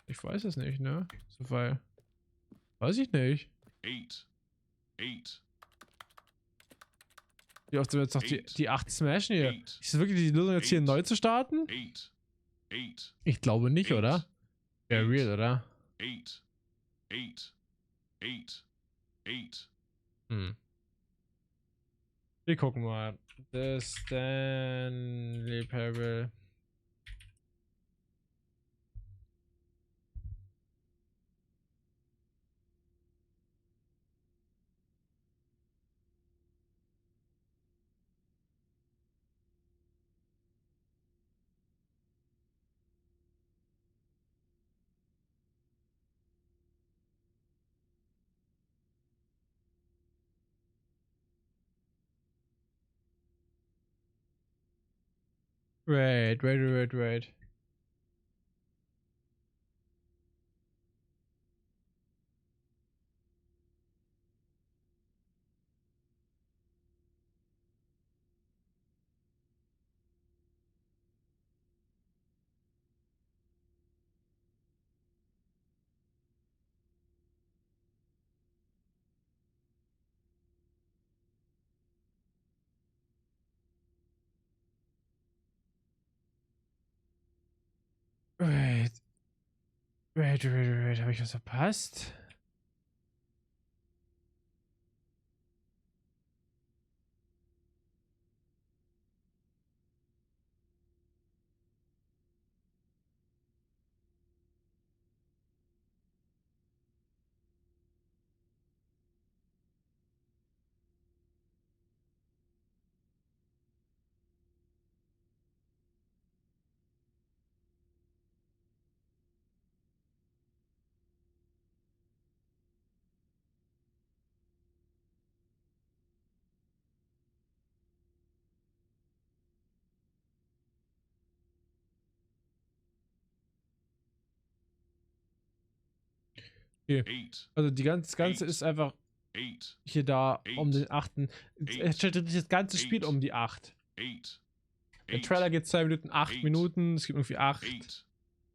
Ich weiß es nicht, ne? So, weil weiß ich nicht. 8. 8. Wie oft sind wir jetzt noch die 8 smashen hier? 8. Ist das wirklich die Lösung, jetzt hier neu zu starten? 8. 8. Ich glaube nicht, oder? Wäre real, oder? 8. 8. 8. 8. Wir gucken mal. The Stanley Parable. Wait. Wait. Habe ich was verpasst? Okay. 8, Also das Ganze ist einfach 8, hier da um den 8. Es steht das ganze Spiel um die 8. 8, Der Trailer geht 2 Minuten, 8 Minuten. Es gibt irgendwie 8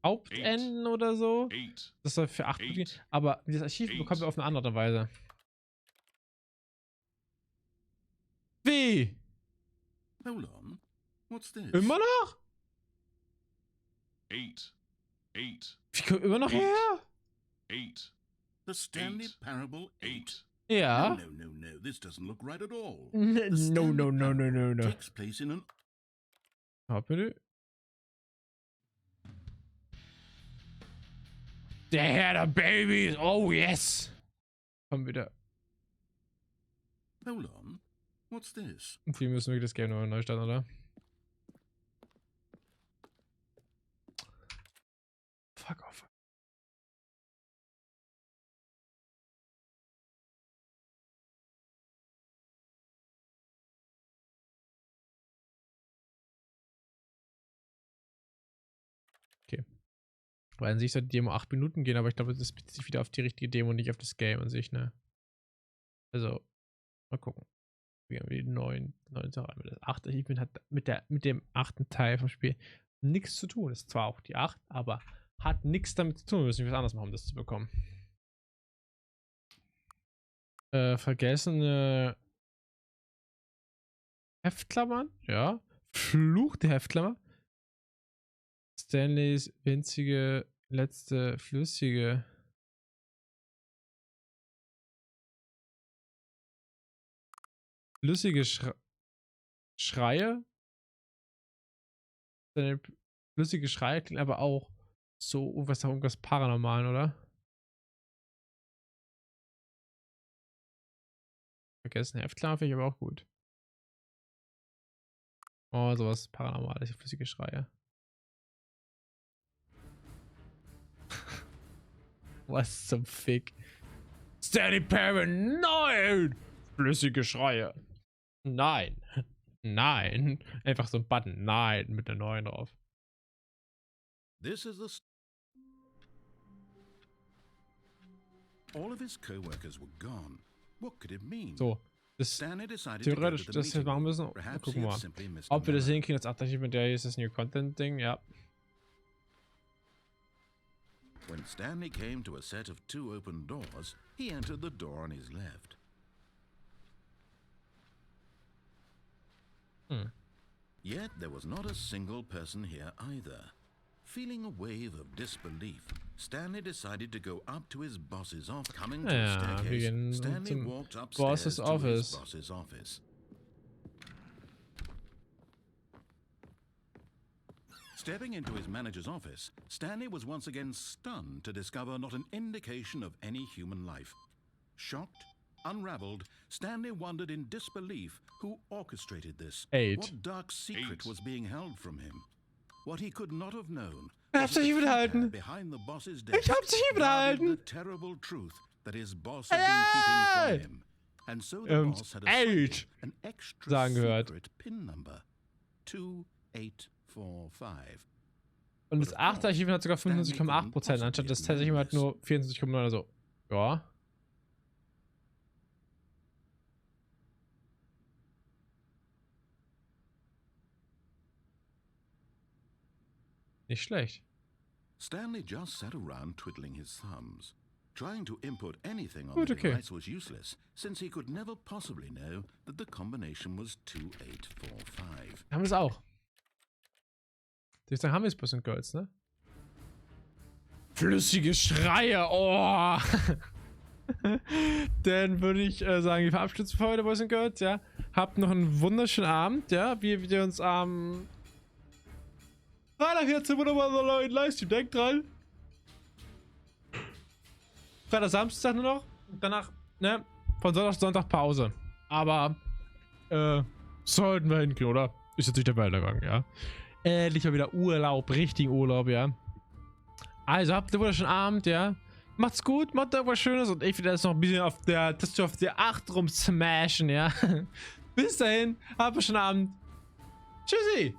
Hauptenden oder so. 8, Das soll für 8 Minuten gehen. Aber dieses Archiv bekommen wir auf eine andere Weise. Wie? Hold on. What's this? Immer noch? 8, 8, Wie kommt immer noch her? 8, The Stanley 8, Parable 8. 8, Ja. No. This doesn't look right at all. No. The Stanley Parable No. takes place in an Bitte. Der Herr der Babys. Oh yes. Komm wieder. Hold on. What's this? Wir müssen wirklich das Game nochmal neu starten, oder? Fuck off. Okay. Weil an sich soll die Demo 8 Minuten gehen, aber ich glaube, das bezieht sich wieder auf die richtige Demo, nicht auf das Game an sich, ne? Also, mal gucken. Wir haben die neuen Sachen. Das 8. Achievement hat mit dem 8. Teil vom Spiel nichts zu tun. Ist zwar auch die 8, aber hat nichts damit zu tun. Wir müssen was anderes machen, um das zu bekommen. Vergessene Heftklammern? Ja. Fluch der Heftklammer. Stanleys winzige letzte flüssige. Flüssige Schreie. Seine flüssige Schreie klingt aber auch so irgendwas Paranormalen, oder? Vergessen Heftklammer finde ich aber auch gut. Oh, sowas Paranormales, flüssige Schreie. Was zum Fick? Stanley Parable, nein! Flüssige Schreie. Nein. Nein. Einfach so ein Button. Nein. Mit der 9 drauf. This is the. All of his co-workers were gone. What could it mean? So. Das Stanley decided to go theoretisch, to the das wir meeting. machen müssen. Perhaps Gucken he wir had mal. simply missed Ob wir das the sehen kriegen, das 8. Achievement, der ist das New Content Ding. Ja. When Stanley came to a set of 2 open doors, he entered the door on his left. Yet there was not a single person here either. Feeling a wave of disbelief, Stanley decided to go up to his boss's office. Coming to the Ja, wir staircase, gehen Stanley zum walked upstairs Boss's to office. his boss's office. Stepping into his manager's office, Stanley was once again stunned to discover not an indication of any human life. Shocked, unraveled, Stanley wondered in disbelief who orchestrated this. 8. What dark secret was being held from him? What he could not have known. Hab's dich behalten. Behind the boss's desk, Ich hab's dich guarded behalten. the terrible truth that his boss had been keeping from him. And so the boss had assigned 8 an extra sagen gehört. secret pin number. 284. Und das 8. Achievement hat sogar 55,8%, anstatt das tatsächlich halt nur 24,9 oder so. Ja. Nicht schlecht. Stanley just sat around twiddling his thumbs. Trying to input anything on Gut, the okay. device was useless, since he could never possibly know that the combination was 2845. Haben wir es auch. Ich sagen, haben wir es Boys and Girls, ne? Flüssige Schreie, oh! Dann würde ich sagen, wir verabschieden uns für heute, Boys and Girls, ja? Habt noch einen wunderschönen Abend, ja? Wir wieder uns am Freitag hier zum wunderbaren neuen Livestream, denkt dran. Freitag, Samstag nur noch. Und danach, ne? Von Sonntag zu Sonntag Pause. Aber, sollten wir hinkriegen, oder? Ist jetzt nicht der Weltuntergang, ja? Endlich mal wieder Urlaub, richtigen Urlaub, ja? Also, habt einen wunderschönen Abend, ja? Macht's gut, macht irgendwas Schönes und ich werde jetzt noch ein bisschen auf der Taste auf der 8 rum smashen, ja? Bis dahin, habt einen schönen Abend. Tschüssi!